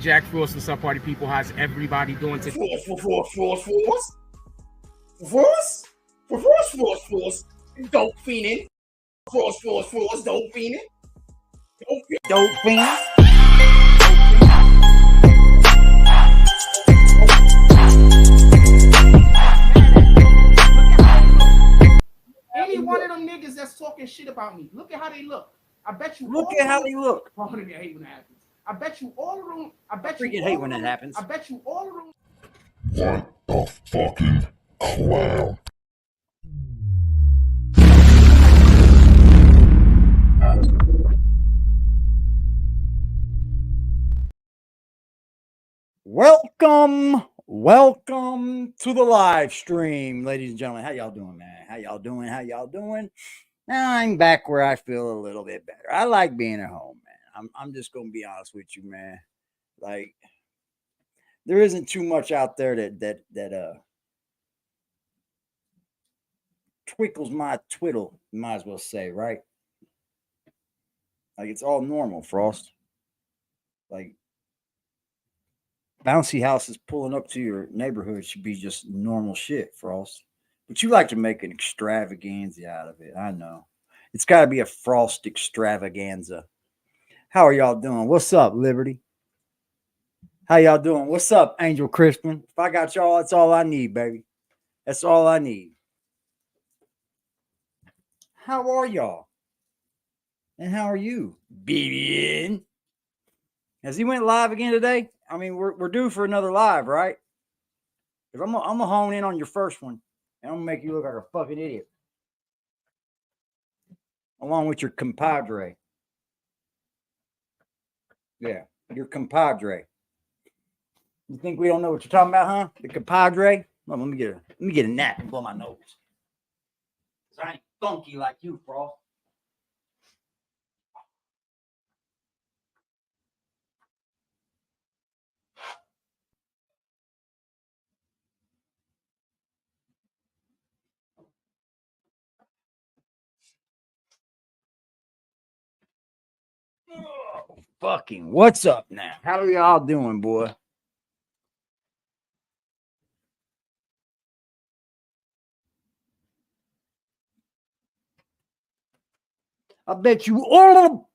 Jack Frost and Sub Party people. How's everybody doing today? Force. Dope fiending. Force. Dope fiending. Dope fiending. Any one of them niggas that's talking shit about me, look at how they look. I bet you. Look at how they look. I hate when that happens. I bet you all of them. I hate when that happens. I bet you all of them. What the fucking clown? Welcome to the live stream, ladies and gentlemen. How y'all doing, man? How y'all doing? Now I'm back where I feel a little bit better. I like being at home, man. I'm just gonna be honest with you, man. Like, there isn't too much out there that twinkles my twiddle, you might as well say, right? Like, it's all normal, Frost. Like, bouncy houses pulling up to your neighborhood should be just normal shit, Frost. But you like to make an extravaganza out of it. I know. It's got to be a Frost extravaganza. How are y'all doing? What's up, Liberty? How y'all doing? What's up, Angel Crispin? If I got y'all, that's all I need, baby. That's all I need. How are y'all? And how are you, BBN? Has he went live again today? I mean, we're due for another live, right? Because I'm gonna hone in on your first one, and I'm gonna make you look like a fucking idiot, along with your compadre. Yeah, your compadre. You think we don't know what you're talking about, huh? The compadre? Well, let me get a nap and blow my nose. Cause I ain't funky like you, Frost. Oh, fucking what's up now? How are y'all doing, boy? I bet you all of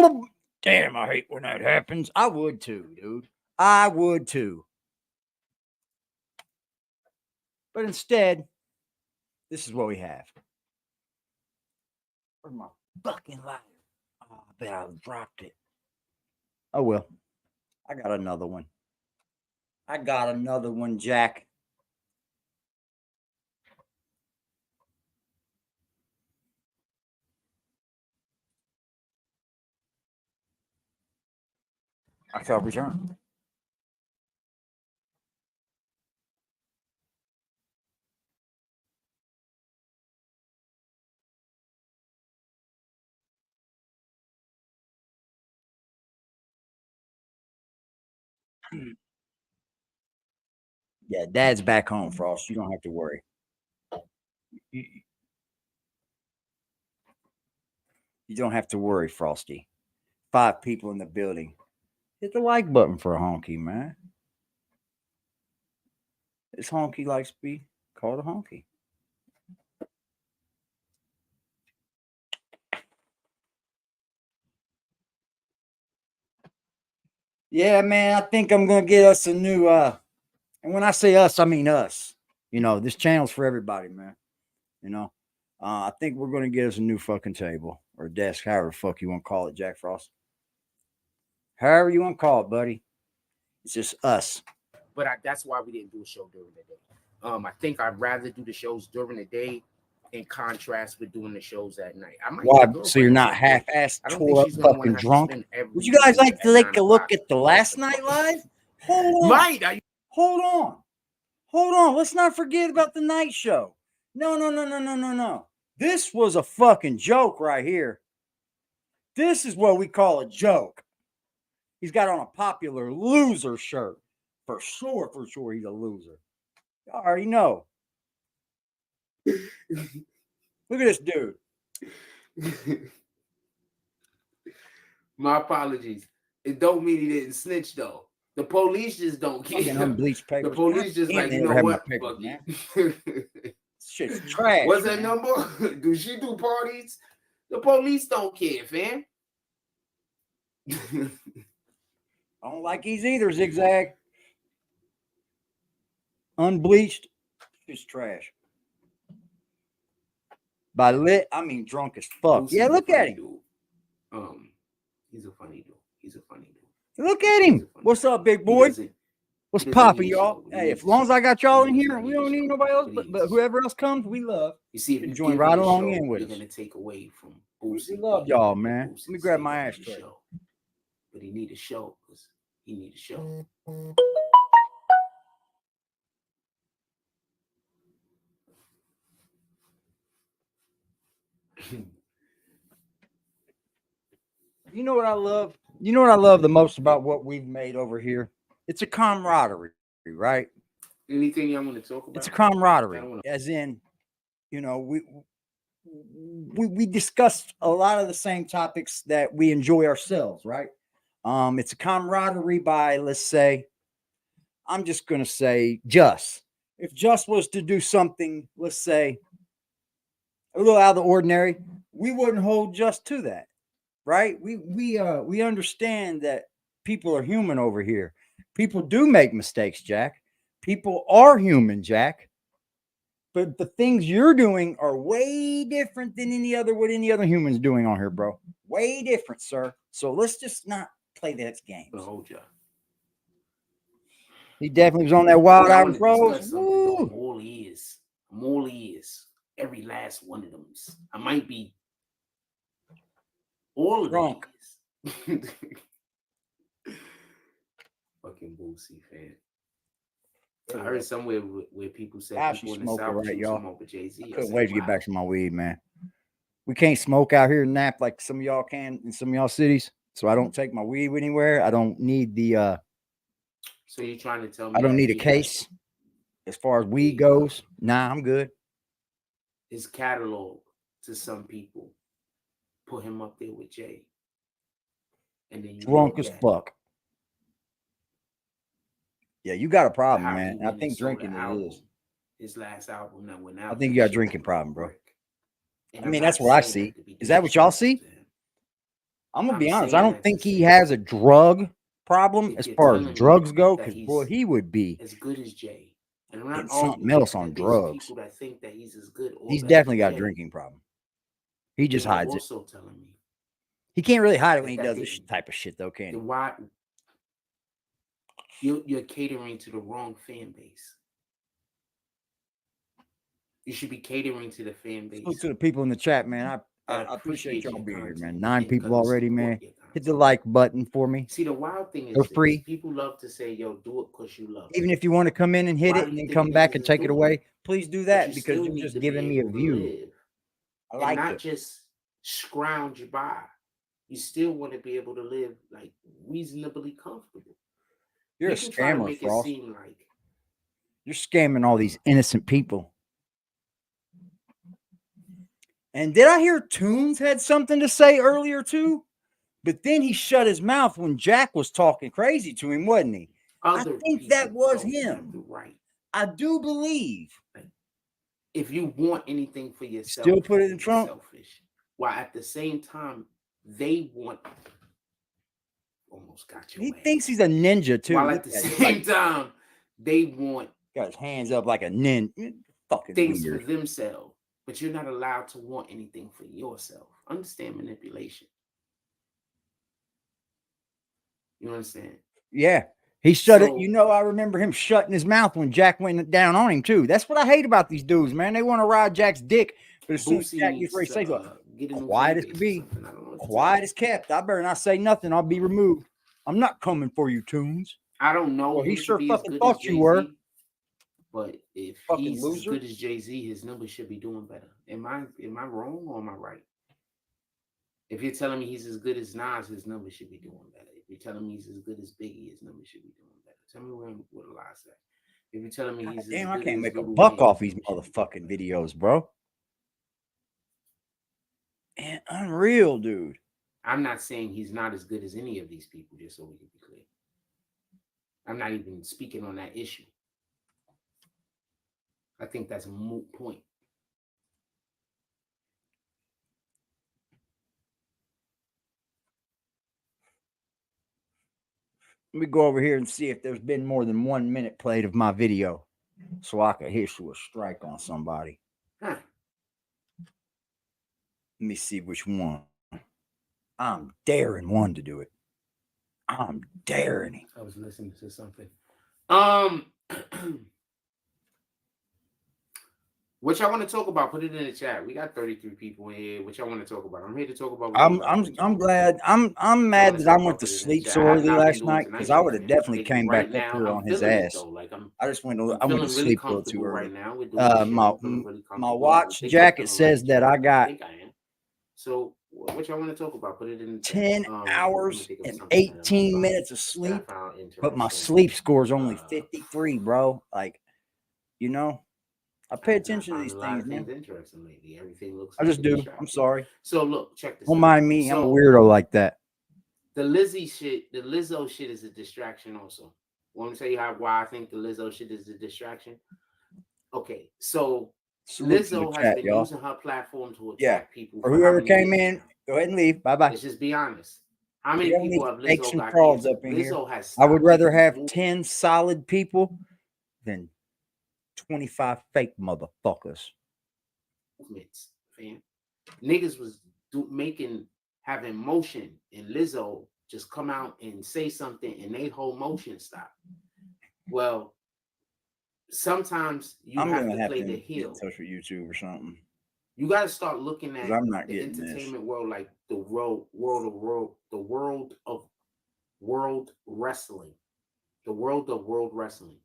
them. Damn, I hate when that happens. I would too, dude. I would too. But instead, this is what we have. Where's my fucking lighter? Oh, I bet I dropped it. Oh, well. I got another one. Jack. I shall return. Yeah, Dad's back home, Frost. You don't have to worry. You don't have to worry, Frosty. 5 people in the building. Hit the like button for a honky, man. This honky likes to be called a honky. Yeah, man, I think I'm going to get us a new, and when I say us, I mean us. You know, this channel's for everybody, man. You know, I think we're going to get us a new fucking table or desk, however the fuck you want to call it, Jack Frost. However you want to call it, buddy. It's just us. But that's why we didn't do a show during the day. I think I'd rather do the shows during the day in contrast with doing the shows at night. Why? So you're not half-assed, tore up, fucking drunk? Would you guys like to take a look at the last night live? Hold on. Hold on. Let's not forget about the night show. No. This was a fucking joke right here. This is what we call a joke. He's got on a popular loser shirt. For sure, he's a loser. You already know. Look at this dude. My apologies. It don't mean he didn't snitch though. The police just don't care. Unbleached papers. The police just like, you know what? Papers, man. Shit's trash. What's that number? Do she do parties? The police don't care, fam. I don't like these either, Zigzag. Unbleached, it's trash. By lit, I mean drunk as fuck. Yeah, look at him. Dude. He's a funny dude. He's a funny dude. Look at him. What's up, big boy? What's popping, y'all? Hey, as long as I got y'all in here, we don't need nobody else, but whoever else comes, we love. You see, if you join right along in with us. You're gonna take away from Boosie. We love y'all, man. Let me grab my ashtray. But he need a show because he need a show. You know what I love? You know what I love the most about what we've made over here? It's a camaraderie, right? Anything y'all want to talk about? It's a camaraderie, as in, you know, we discussed a lot of the same topics that we enjoy ourselves, right? It's a camaraderie by, let's say, I'm just gonna say Just. If Just was to do something, let's say, a little out of the ordinary, we wouldn't hold Just to that. Right? We understand that people are human over here. People do make mistakes, Jack. People are human, Jack. But the things you're doing are way different than what any other human's doing on here, bro. Way different, sir. So let's just not play that game. Hold ya. He definitely was on that wild out, bro. I'm all ears. I'm all ears. Every last one of them. I might be all of drunk. Fucking Boosie, fan. I heard somewhere where people say people in the South right, y'all. smoke with Jay-Z. I couldn't wait to get back to my weed, man. We can't smoke out here in Nap like some of y'all can in some of y'all cities. So I don't take my weed anywhere. I don't need the So you're trying to tell me I don't need a case as far as weed goes. Nah, I'm good. His catalog to some people put him up there with Jay. And then drunk as fuck. Yeah, you got a problem, man. I think drinking is. His last album that went out. I think you got a drinking problem, bro. I mean, that's what I see. Is that what y'all see? I'm gonna be honest. I don't think he has a drug problem as far as drugs go, because boy, he would be as good as Jay. And I'm not something else on drugs. People that think that he's as good. He's definitely got a drinking problem. He just hides it. Also telling me he can't really hide it when he does this type of shit, though, can he? Why you're catering to the wrong fan base. You should be catering to the fan base. Look to the people in the chat, man. I appreciate y'all being here, man. 9 people already, man. Hit the like button for me. See, the wild thing is they're free. People love to say, yo, do it because you love it. Even if you want to come in and hit it and then come back and take it away, please do that, because you're just giving me a view. I like it. Not just scrounge by. You still want to be able to live like reasonably comfortable. You're a scammer, Frost. You're scamming all these innocent people. And did I hear Tunes had something to say earlier too? But then he shut his mouth when Jack was talking crazy to him, wasn't he? I think that was him. Right. I do believe. If you want anything for yourself, still put it in Trump. Selfish. While at the same time, they want. Almost got you. He thinks he's a ninja too. While at the same time, they want. Got his hands up like a ninja. Fucking things weird. For themselves. But you're not allowed to want anything for yourself. Understand manipulation. You understand? Yeah. He shut it. You know, I remember him shutting his mouth when Jack went down on him, too. That's what I hate about these dudes, man. They want to ride Jack's dick. But as soon as Jack gets ready to say something, quiet as can be. Quiet as kept. I better not say nothing. I'll be removed. I'm not coming for you, Tunes. I don't know. Well, he sure fucking thought you were. But if he's as good as Jay-Z, his numbers should be doing better. Am I wrong or am I right? If you're telling me he's as good as Nas, his numbers should be doing better. If you're telling me he's as good as Biggie, his numbers should be doing better. Tell me what the lie say. If you're telling me he's as I good can't as make a Lil buck Wayne, off these motherfucking videos, bro. And unreal, dude. I'm not saying he's not as good as any of these people, just so we can be clear. I'm not even speaking on that issue. I think that's a moot point. Let me go over here and see if there's been more than 1 minute played of my video so I could issue a strike on somebody. Huh. Let me see which one. I'm daring one to do it. I'm daring him. I was listening to something. What y'all want to talk about? Put it in the chat. We got 33 people in here. What y'all want to talk about? I'm here to talk about. I'm glad. I'm mad that I went to sleep so early last night because I would have definitely came back up here on his ass. I just went to sleep a little too early. Right now. My watch jacket says that I got. So what y'all want to talk about? Put it in 10 hours and 18 minutes of sleep, but my sleep score is only 53, bro. Like, you know. I pay attention to these things, man. Interesting lately. Everything looks. I just do. I'm sorry. So look, check this. Don't mind me. I'm a weirdo like that. The Lizzo shit is a distraction. Also, want to tell you why I think the Lizzo shit is a distraction. Okay, so Lizzo has been using her platform to attack people. Or whoever came in, go ahead and leave. Bye bye. Let's just be honest. How many people have Lizzo got frauds up in here? I would rather have 10 solid people than 25 fake motherfuckers. Fam. Niggas was having motion, and Lizzo just come out and say something, and they whole motion stop. Well, sometimes you have to play the heel. Touch with YouTube or something. You got to start looking at the entertainment world like the world of world wrestling, the world of world wrestling.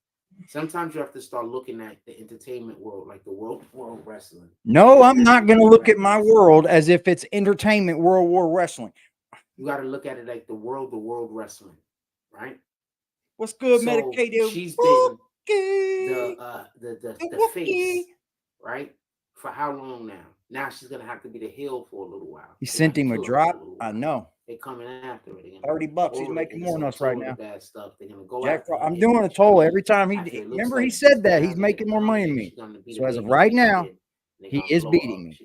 Sometimes you have to start looking at the entertainment world like the world wrestling. No, I'm not going to look at my world as if it's entertainment world war wrestling. You got to look at it like the world wrestling, right? What's good, Medicated? She's been the face, right? For how long now? Now she's gonna have to be the heel for a little while. He sent him a drop. I know. They're coming after it. $30. He's making more than us right now. Bad stuff. They're gonna go Jack, I'm doing a toll every time remember he said that he's making more money than me. So as of right now, he is beating me.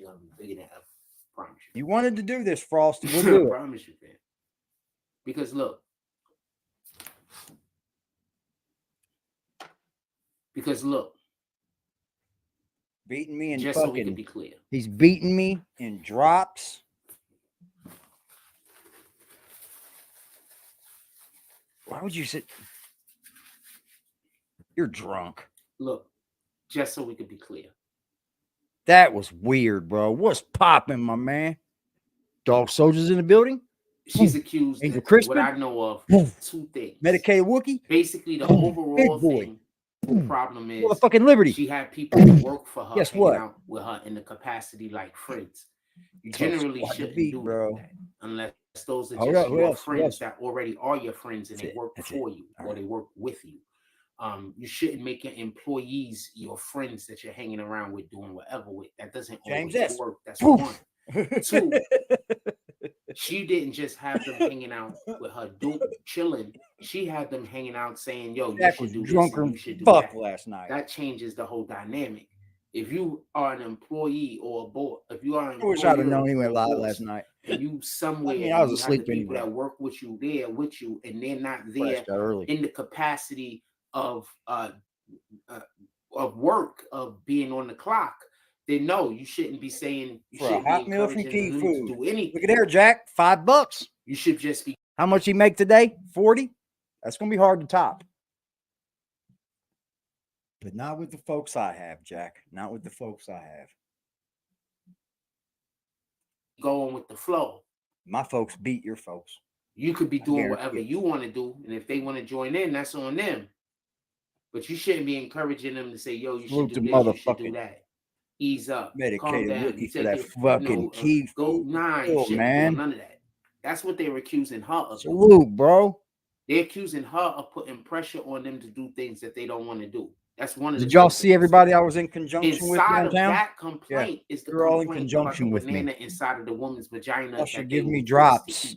You wanted to do this, Frosty. We'll do it. I promise you, man. Because look. Beating me in just fucking. So we can be clear. He's beating me in drops. Why would you sit? You're drunk. Look, just so we can be clear. That was weird, bro. What's popping, my man? Dog soldiers in the building. She's accused of what I know of 2 things. Medicated Wookie. Basically, the overall thing. Problem is fucking Liberty. She had people who work for her Guess hang what? out with her in the capacity like friends. You generally shouldn't do that unless those are just your friends that already are your friends and they work for you or they work with you. You shouldn't make your employees your friends that you're hanging around with doing whatever with. That doesn't always work. That's one. 2, she didn't just have them hanging out with her chilling. She had them hanging out saying, yo, you should do this and you should do that. Last night. That changes the whole dynamic. If you are an employee or a boss, if you are an employee, I wish I'd have known he went live last night. And you somewhere, I was asleep people that work with you there with you, and they're not there in the capacity of work, of being on the clock. Then no, you shouldn't be saying you shouldn't be encouraging them to do anything. Look at there, Jack. $5. You should just be. How much he make today? 40. That's gonna be hard to top. But not with the folks I have, Jack. Not with the folks I have. Going with the flow. My folks beat your folks. You could be doing whatever you want to do, and if they want to join in, that's on them. But you shouldn't be encouraging them to say, "Yo, you should do this, you should do that." Ease up, Medicated Wookie for that fucking key. Man. None of that. That's what they're accusing her of. Salute, bro. They're accusing her of putting pressure on them to do things that they don't want to do. That's one of Did y'all see everybody I was in conjunction with downtown? Inside of that complaint is the all in complaint conjunction about with the banana me. inside of the woman's vagina. Y'all should give me drops.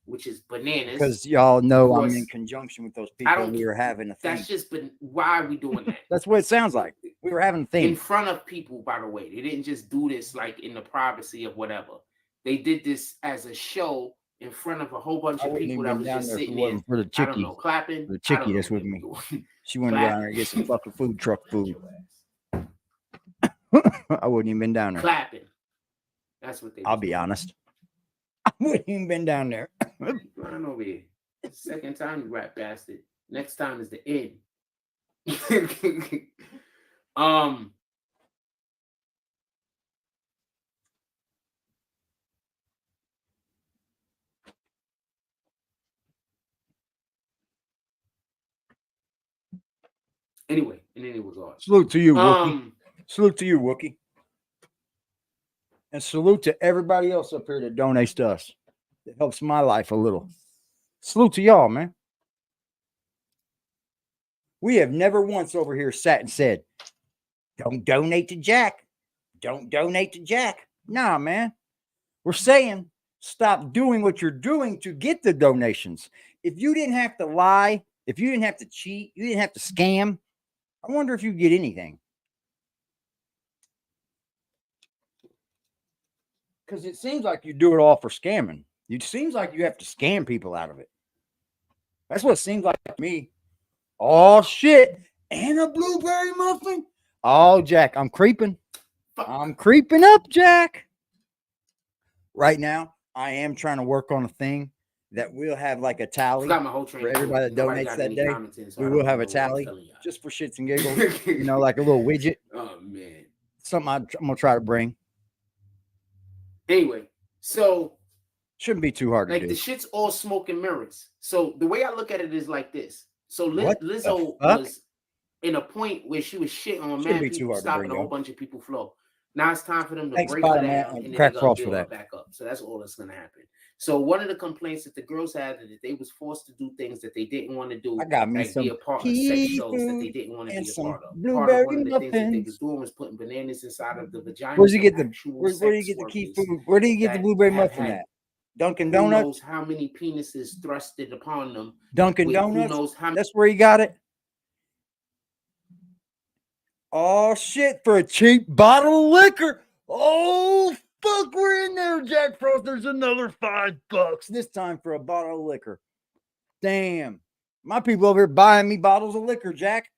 Which is bananas. Because y'all know I'm in conjunction with those people. We were having a thing. That's just, but why are we doing that? That's what it sounds like. We were having a thing. In front of people, by the way. They didn't just do this like in the privacy of whatever. They did this as a show in front of a whole bunch of people that was just sitting there. For the chickie. I don't know, clapping. The chickie that's with me. She went down there and get some fucking food truck food. I wouldn't even been down there. Clapping. That's what they I'll be honest. I wouldn't even been down there. Run over here. Second time, you rat bastard. Next time is the end. Anyway, in any regard. Salute to you, Wookie. Salute to you, Wookie. And salute to everybody else up here that donates to us. It helps my life a little. Salute to y'all, man. We have never once over here sat and said, don't donate to Jack. Don't donate to Jack. Nah, man. We're saying stop doing what you're doing to get the donations. If you didn't have to lie, if you didn't have to cheat, you didn't have to scam, I wonder if you get anything. Because it seems like you do it all for scamming. It seems like you have to scam people out of it. That's what it seems like to me. Oh, shit. And a blueberry muffin? Oh, Jack, I'm creeping. I'm creeping up, Jack. Right now, I am trying to work on a thing that we'll have like a tally for everybody that donates that day. We will have a tally just for shits and giggles. You know, like a little widget. Oh, man. Something I'm going to try to bring. Anyway, so shouldn't be too hard to do. Like the shit's all smoke and mirrors. So the way I look at it is like this. So Lizzo was in a point where she was shitting on mad people, stopping a whole bunch of people flow. Now it's time for them to break her down and then build her back up. So that's all that's going to happen. So one of the complaints that the girls had is that they was forced to do things that they didn't want to do. I got me like some be a part of sex shows that they didn't want to be a part of. Part of one of the things that they was doing was putting bananas inside of the vagina. Where do you get the key food? Where do you get the blueberry muffin at? Dunkin' Donuts. Who knows how many penises thrusted upon them? Dunkin' Donuts. Who knows how that's where you got it. Oh shit! For a cheap bottle of liquor. Oh fuck! We're in there, Jack Frost. There's another $5 this time for a bottle of liquor. Damn, my people over here buying me bottles of liquor, Jack.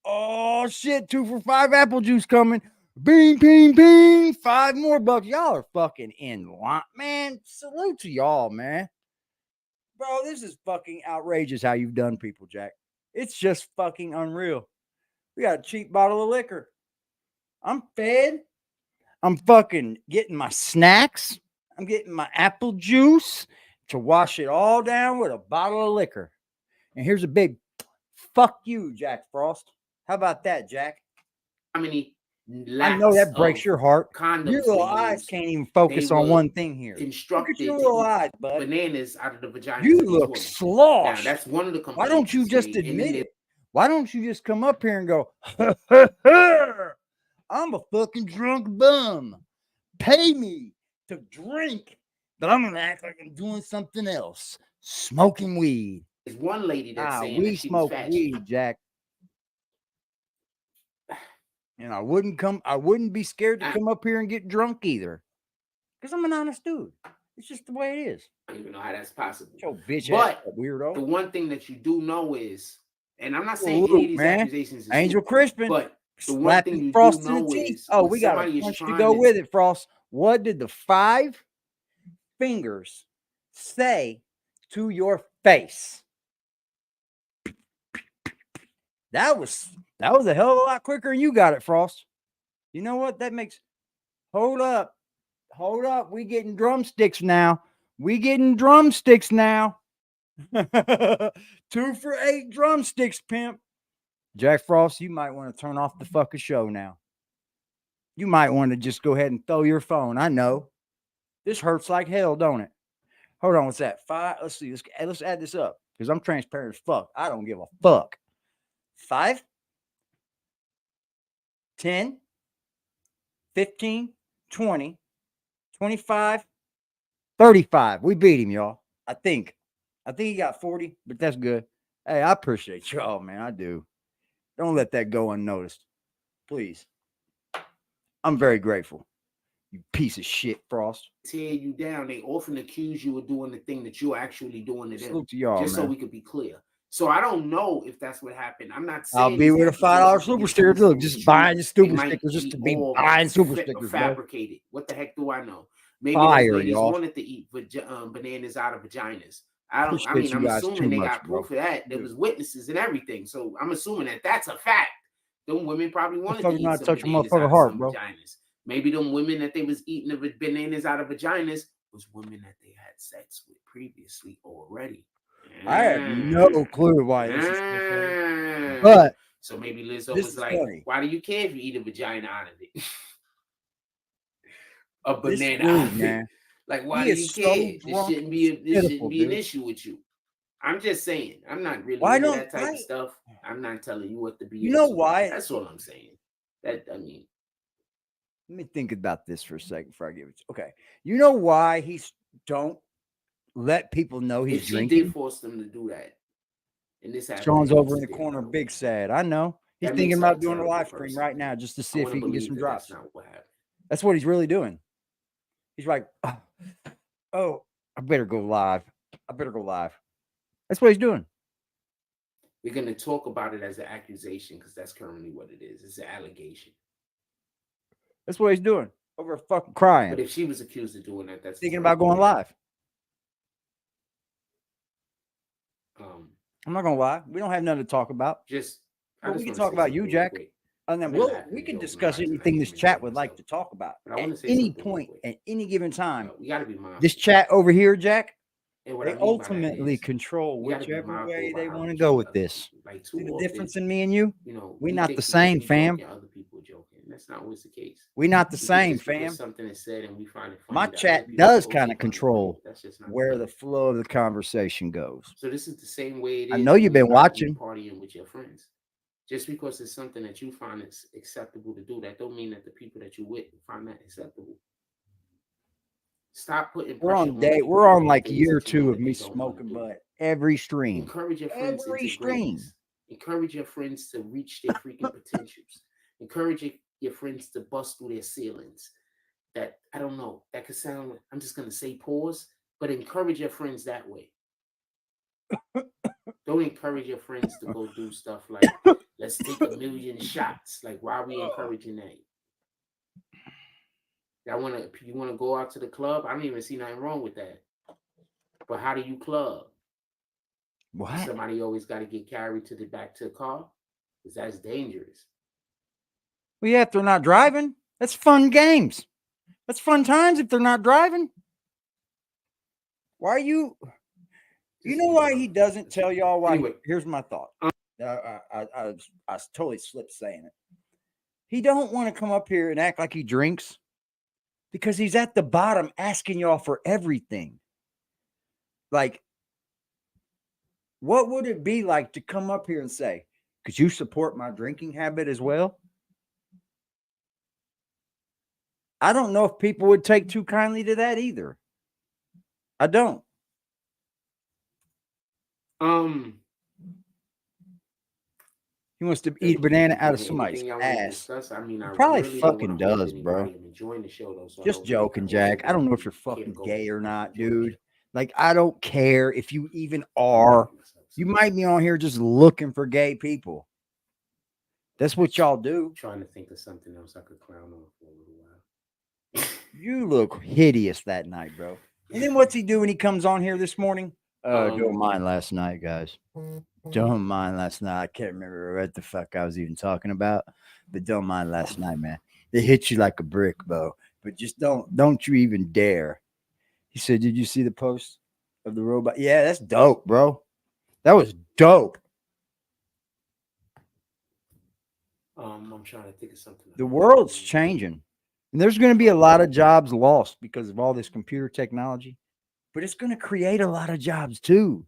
Oh shit! 2 for $5 apple juice coming. Bing, bing, bing. $5 more bucks. Y'all are fucking in line, man. Salute to y'all, man. Bro, this is fucking outrageous how you've done people, Jack. It's just fucking unreal. We got a cheap bottle of liquor. I'm fed. I'm fucking getting my snacks. I'm getting my apple juice to wash it all down with a bottle of liquor. And here's a big fuck you, Jack Frost. How about that, Jack? How many? I know that breaks your heart. Your little eyes can't even focus on one thing here. Look at your little eyes, bud. Bananas out of the vagina. You look sloshed. Now, that's one of the complaints. Why don't you just admit it? Why don't you just come up here and go, I'm a fucking drunk bum. Pay me to drink, but I'm going to act like I'm doing something else. Smoking weed. There's one lady that's saying we smoke weed, Jack. And I wouldn't be scared to come up here and get drunk either. Because I'm an honest dude. It's just the way it is. I don't even know how that's possible. Yo, bitch, but weirdo. The one thing that you do know is, and I'm not saying any of these accusations is Angel Crispin, but the one thing you Frost do know is, oh, we got a punch to go with it, Frost. What did the 5 fingers say to your face? That was a hell of a lot quicker than you got it, Frost. You know what? That makes. Hold up. We getting drumsticks now. 2 for $8 drumsticks, pimp. Jack Frost, you might want to turn off the fucking show now. You might want to just go ahead and throw your phone. I know. This hurts like hell, don't it? Hold on, what's that? 5. Let's see. Let's add this up because I'm transparent as fuck. I don't give a fuck. 5 10, 15, 20, 25, 35. We beat him, y'all. I think he got 40, but that's good. Hey, I appreciate y'all, man. I do. Don't let that go unnoticed. Please. I'm very grateful. You piece of shit, Frost. Tear you down. They often accuse you of doing the thing that you're actually doing to them. Salute to y'all, just man. So we could be clear. So I don't know if that's what happened. I'm not saying I'll be with a $5 super sticker. Look, just buying the stupid stickers just to be buying super stickers. Fabricated. Bro. What the heck do I know? Maybe Fire, those ladies y'all. wanted to eat bananas out of vaginas. I'm assuming they got proof of that. There was witnesses and everything. So I'm assuming that that's a fact. Them women probably wanted to eat some bananas out of some vaginas. Maybe them women that they was eating the bananas out of vaginas was women that they had sex with previously already. I have no clue why this is different. But so maybe Lizzo was like, funny. Why do you care if you eat a vagina out of it? A banana out of it. Like, why do you care? This shouldn't be an issue with you. I'm just saying. I'm not really into that type of stuff. I'm not telling you what to be. You know why? That's all I'm saying. Let me think about this for a second before I give it. Okay. You know why don't let people know he's drinking? She did force them to do that. And this Sean's over in the corner, big sad. I know. He's thinking about doing a live stream right now just to see if he can get some drops. That's not what happened. That's what he's really doing. He's like, oh, I better go live. That's what he's doing. We're going to talk about it as an accusation because that's currently what it is. It's an allegation. That's what he's doing. Over fucking crying. But if she was accused of doing that, that's thinking about going live. I'm not gonna lie. We don't have nothing to talk about. We can talk about you, Jack. And then we can discuss anything this chat would like to talk about at any point, at any given time. We got to be mindful. This chat over here, Jack, they ultimately control whichever way they want to go with this. See the difference in me and you? We're not the same, fam. Other people joking. That's not always the case. We're not the same, fam. Something is said and we find it funny. My chat does kind of control where the flow of the conversation goes. So this is the same way it is. I know you've been watching. Partying with your friends. Just because it's something that you find it's acceptable to do, that don't mean that the people that you with find that acceptable. Stop putting. We're on like year 2 of me smoking butt every stream. Encourage your friends. Every stream. Encourage your friends to reach their freaking potentials. Encourage your friends to bust through their ceilings. That I don't know. That could sound. I'm just gonna say pause, but encourage your friends that way. Don't encourage your friends to go do stuff like let's take 1,000,000 shots. Like, why are we encouraging that? You wanna go out to the club? I don't even see nothing wrong with that. But how do you club? What? Somebody always got to get carried back to the car? Because that's dangerous. Well, yeah, if they're not driving, that's fun games. That's fun times if they're not driving. Why are you? You know why he doesn't tell y'all why? Anyway, here's my thought. I totally slipped saying it. He don't want to come up here and act like he drinks because he's at the bottom asking y'all for everything. Like, what would it be like to come up here and say, could you support my drinking habit as well? I don't know if people would take too kindly to that either. I don't. He wants to eat a banana out of somebody's ass. Probably really fucking does, bro. The show, though, so just joking, Jack. I don't know if you're fucking gay or not, dude. Like, I don't care if you even are. You might be on here just looking for gay people. That's what y'all do. I'm trying to think of something else I could clown on for a little while. You look hideous that night, bro. And then what's he do when he comes on here this morning? Don't mind last night, guys. Don't mind last night. I can't remember what the fuck I was even talking about, but don't mind last night, man. They hit you like a brick, bro. But just don't you even dare. He said, did you see the post of the robot? Yeah, that's dope, bro. That was dope. I'm trying to think of something. The world's changing. And there's going to be a lot of jobs lost because of all this computer technology. But it's going to create a lot of jobs too.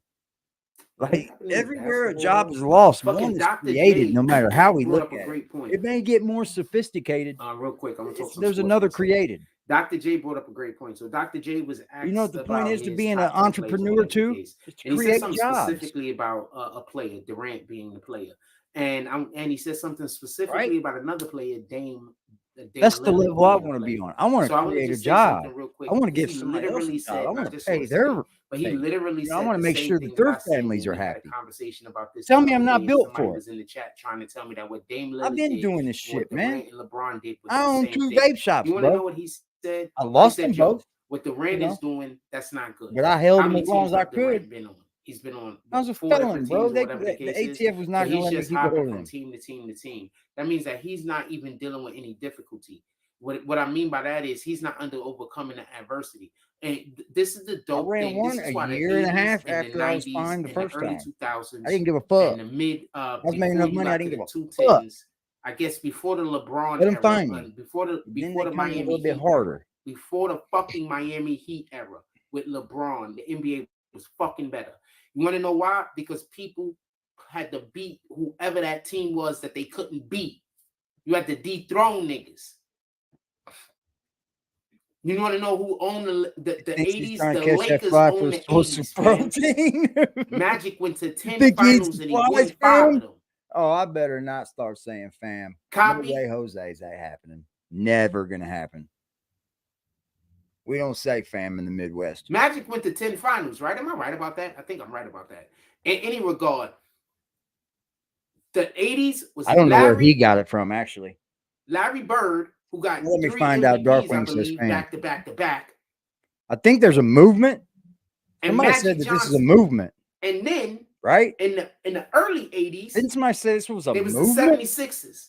Like everywhere a job is lost, one is created. No matter how we look at it, it may get more sophisticated. Real quick, I'm gonna talk. There's another created. Dr. J brought up a great point. So Dr. J was asked, you know what the point is to being an entrepreneur too? Is to and he create said something jobs. Specifically about a player, Durant being the player, and he said something specifically about another player, Dame. That's the level I want to be on. I want to create a job. I want to give somebody else a job. I want to pay their. But he literally said, I want to make sure that their families are happy. Conversation about this. Tell me I'm not built for it. Was in the chat trying to tell me that what Dame Lillard I've been doing this shit, man. And LeBron did was I own 2 vape shops, bro. You want to know what he said? I lost them both. What Durant is doing, that's not good. But I held him as long as I could. He's been on. I was a felon, bro. The ATF was not going to let me keep holding him. Team to team to team. That means that he's not even dealing with any difficulty. What I mean by that is he's not under overcoming the adversity. And this is the dope thing. This is why a year and a half after I was fined the first time. 2000s, I didn't give a fuck. In the mid, I was making enough money. I didn't give a fuck. I guess before the LeBron era, find me. before the Miami, a little bit harder. Before the fucking Miami Heat era with LeBron, the NBA was fucking better. You want to know why? Because people had to beat whoever that team was that they couldn't beat. You had to dethrone niggas. You want to know who owned the 80s? The Lakers owned the 80s. Magic went to 10 finals and he won 5 of them. Oh, I better not start saying fam. Copy. No way, Jose's that happening. Never gonna happen. We don't say fam in the Midwest. Magic went to 10 finals, right? Am I right about that? I think I'm right about that. In any regard, the 80s was. I don't know where he got it from, actually. Larry Bird, who got. Let me find out. Darkwing says fam. Back to back to back. I think there's a movement. And somebody said that this is a movement. And then, right in the early 80s, didn't somebody say this was a movement? It was the 76ers.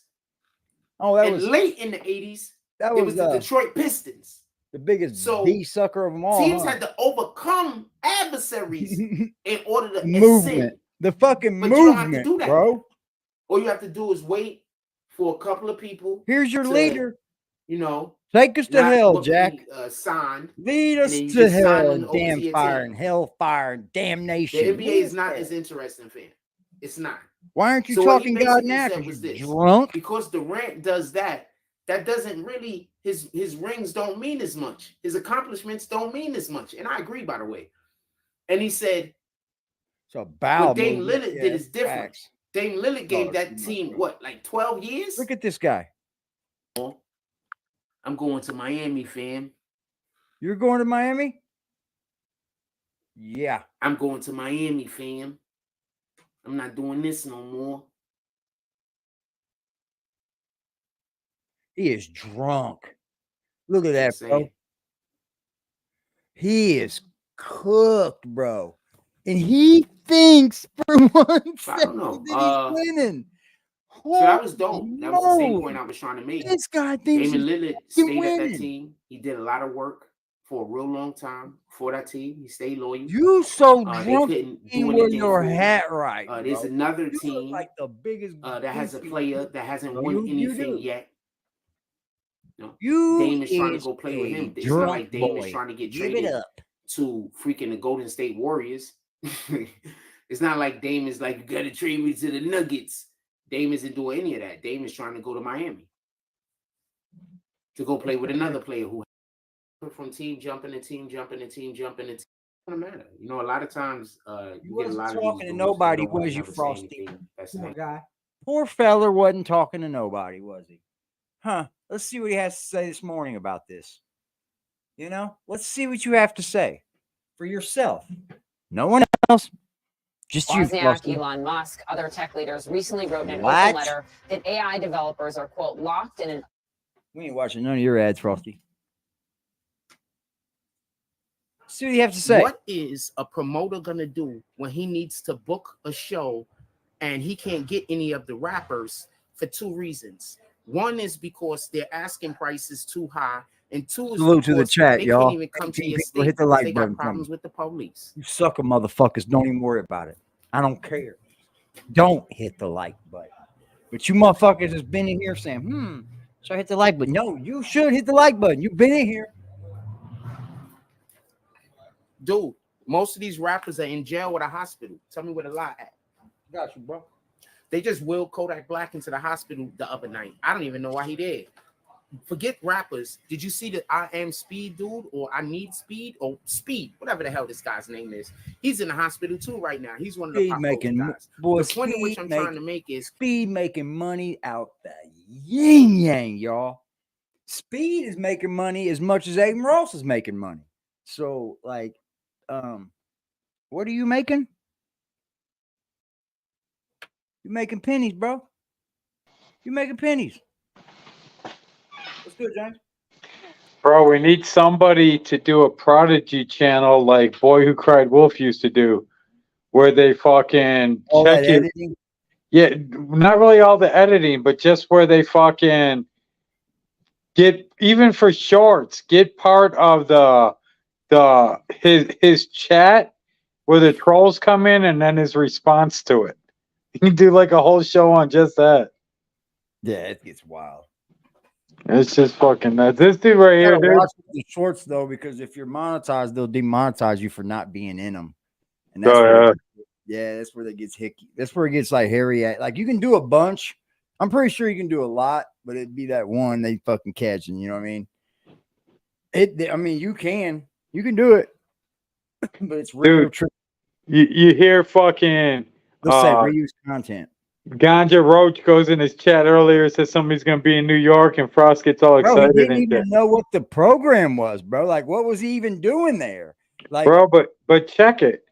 Oh, that and was late in the 80s. That was the Detroit Pistons. The biggest bee sucker of them all. Teams had to overcome adversaries in order to movement. Ascend. The fucking but movement, you don't have to do that, bro. All you have to do is wait for a couple of people. Here's your leader. You know, take us to hell, Jack. Signed. Lead us to hell and damn fire and hellfire and damnation. The NBA is not as interesting, fam. It's not. Why aren't you talking God now? Because you're drunk. Because Durant does that. That doesn't really, his rings don't mean as much. His accomplishments don't mean as much. And I agree, by the way. And he said, so what Dame Lillard did is different. Facts. Dame Lillard gave that team, what, like 12 years? Look at this guy. I'm going to Miami, fam. You're going to Miami? Yeah. I'm going to Miami, fam. I'm not doing this no more. He is drunk. Look at that, bro. He is cooked, bro. And he thinks for once I don't know. that he's winning. So that was dope. That was the same point I was trying to make. This guy thinks Damian Lillard stayed at that team. He did a lot of work for a real long time for that team. He stayed loyal. You so drunk you wear your hat right. There's another you team like the biggest that has a player that hasn't won anything yet. No, Dame is trying to go play with him. It's not like Dame is trying to get traded to freaking the Golden State Warriors. It's not like Dame is like, you got to trade me to the Nuggets. Dame isn't doing any of that. Dame is trying to go to Miami to go play with another player who from team jumping and team jumping and team jumping and team. It doesn't matter. You know, a lot of times you get a lot of talking to nobody, was you, Frosty? Poor guy. Poor feller wasn't talking to nobody, was he? Huh. Let's see what he has to say this morning about this. You know, let's see what you have to say for yourself. No one else. Just you. Elon Musk, other tech leaders recently wrote in an open letter that AI developers are, quote, locked in an. We ain't watching none of your ads, Frosty. See what you have to say. What is a promoter going to do when he needs to book a show and he can't get any of the rappers for 2 reasons? One is because their asking price is too high, and 2 is salute to the chat, y'all. Even come to your state hit the like they button. Got problems with the police. You sucker motherfuckers. Don't even worry about it. I don't care. Don't hit the like button. But you motherfuckers has been in here saying, should I hit the like button? No, you should hit the like button. You've been in here. Dude, Most of these rappers are in jail or the hospital. Tell me where the lie at. Got you, bro. They just wheeled Kodak Black into the hospital the other night. I don't even know why he did. Forget rappers. Did you see the I Am Speed dude or I Need Speed or Speed, whatever the hell this guy's name is? He's in the hospital too right now. He's one of the making guys. Boy, the point in which I'm trying to make is Speed making money out the yin yang, y'all. Speed is making money as much as Aiden Ross is making money. So, like, what are you making? You making pennies, bro. You making pennies. What's good, James? Bro, we need somebody to do a Prodigy channel like Boy Who Cried Wolf used to do, where they fucking all check that you. editing? Yeah, not really all the editing, but just where they fucking get, even for shorts, get part of his chat where the trolls come in and then his response to it. You can do like a whole show on just that. Yeah, it gets wild. It's just fucking nuts. This dude right here, dude. Watch the shorts though, because if you're monetized, they'll demonetize you for not being in them. And that's that's where it gets hicky. That's where it gets like hairy at. Like you can do a bunch. I'm pretty sure you can do a lot, but it'd be that one they fucking catching. You know what I mean? I mean, you can do it, but it's real tricky. You hear fucking. Let's say reuse content. Ganja Roach goes in his chat earlier, says somebody's going to be in New York, and Frost gets all excited. Bro, he didn't even know what the program was, bro. Like, what was he even doing there? Like, bro, but check it.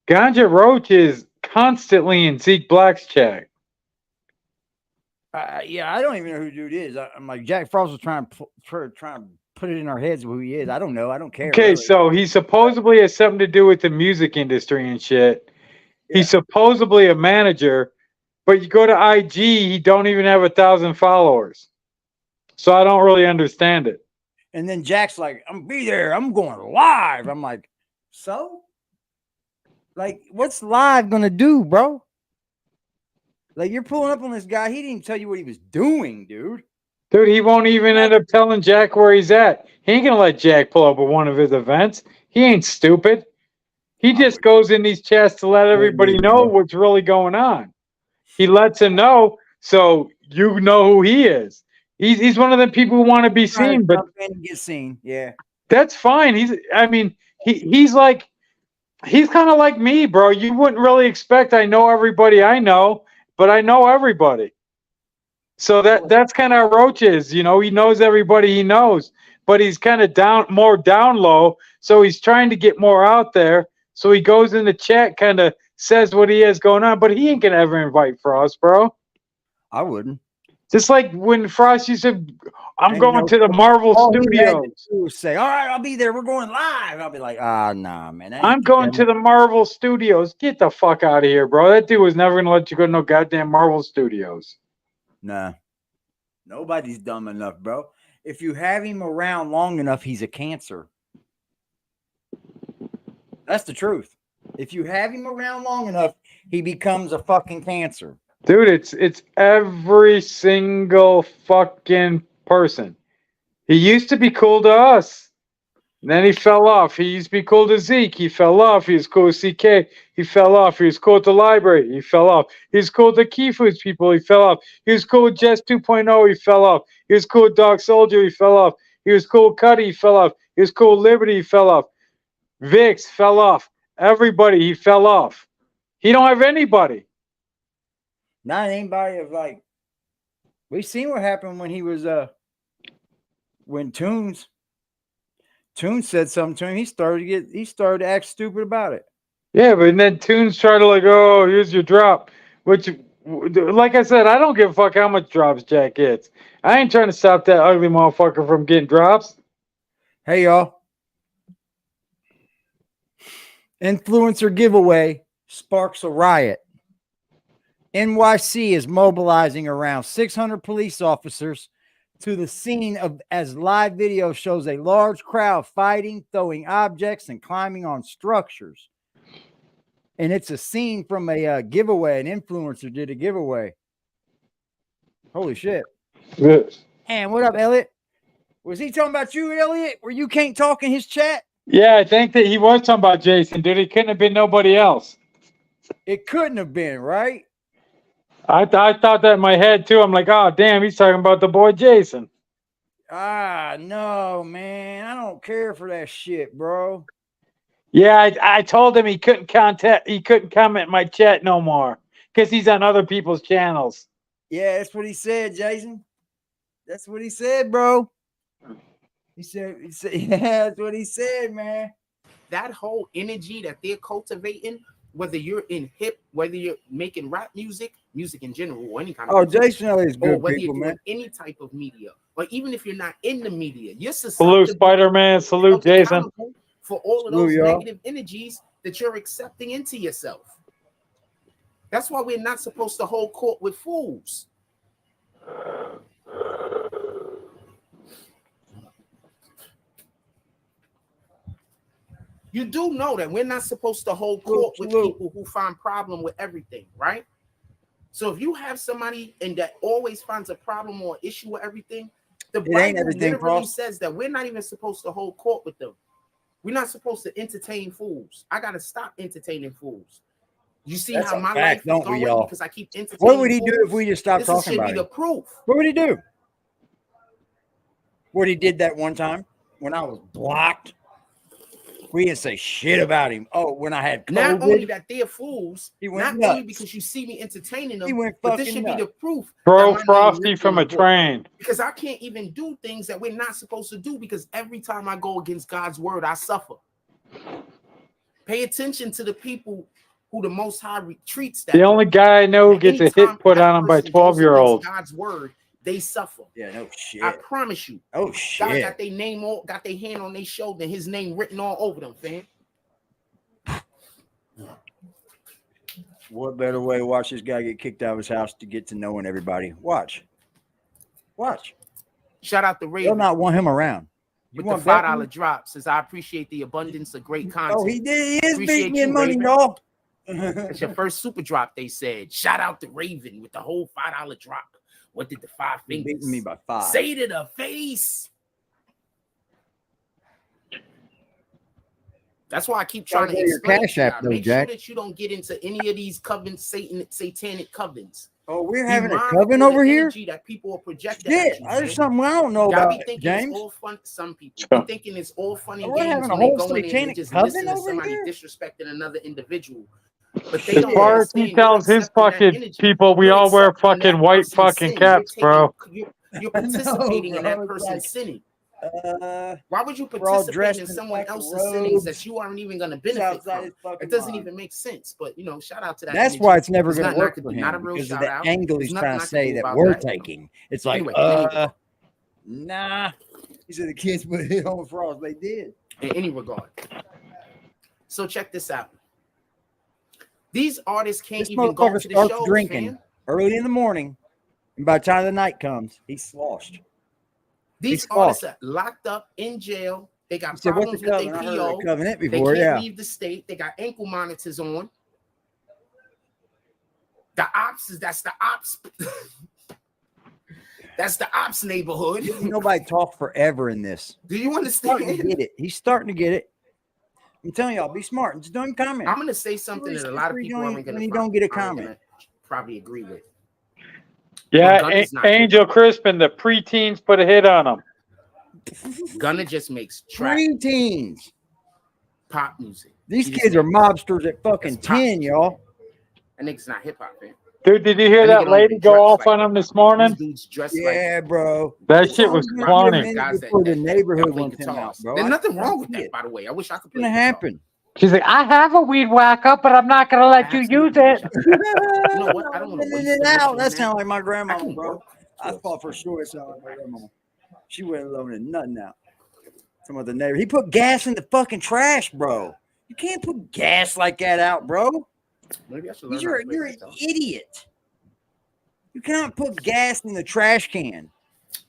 Ganja Roach is constantly in Zeke Black's chat. Yeah, I don't even know who dude is. I'm like, Jack Frost was trying to put it in our heads who he is. I don't know. I don't care. Okay, really. So he supposedly has something to do with the music industry and shit. Yeah. He's supposedly a manager. But you go to IG, he don't even have 1,000 followers. So I don't really understand it. And then Jack's like, I'm be there. I'm going live. I'm like, so? Like, what's live going to do, bro? Like, you're pulling up on this guy. He didn't even tell you what he was doing, dude. Dude, he won't even end up telling Jack where he's at. He ain't going to let Jack pull up at one of his events. He ain't stupid. He just goes in these chats to let everybody know what's really going on. He lets him know, so you know who he is. He's one of the people who want to be seen, but get seen. Yeah, that's fine. He's kind of like me, bro. You wouldn't really expect I know everybody I know, but I know everybody. So that's kind of Roach is. You know, he knows everybody he knows, but he's kind of more down low. So he's trying to get more out there. So he goes in the chat, kind of says what he has going on, but he ain't gonna ever invite Frost, bro. I wouldn't. Just like when Frost used to, I'm going to the Marvel Studios. Say, all right, I'll be there. We're going live. I'll be like, nah, man. I'm going to the Marvel Studios. Get the fuck out of here, bro. That dude was never gonna let you go to no goddamn Marvel Studios. Nah, nobody's dumb enough, bro. If you have him around long enough, he's a cancer. That's the truth. If you have him around long enough, he becomes a fucking cancer. Dude, it's every single fucking person. He used to be cool to us. And then he fell off. He used to be cool to Zeke. He fell off. He was cool with CK. He fell off. He was cool with the library. He fell off. He was cool with the Key Foods people. He fell off. He was cool with Jess 2.0. He fell off. He was cool with Dog Soldier. He fell off. He was cool with Cuddy. He fell off. He was cool with Liberty. He fell off. Vix fell off. Everybody, he fell off. He don't have anybody. Not anybody of like. We've seen what happened when he was when Tunes said something to him. He started to act stupid about it. Yeah, but then Tunes tried to like, oh, here's your drop. Which, like I said, I don't give a fuck how much drops Jack gets. I ain't trying to stop that ugly motherfucker from getting drops. Hey, y'all. Influencer giveaway sparks a riot. NYC is mobilizing around 600 police officers to the scene as live video shows a large crowd fighting, throwing objects, and climbing on structures. And it's a scene from a giveaway. An influencer did a giveaway. Holy shit. Yes. And what up, Elliot? Was he talking about you, Elliot, where you can't talk in his chat? Yeah, I think that he was talking about Jason, dude. It couldn't have been nobody else. It couldn't have been, right? I thought that in my head too. I'm like, oh damn, he's talking about the boy Jason. No, man. I don't care for that shit, bro. Yeah, I told him he couldn't comment in my chat no more because he's on other people's channels. Yeah, that's what he said, Jason. That's what he said, bro. He said, yeah, that's what he said, man. That whole energy that they're cultivating, whether you're in hip, whether you're making rap music in general, or any kind of music, Jason is good, or whether people, you're doing man. any type of media, or even if you're not in the media, you're Salute Spider-Man, salute Jason. For all of those negative energies that you're accepting into yourself. That's why we're not supposed to hold court with fools. You do know that we're not supposed to hold court with people who find problem with everything, right? So if you have somebody and that always finds a problem or issue with everything, the Bible literally says that we're not even supposed to hold court with them. We're not supposed to entertain fools. I gotta stop entertaining fools. You see how my life is going because I keep entertaining. What would he do if we just stopped talking about it? This should be the proof. What would he do? What he did that one time when I was blocked? We didn't say shit about him. Oh, when I had COVID. Not only that they're fools, not nuts. only because you see me entertaining them, but this should be the proof. Throw Frosty from a train. Because I can't even do things that we're not supposed to do because every time I go against God's word, I suffer. Pay attention to the people who the Most High retreats. The only guy I know who gets a hit put on him by 12-year-olds. God's word, they suffer. Yeah, no shit. I promise you. Oh shit. God got their name all, got their hand on their shoulder, and his name written all over them, fam. What better way to watch this guy get kicked out of his house to get to knowing everybody? Watch. Shout out to Raven. They'll not want him around. You with the $5 drop, says I appreciate the abundance of great content. Oh, he did. He is beating me in money, y'all. It's your first super drop, they said. Shout out to Raven with the whole $5 drop. What did the 5 fingers? Beating me by 5. Say to the face. That's why I keep trying to explain. Cash app, though, make Jack. sure that you don't get into any of these covens, satanic covens. Oh, we're having a coven over here? That people are projecting. Yeah, there's something I don't know about, James. It's all fun. Some people thinking it's all funny and games when they go in there and just listen to somebody disrespecting another individual. But they don't. As far as he tells his fucking people, we all wear fucking white fucking caps, bro. You're participating in that person's sinning. Why would you participate in someone else's sinnings that you aren't even going to benefit from? It doesn't even make sense. But you know, shout out to that. That's why it's never going to work for him, because of the angle he's trying to say that we're taking. It's like, nah. He said the kids put hit on Frost. They did. In any regard. So check this out. These artists can't even go to the shows, drinking early in the morning, and by the time the night comes, he's sloshed. These artists are locked up in jail. They got problems with their PO. They can't leave the state. They got ankle monitors on. The ops that's the ops. That's the ops neighborhood. Nobody talked forever in this. Do you understand? He's starting to get it. I'm telling y'all, be smart. Just don't comment. I'm going to say something that a lot of people aren't going to. You don't get a comment. Probably agree with. Yeah, Angel Crispin, the preteens put a hit on him. Gunna just makes track preteens pop music. These kids are mobsters at fucking 10, y'all. That nigga's not hip hop, man. Dude, did you hear that lady go off on him this morning? Yeah, bro. That shit was funny. The neighborhood wants him out, bro. There's nothing wrong with that, by the way. I wish I could. What's gonna happen? She's like, I have a weed whacker, but I'm not gonna let you use it. You know what? I don't want to. That sounds like my grandma, bro. I thought for sure it sounded like my grandma. She wouldn't loan it nothing out. Some other neighbor. He put gas in the fucking trash, bro. You can't put gas like that out, bro. Maybe I should learn. You're an idiot. You cannot put gas in the trash can.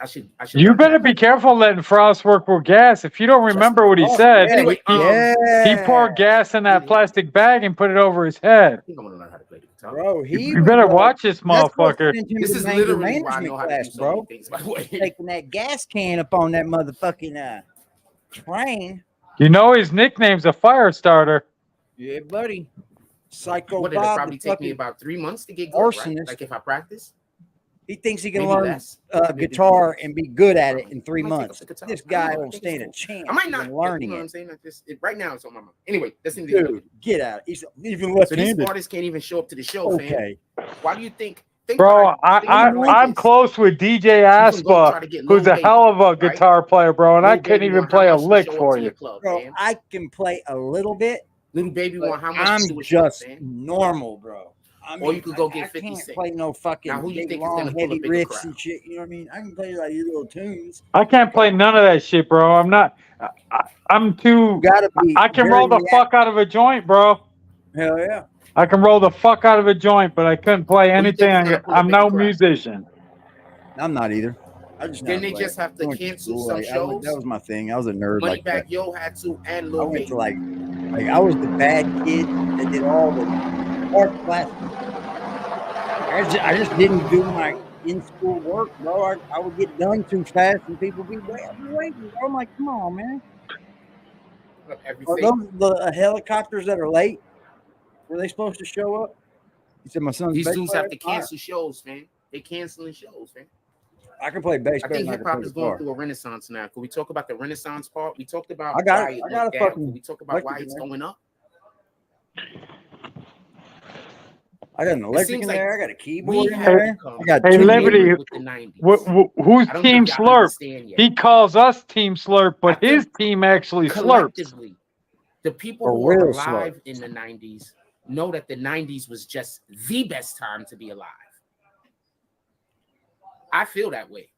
I should. You better be careful letting Frost work with gas. If you don't remember what he said, he poured gas in that plastic bag and put it over his head. I think I'm gonna learn how to play the guitar. Bro, you better watch this motherfucker. This is literally why I know how to do so many things, by the way. Taking that gas can up on that motherfucking train. You know his nickname's a fire starter. Yeah, buddy. Psycho What, it'll Bob, probably the take me fucking about 3 months to get good, right? arsonist. Like if I practice. He thinks he can Maybe learn less. Maybe guitar 3 and be good at it in 3 I might take up months. the guitar. This I don't guy know, I won't think stand a it's cool. chance. I might not. in You learning know what I'm it. saying? Right now it's on my mind. Anyway, that's in the Dude, get out. He's even So left-handed. these artists can't even show up to the show, Okay. fam. Why do you think? Bro, Think about it like I'm this. close with DJ You can go try Aspa, to get who's Lil a hell of a Baby, right? guitar player, bro, and I Lil couldn't Baby even want how play a much to lick show up for to your you. club, Bro, fam? I can play a little bit. Little Baby want how much I'm to do a show, just fam? normal, bro. I mean, Or you could go get I 50 can't Cent. play no fucking Now, who you big, think is long, gonna pull a heavy bigger riffs crowd? and shit. You know what I mean? I can play like these little tunes. I can't play none of that shit, bro. I'm not. I'm too. Gotta be. I can roll the fuck out of a joint, bro. Hell yeah. I can roll the fuck out of a joint, but I couldn't play Who you think is anything. gonna pull a I'm bigger no crowd? musician. I'm not either. I just Then not they play. just have to I went to cancel school, some like, shows. that was my thing. I was a nerd like that. Moneybagg Yo had to, and I Lil went Baby. to like I was the bad kid that did all the art classes. I just didn't do my in-school work, bro. I would get done too fast, and people be waiting. Bro. I'm like, come on, man. Are Everything. those the helicopters that are late? Were they supposed to show up? He said, my son's These bass dudes player. have to cancel shows, man. They canceling shows, man. I can play bass. I better think than hip can hop play is going guitar. through a renaissance now. Can we talk about the renaissance part? We talked about I got why it. it I got went a down. fucking Can we talk about why electric it's in there. going up? I got an electric in seems like there. I got a We keyboard in have there. become I got Hey, two Liberty, enamored with the 90s. who's I don't Team think y'all Slurp? understand yet. He calls us Team Slurp, but I his think team actually slurps. Collectively, the people For who are real alive in the 90s know that the 90s was just the best time to be alive. I feel that way.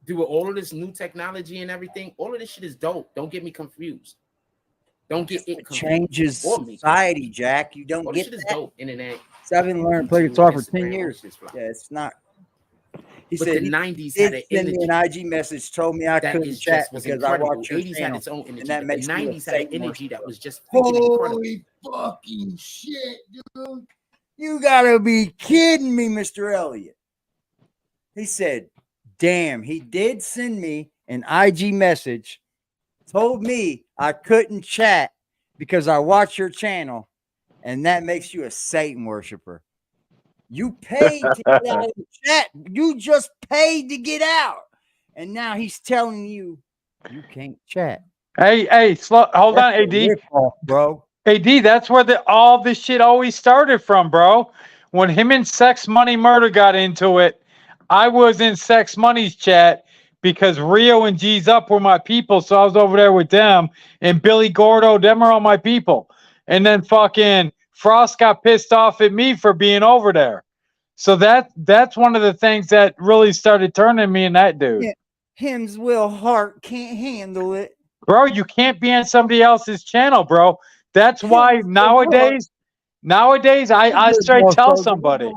With all of this new technology and everything, all of this shit is dope. Don't get me confused. Don't get it confused. Changes Or me. society, Jack. You don't All this get shit is that. dope. Internet. So I've been learning to play YouTube, guitar for Instagram, 10 years. all this fly. Yeah, it's not. He But said the he 90s did had an send me energy an IG message, told me I that couldn't is chat just was because I incredible. watch your 80s had channel. its own energy, And that but makes the me a 90s had an Satan energy that worshiper. was just freaking incredible. Holy fucking shit, dude. You gotta be kidding me, Mr. Elliott. He said, damn, he did send me an IG message, told me I couldn't chat because I watch your channel, and that makes you a Satan worshiper. You paid to get out of the chat. You just paid to get out. And now he's telling you you can't chat. Hey, hold on, AD. Bro. AD, that's where all this shit always started from, bro. When him and Sex Money Murder got into it, I was in Sex Money's chat because Rio and G's Up were my people, so I was over there with them. And Billy Gordo, them are all my people. And then fucking Frost got pissed off at me for being over there. So that's one of the things that really started turning me and that dude. Yeah. Him's Will Hart can't handle it. Bro, you can't be on somebody else's channel, bro. That's why nowadays I straight tell somebody.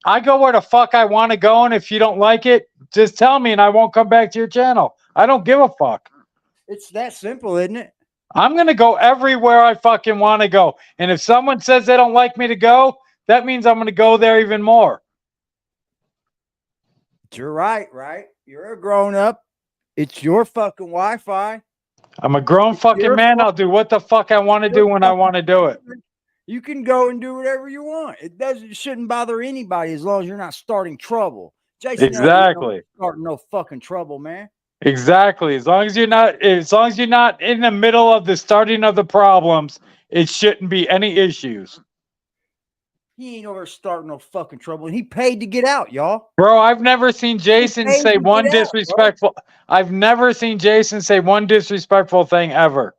I go where the fuck I want to go, and if you don't like it, just tell me and I won't come back to your channel. I don't give a fuck. It's that simple, isn't it? I'm going to go everywhere I fucking want to go. And if someone says they don't like me to go, that means I'm going to go there even more. You're right? You're a grown up. It's your fucking Wi-Fi. I'm a grown fucking man. I'll do what the fuck I want to do when I want to do it. You can go and do whatever you want. It shouldn't bother anybody as long as you're not starting trouble. Jason, exactly. Starting no fucking trouble, man. Exactly. As long as you're not in the middle of the starting of the problems, it shouldn't be any issues. He ain't over starting no fucking trouble, and he paid to get out, y'all. Bro, I've never seen Jason say one disrespectful. I've never seen Jason say one disrespectful thing ever.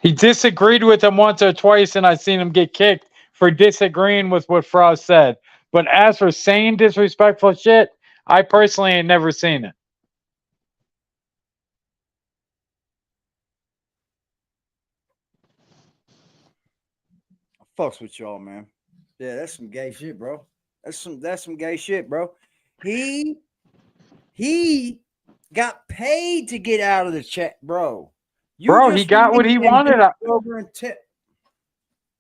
He disagreed with him once or twice, and I've seen him get kicked for disagreeing with what Frost said. But as for saying disrespectful shit, I personally ain't never seen it. I fucks with y'all, man. Yeah, that's some gay shit, bro. That's some gay shit, bro. He got paid to get out of the chat, bro. He got what he wanted.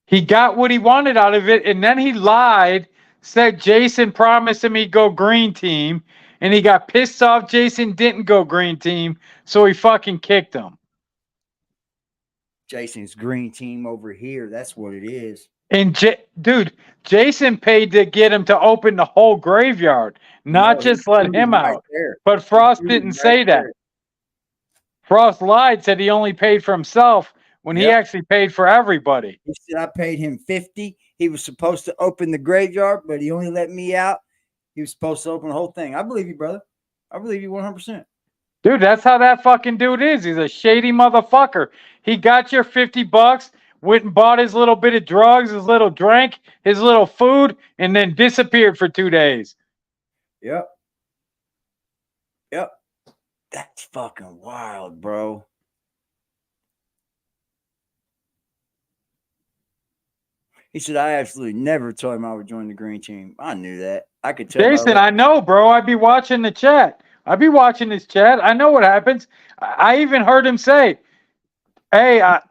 He got what he wanted out of it, and then he lied, said Jason promised him he'd go green team, and he got pissed off Jason didn't go green team, so he fucking kicked him. Jason's green team over here. That's what it is. And dude, Jason paid to get him to open the whole graveyard, not just let him out. But Frost didn't say that. Frost lied, said he only paid for himself when he actually paid for everybody. He said I paid him $50. He was supposed to open the graveyard, but he only let me out. He was supposed to open the whole thing. I believe you, brother. I believe you 100%. Dude, that's how that fucking dude is. He's a shady motherfucker. He got your $50, went and bought his little bit of drugs, his little drink, his little food, and then disappeared for 2 days. Yep. Yep. That's fucking wild, bro. He said, I absolutely never told him I would join the green team. I knew that. I could tell. Jason, I know, bro. I'd be watching the chat. I'd be watching his chat. I know what happens. I even heard him say, hey, I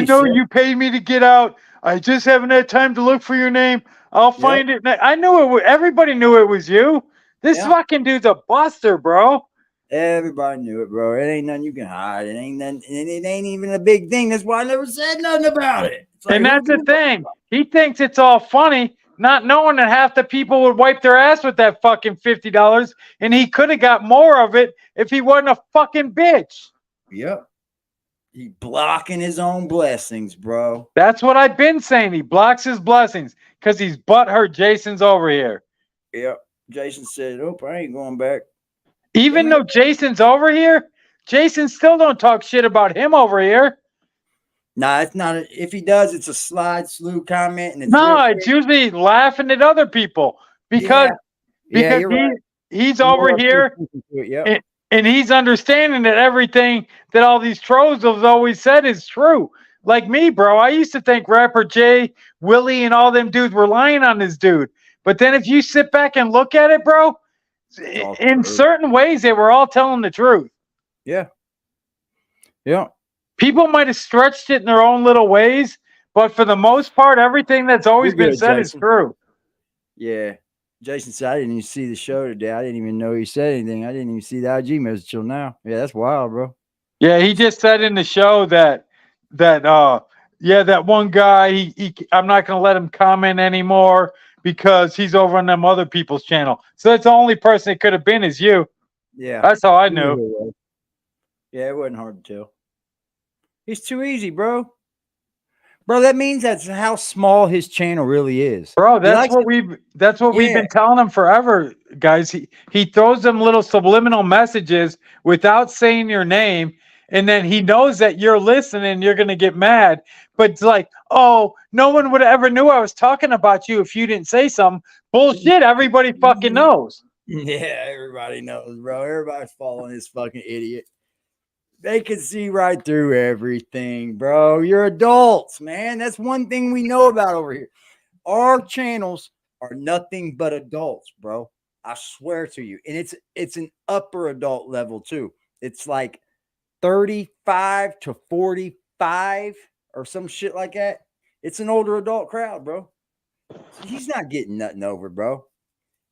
know you paid me to get out. I just haven't had time to look for your name. I'll find it. I knew it. Everybody knew it was you. This fucking dude's a buster, bro. Everybody knew it, bro. It ain't nothing you can hide. It ain't nothing, and it ain't even a big thing. That's why I never said nothing about it. Like, and that's the thing. He thinks it's all funny, not knowing that half the people would wipe their ass with that fucking $50, and he could have got more of it if he wasn't a fucking bitch. Yep. He blocking his own blessings, bro. That's what I've been saying. He blocks his blessings because he's butthurt Jason's over here. Yep. Jason said, "Oh, I ain't going back." Even though Jason's over here, Jason still don't talk shit about him over here. Nah, it's not. If he does, it's a slide slew comment. And it's usually laughing at other people because he's over here and he's understanding that everything that all these trolls have always said is true. Like me, bro. I used to think rapper Jay, Willie, and all them dudes were lying on this dude. But then if you sit back and look at it, bro, in certain ways, they were all telling the truth. Yeah. Yeah. People might have stretched it in their own little ways, but for the most part, everything that's always been said is true. Yeah. Jason said, I didn't even see the show today. I didn't even know he said anything. I didn't even see the IG message till now. Yeah, that's wild, bro. Yeah, he just said in the show that one guy, I'm not going to let him comment anymore because he's over on them other people's channel. So that's the only person it could have been is you. Yeah. That's how I knew. Yeah, it wasn't hard to tell. He's too easy, bro. Bro, that means that's how small his channel really is. Bro, that's what we've been telling him forever, guys. He throws them little subliminal messages without saying your name, and then he knows that you're listening and you're gonna get mad. But it's like, oh, no one would ever knew I was talking about you if you didn't say something. Bullshit, everybody fucking knows. Yeah, everybody knows, bro. Everybody's following this fucking idiot. They can see right through everything, bro. You're adults, man. That's one thing we know about over here. Our channels are nothing but adults, bro. I swear to you. And it's an upper adult level too. It's like 35 to 45 or some shit like that. It's an older adult crowd, bro. He's not getting nothing over, bro.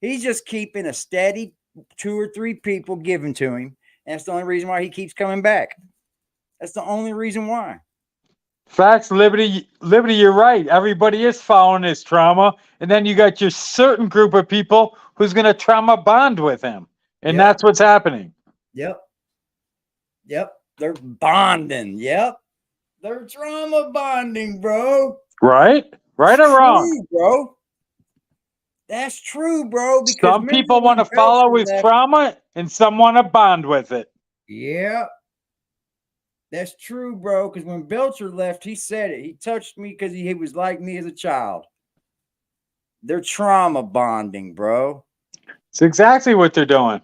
He's just keeping a steady 2 or 3 people given to him. That's the only reason why he keeps coming back. That's the only reason why. Facts, Liberty, you're right. Everybody is following his trauma. And then you got your certain group of people who's going to trauma bond with him. And that's what's happening. Yep. They're bonding. Yep. They're trauma bonding, bro. Right? Right or wrong? True, bro. That's true, bro. Because some people want to follow his trauma and some want to bond with it. Yeah. That's true, bro. Because when Belcher left, he said it. He touched me because he was like me as a child. They're trauma bonding, bro. It's exactly what they're doing.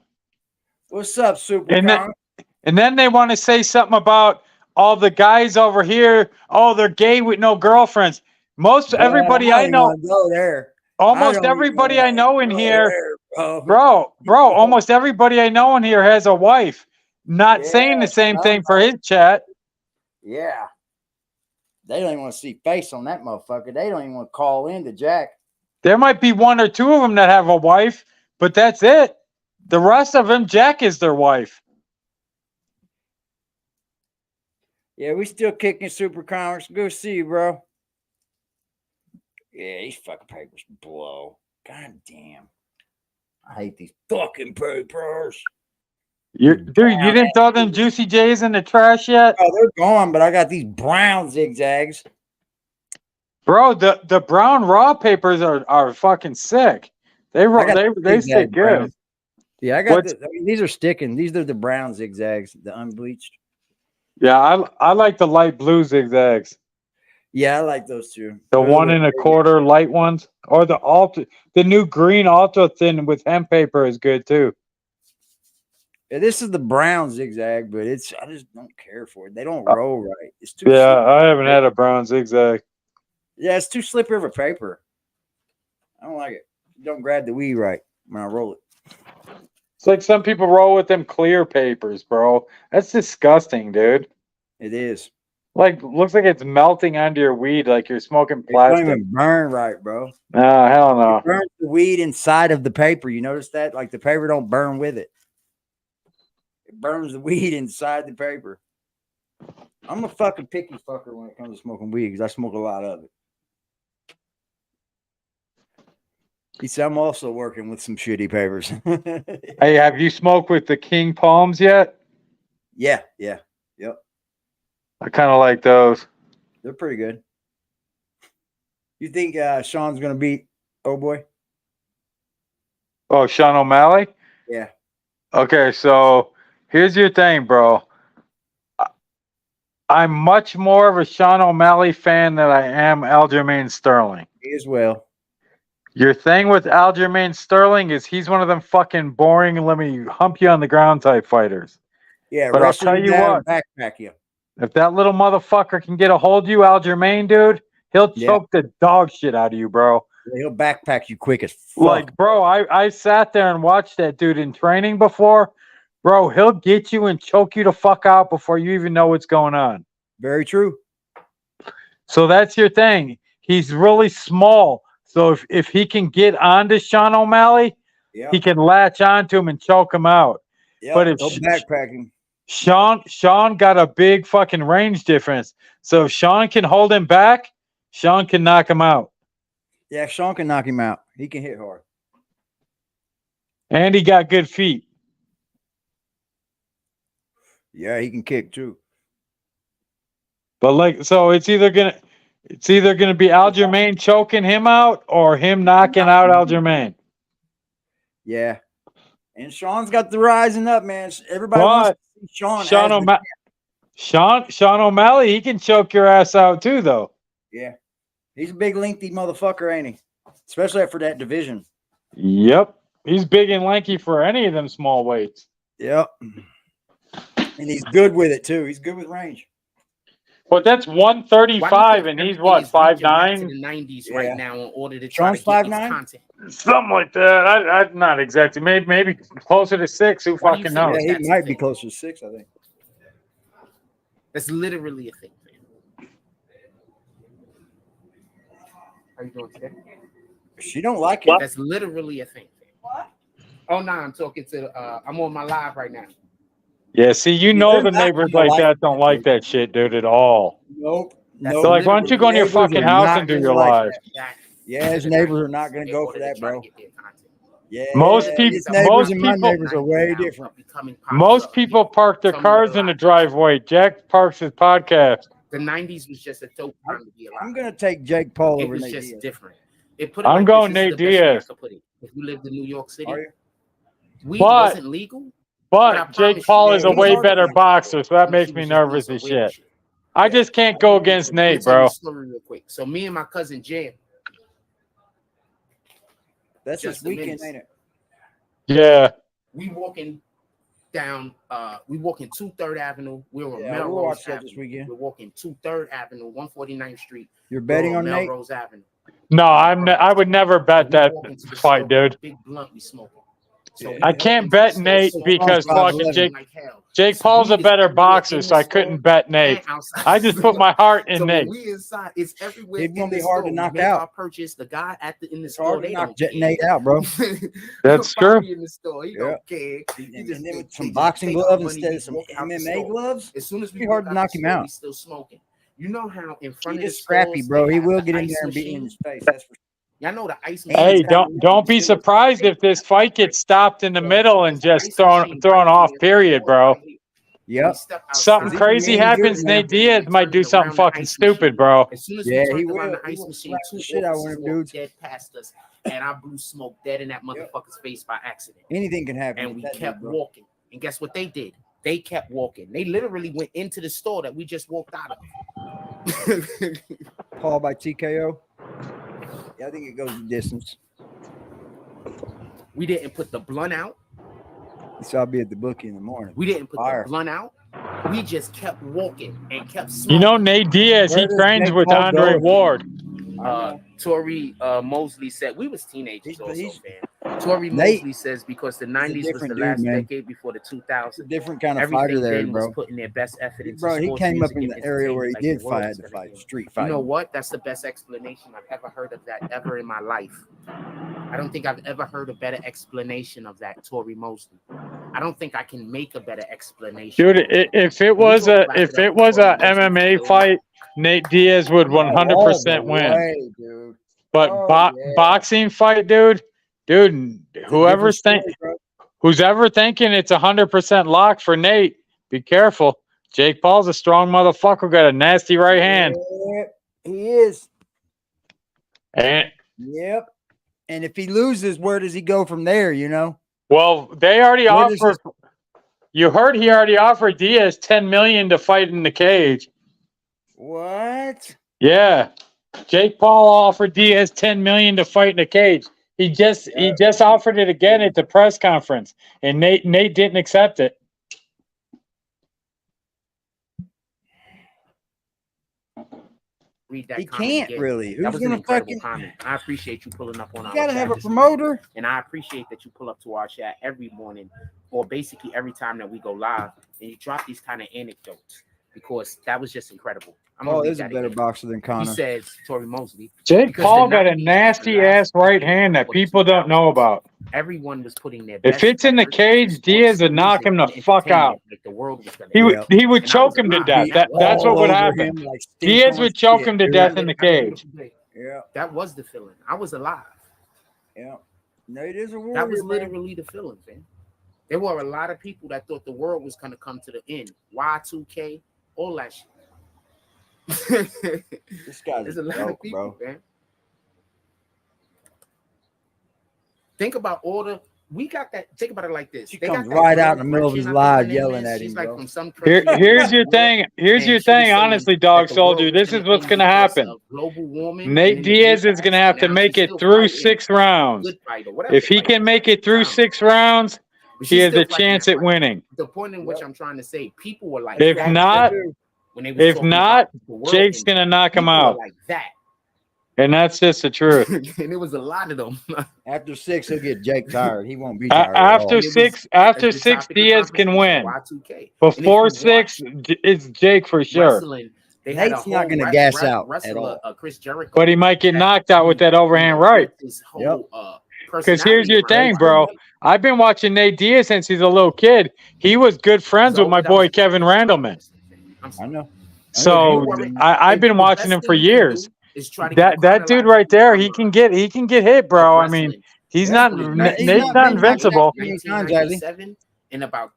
What's up, Super? And then they want to say something about all the guys over here. Oh, they're gay with no girlfriends. Everybody I know. Go there. Almost everybody I know in here, bro, almost everybody I know in here has a wife. Not saying the same thing for his chat. Yeah. They don't even want to see face on that motherfucker. They don't even want to call in to Jack. There might be 1 or 2 of them that have a wife, but that's it. The rest of them, Jack is their wife. Yeah, we still kicking Super Comics. Go see you, bro. Yeah, these fucking papers blow. God damn. I hate these fucking papers. Dude, you didn't throw them Juicy J's in the trash yet? Oh, they're gone, but I got these brown zigzags. Bro, the brown raw papers are fucking sick. They stick good. Brown. Yeah, I got these are sticking. These are the brown zigzags, the unbleached. Yeah, I like the light blue zigzags. Yeah, I like those too. The 1 1/4 light ones, or the new green ultra thin with hemp paper is good too. Yeah, this is the brown zigzag, but I just don't care for it. They don't roll right. It's too. Yeah, I haven't had a brown zigzag. Yeah, it's too slippery of a paper. I don't like it. Don't grab the weed right when I roll it. It's like some people roll with them clear papers, bro. That's disgusting, dude. It is. Like, looks like it's melting onto your weed, like you're smoking plastic. It don't even burn right, bro. No, hell no. It burns the weed inside of the paper. You notice that? Like the paper don't burn with it. It burns the weed inside the paper. I'm a fucking picky fucker when it comes to smoking weed because I smoke a lot of it. He said I'm also working with some shitty papers. Hey, have you smoked with the King Palms yet? Yeah. Yep. I kind of like those. They're pretty good. You think Sean's going to beat Boy? Oh, Sean O'Malley? Yeah. Okay, so here's your thing, bro. I'm much more of a Sean O'Malley fan than I am Aljamain Sterling. Me as well. Your thing with Aljamain Sterling is he's one of them fucking boring, let me hump you on the ground type fighters. Yeah, but I'll tell you what, backpack you. If that little motherfucker can get a hold of you, Aljamain, dude, he'll choke the dog shit out of you, bro. Yeah, he'll backpack you quick as fuck. Like, bro, I sat there and watched that dude in training before. Bro, he'll get you and choke you the fuck out before you even know what's going on. Very true. So that's your thing. He's really small. So if he can get onto Sean O'Malley, he can latch onto him and choke him out. Yeah, but if backpacking. Sean got a big fucking range difference. So if Sean can hold him back, Sean can knock him out. Yeah, Sean can knock him out. He can hit hard. And he got good feet. Yeah, he can kick too. But like, so it's either gonna be Aljamain choking him out or him knocking out Aljamain. Yeah. And Sean's got the rising up, man. Everybody wants to see Sean O'Malley, he can choke your ass out too, though. Yeah. He's a big, lengthy motherfucker, ain't he? Especially for that division. Yep. He's big and lanky for any of them small weights. Yep. And he's good with it, too. He's good with range. But that's 135, and he's what, 5'9"? To the 90s right now in order to try Sean's to get 5'9"? Something like that. I'm not exactly. Maybe closer to 6. Who fucking knows? Yeah, he might be closer to 6, I think. That's literally a thing. How you doing today? She don't like it. That's literally a thing. What? Oh no, I'm talking to. I'm on my live right now. Yeah, see, the neighbors like that don't like that shit, dude, at all. Nope. So like, why don't you go in your fucking house and do your live? Yeah, his neighbors are not going to go for that, bro. Yeah, most people are way different. Most people park their cars in the driveway. Jack parks his podcast. The 90s was just a dope time to be alive. I'm going to take Jake Paul over Nate Diaz. It was just different. I'm going Nate Diaz. If you lived in New York City, weed But- wasn't legal. But Jake Paul is a way better boxer, so that makes me nervous as shit. I just can't go against Nate, bro. Real quick. So me and my cousin Jam. That's this weekend, ain't it? Yeah. We walking down. We walking 2 3rd Avenue. We're on Yeah, Melrose we'll watch that Avenue. this weekend. We're walking 2 3rd Avenue, 149th Street. You're betting on Nate? Melrose Avenue. No, I would never bet that fight, dude. Big blunt we smoking. So I can't bet Nate because fucking Jake Paul's a better boxer, so I couldn't bet Nate. I just put my heart in Nate. So when we inside, it's everywhere. It's gonna be hard to knock out. Purchase the guy in the It's store. hard to They knock don't Nate out, bro. That's true. In the store, he don't care. And then with some boxing gloves instead of some MMA gloves, as soon as it's hard to knock him out. He's still smoking. You know how in front of He's the scrappy, stores, bro. they He have will the get in ice there and be in machine? his face. That's for Y'all know the ice. Hey, don't be surprised if this fight gets stopped in the middle and just thrown off. Period, bro. Yep. Something crazy happens. Nate Diaz might do something fucking stupid, bro. As soon as Yeah, we he turned around will. the ice machine, Slap two the shit out of officers him, walked dudes. dead past us, and I blew smoke dead in that motherfucker's face by accident. Anything can happen. And we with that kept dude, bro. walking. And guess what they did? They kept walking. They literally went into the store that we just walked out of. Paul by TKO. Yeah, I think it goes the distance. We didn't put the blunt out. So I'll be at the bookie in the morning. We didn't put Fire. the blunt out. We just kept walking and kept smoking. You know, Nate Diaz, he Where does trains Jake with Paul Andre go? Ward. Tory Mosley said we was teenagers He's- also, he's- man. Tory Nate- Mosley says because the 90s was the different last dude, man. decade before the 2000s. Different kind of Everything fighter there, then bro. was putting their best effort into Bro, he sports came up music in and the area where he entertainment, did like the world fight was to gonna fight, do. street You fight. know what? That's the best explanation I've ever heard of that ever in my life. I don't think I've ever heard a better explanation of that, Tory Mosley. I don't think I can make a better explanation. Dude, if it was a MMA fight, Nate Diaz would 100% win. Way, dude. But Oh, yeah. boxing fight, dude, whoever's thinking it's 100% lock for Nate, be careful. Jake Paul's a strong motherfucker, got a nasty right hand. Yeah, he is. And Yep. And if he loses, where does he go from there? You know. well, they already Where does offered. You heard he already offered Diaz $10 million to fight in the cage. What? Yeah, Jake Paul offered Diaz $10 million to fight in the cage. He just offered it again at the press conference, and Nate didn't accept it. Read that He comment can't again. really. That Who's was an gonna incredible fucking? comment. I appreciate you pulling up on our You gotta chat have a this morning. promoter. And I appreciate that you pull up to our chat every morning, or basically every time that we go live, and you drop these kind of anecdotes, because that was just incredible. I'm gonna Oh, read is a that better again. boxer than He Connor. says, Tory Mosley, Jake because Paul the got a 90s was nasty the last ass right hand that for people don't know about. everyone was putting their If best it's in the effort cage, into sports, Diaz would knock music, him the and fuck out. entertainment, like the world was gonna He do. would Yeah. he would And I was choke him to alive. death. That That's what All would over happen. him like Diaz stink on would choke shit, him to dude. death in the cage. Yeah. That was the feeling. I was alive. Yeah. Nate is a warrior. That was man. literally the feeling, man. There were a lot of people that thought the world was gonna come to the end. Y2K, all that shit. This guy's There's a a lot joke, of people, bro. man. Think about all the we got that. Think about it like this. She They comes got that right out girl, in the middle of she's his not live the yelling name, at she's him, like bro. from some Here's country your thing. Here's and your she was thing, saying honestly, that Dog the world Soldier. was This gonna is what's end gonna because happen. of global warming Nate and the Diaz is APACs, gonna have to and now make she's it still through fighting. 6 rounds. Good fight or whatever If he fight. can make it through Wow. 6 rounds, But he she's has still a fighting chance that at fight. winning. The point in which I'm trying to say, people were like If that. not, when they was talking about the world Jake's ending. gonna knock him People were out, like that. and that's just the truth. And it was a lot of them. After 6, he'll get Jake tired. He won't be tired. At all. After And it was- 6, as the Diaz topic of can conversation, win. Y2K. And if Before you 6, watch it's Jake for sure. wrestling, they had Nate's a not whole gonna wrest- gas wrest- out at wrestler, all. Chris Jericho. But he might get that knocked out with that overhand built right. this whole, Because here's your personality thing, around bro. him. I've been watching Nate Diaz since he's a little kid. He was good friends with my That was boy the Kevin best Randleman. I'm I sorry. know. So I've And been the watching best him for thing you can years. do is try to get That dude right there, he can get hit, bro. I mean, he's Yeah, not he's Nate's not not been invincible. knocked out many times, Adley. In about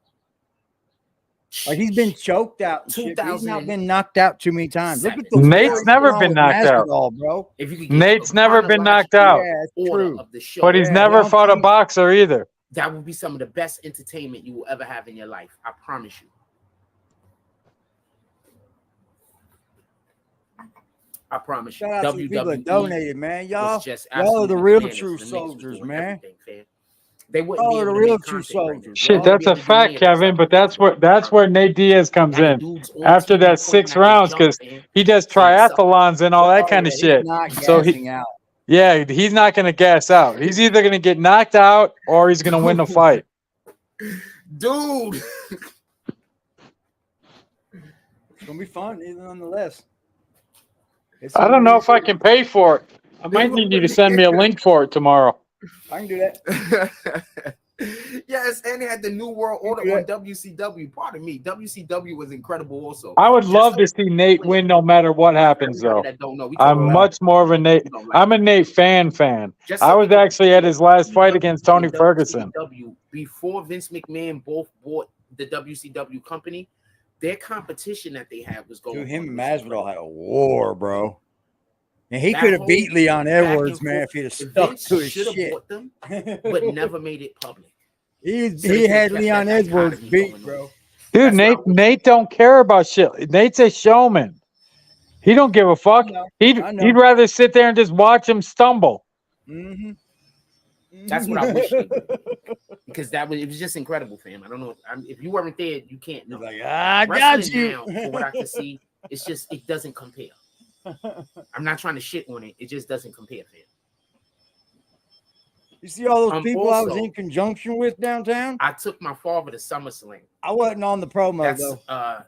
Like he's been choked out. And shit. He's not 2007. been knocked out too many times. Look at the Nate's war never he's been on with knocked out. Masvidal, bro. If you could get Nate's the never been knocked out. Yeah, it's order true. of the show, But he's Yeah, never don't fought a think- boxer either. that would be some of the best entertainment you will ever have in your life. I promise you. I promise you. Shout out to the people that WWE donated, man. Y'all, was just y'all are the absolutely real bananas. true The Knicks was soldiers, doing man. everything, fam. They wouldn't be Y'all are able the to real make true content right now. soldiers. Shit, Y'all that's a fact, Kevin. But that's where Nate Diaz comes in after that 6 rounds, because he does triathlons and all that kind of shit. Not So gassing out. Yeah, he's not going to gas out. He's either going to get knocked out or he's going to win the fight. Dude. It's going to be fun, nonetheless. I don't know if I can pay for it. I might need you to send me a link for it tomorrow. I can do that. Yes, and they had the New World Order on WCW. Pardon me. WCW was incredible also. I would love to see Nate win no matter what happens, though. I'm much more of a Nate. I'm a Nate fan. I was actually at his last fight against Tony Ferguson. Before Vince McMahon both bought the WCW company, their competition that they had was going. Dude, him and Masvidal had a war, bro. And he could have beat Leon Edwards, man, if he'd have stuck to his shit. Bought them, but never made it public. He had Leon Edwards beat, bro. Dude, Nate don't care about shit. Nate's a showman. He don't give a fuck. He'd rather sit there and just watch him stumble. Mm-hmm. That's what I wish they would. Because it was just incredible, fam. I don't know if you weren't there, you can't know. Like, I got you. Now, for what I can see, it's just it doesn't compare. I'm not trying to shit on it. It just doesn't compare, fam. You see all those people also, I was in conjunction with downtown? I took my father to SummerSlam. I wasn't on the promo though.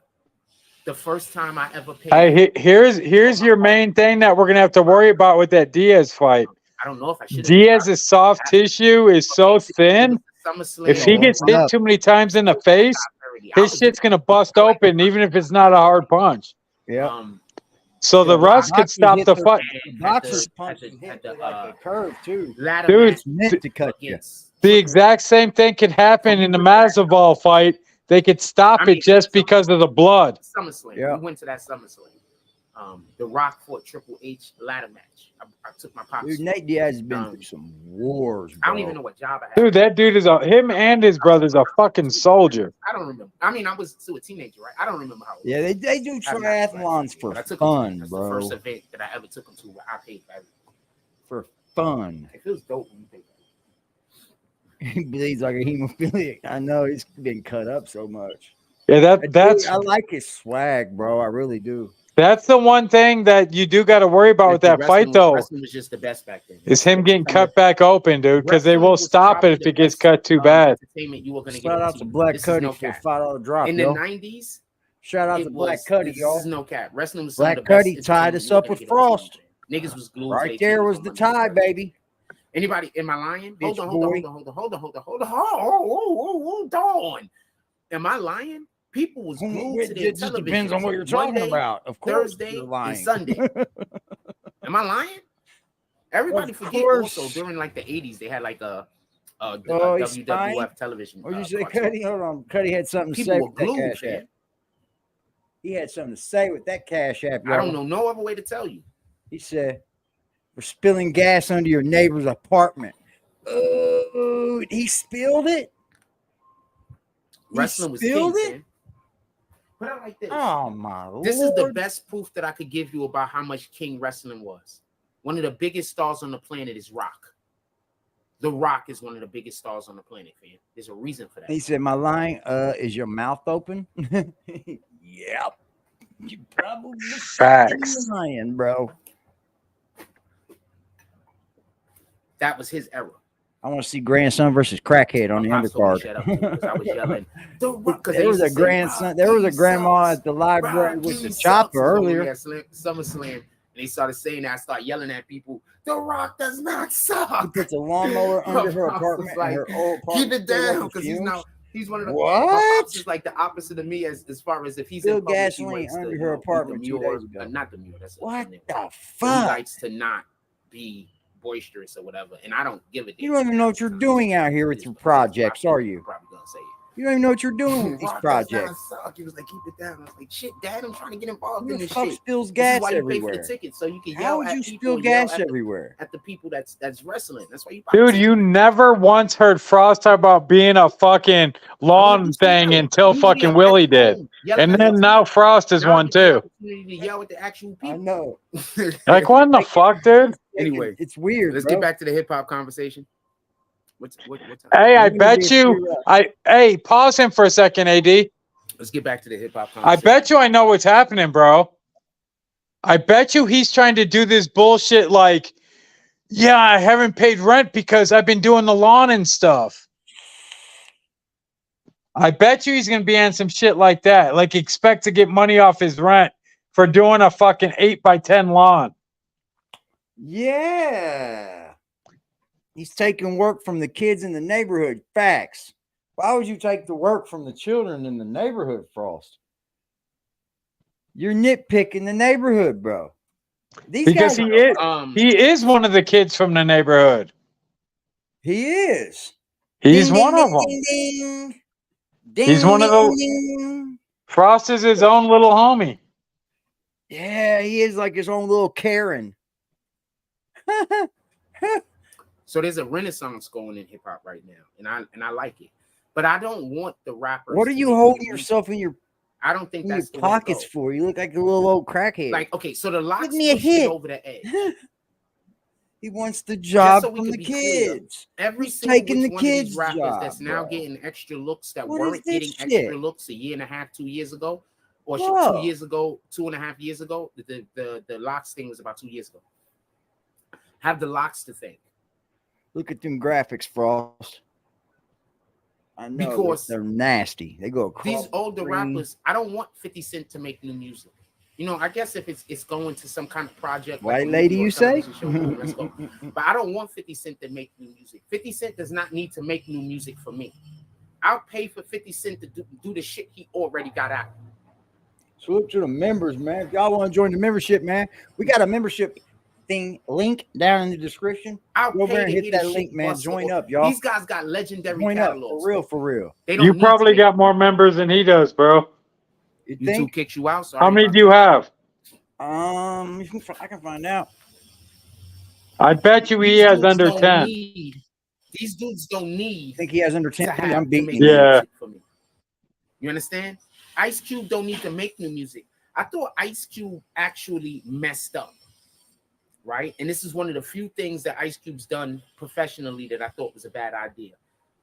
The first time I ever paid. Here's your main thing that we're gonna have to worry about with that Diaz fight. I don't know if I should. Diaz's soft tissue is so thin. If he gets hit too many times in the face, his shit's gonna bust open, even if it's not a hard punch. Yeah. So the Russ could stop the fight. Boxer's punch had a curve too. Dude, meant to cut you. The exact same thing could happen in the Masvidal fight. They could stop it just because of the blood. SummerSlam. Yeah. We went to that SummerSlam. The Rock fought Triple H ladder match. I took my pops. Dude, Nate Diaz has been through some wars, bro. I don't even know what job I had. Dude, that dude is him and his brother's a fucking soldier. I don't remember. I mean, I was still a teenager, right? I don't remember how. Yeah, they do triathlons for fun, bro. The first event that I ever took them to, where I paid for everything. For fun. It feels dope when you pay for it. He bleeds like a hemophiliac. I know he's been cut up so much. Yeah, that's. I like his swag, bro. I really do. That's the one thing that you do got to worry about with that fight, though. Wrestling was just the best back then. Is him getting cut back open, dude? Because they will stop it if it gets cut too bad. Shout out to Black Cuddy for $5 drop, in the 90s. Shout out to Black Cuddy, y'all. This is no cap. Wrestling was Black Cuddy tied us up with Frost. Niggas was glued. Right there was the tie, baby. Anybody? Am I lying? Hold on. Am I lying? People was glued to their television. It depends on what you're talking about. Of course, Thursday and Sunday. Am I lying? Everybody forget also during like the 80s they had like a WWF television. Or you say Cuddy? Hold on, Cuddy had something to say with that cash app. He had something to say with that cash app. I don't know no other way to tell you. He said, "We're spilling gas under your neighbor's apartment." He spilled it. Wrestling was king, man. Put it like this. Oh my Lord. This is the best proof that I could give you about how much king wrestling was. One of the biggest stars on the planet is Rock. The Rock is one of the biggest stars on the planet, fam. There's a reason for that. He said, "My line, is your mouth open?" Yep. You probably lying, bro. That was his era. I want to see grandson versus crackhead on the undercard. I was yelling. There was a grandson. There was a grandma at the library with the chopper earlier. SummerSlam, and they started saying that. I started yelling at people. The Rock does not suck. He puts a lawnmower under her apartment. Like, her old apartment. Keep it down, because he's one of the. What? He's like the opposite of me as far as if he's still gasoline under her apartment 2 days ago. Not the mule. That's what the fuck. He likes to not be boisterous or whatever, and I don't give a damn. You don't even know what you're doing out here with your projects, are you? Probably gonna say it. You don't even know what you're doing with these projects. He was like, keep it down. I was like, shit, Dad, I'm trying to get involved in this shit. Spills gas this is why everywhere. You pay for the ticket, so you can How would you spill gas everywhere? At the people that's wrestling. That's why you. Dude, you never once heard Frost talk about being a fucking lawn thing until fucking Willie did, and then now Frost is one too. To yell at the actual people. I know. Like what in the fuck, dude? Anyway, it's weird. Let's get back to the hip hop conversation. What's hey, I bet you. Hey, pause him for a second, AD. Let's get back to the hip hop conversation. I bet you I know what's happening, bro. I bet you he's trying to do this bullshit like Yeah, I haven't paid rent because I've been doing the lawn and stuff. I bet you he's going to be on some shit like that. Like, expect to get money off his rent for doing a fucking 8x10 lawn. Yeah. He's taking work from the kids in the neighborhood. Facts. Why would you take the work from the children in the neighborhood, Frost? You're nitpicking the neighborhood, bro. These Because guys, he is one of the kids from the neighborhood. He is. He's Ding, one ding, of them. ding, ding, ding. He's one of the. Ding. Frost is his own little homie. Yeah, he is like his own little Karen. So there's a renaissance going in hip hop right now, and I like it. But I don't want the rappers. What are you holding yourself in your? I don't think that's your pockets for. You look like a little old crackhead. Like, okay, so the locks give me a hit over the edge. He wants the job so from the kids. Clear, every He's single taking the one kids' of these rappers job, that's now bro. getting extra looks that What weren't getting shit? extra looks a year and a half, 2 years ago, or 2 years ago, 2.5 years ago. The locks thing was about 2 years ago. Have the locks to thank. Look at them graphics, Frost. I know because they're nasty. They go across these older rappers. I don't want 50 Cent to make new music. You know, I guess if it's going to some kind of project, white lady, you say? Show, let's go. But I don't want 50 Cent to make new music. 50 Cent does not need to make new music for me. I'll pay for 50 Cent to do the shit he already got out. So look to the members, man. If y'all want to join the membership, man, we got a membership thing link down in the description. I'll go over and hit that link, man. Join up, y'all. These guys got legendary join catalogs. Up, for real. You probably got more members than he does, bro. You think? YouTube kicks you out. Sorry. How many do you have? I can find out. I bet you he has under 10. These dudes don't need. I think he has under 10. I'm beating. Yeah. For me. You understand? Ice Cube don't need to make new music. I thought Ice Cube actually messed up. Right? And this is one of the few things that Ice Cube's done professionally that I thought was a bad idea.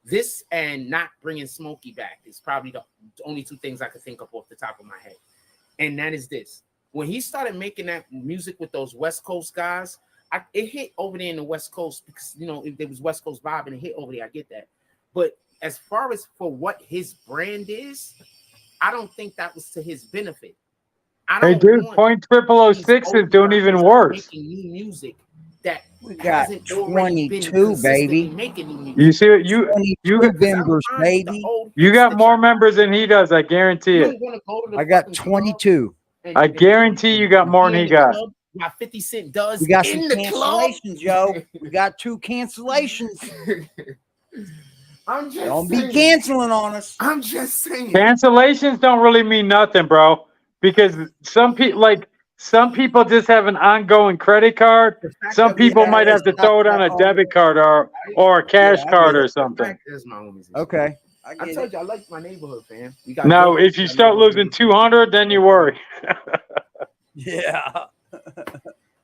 This and not bringing Smokey back is probably the only two things I could think of off the top of my head. And that is this. When he started making that music with those West Coast guys, it hit over there in the West Coast because, you know, if there was West Coast vibe and it hit over there, I get that. But as far as for what his brand is, I don't think that was to his benefit. Hey, dude, .006 is doing even worse. Making new music that we got 22, baby. You see what you members, baby. You got more members than he does. I guarantee it. I got 22. I guarantee you got more than he got. Now 50 Cent does. We got some cancellations, yo. We got 2 cancellations. Don't be canceling on us. I'm just saying. Cancellations don't really mean nothing, bro. Because some people just have an ongoing credit card. Some people might have to throw it on a debit card or a cash card or something. Okay. I told you I like my neighborhood, fam. No, if you start losing 200, then you worry. Yeah.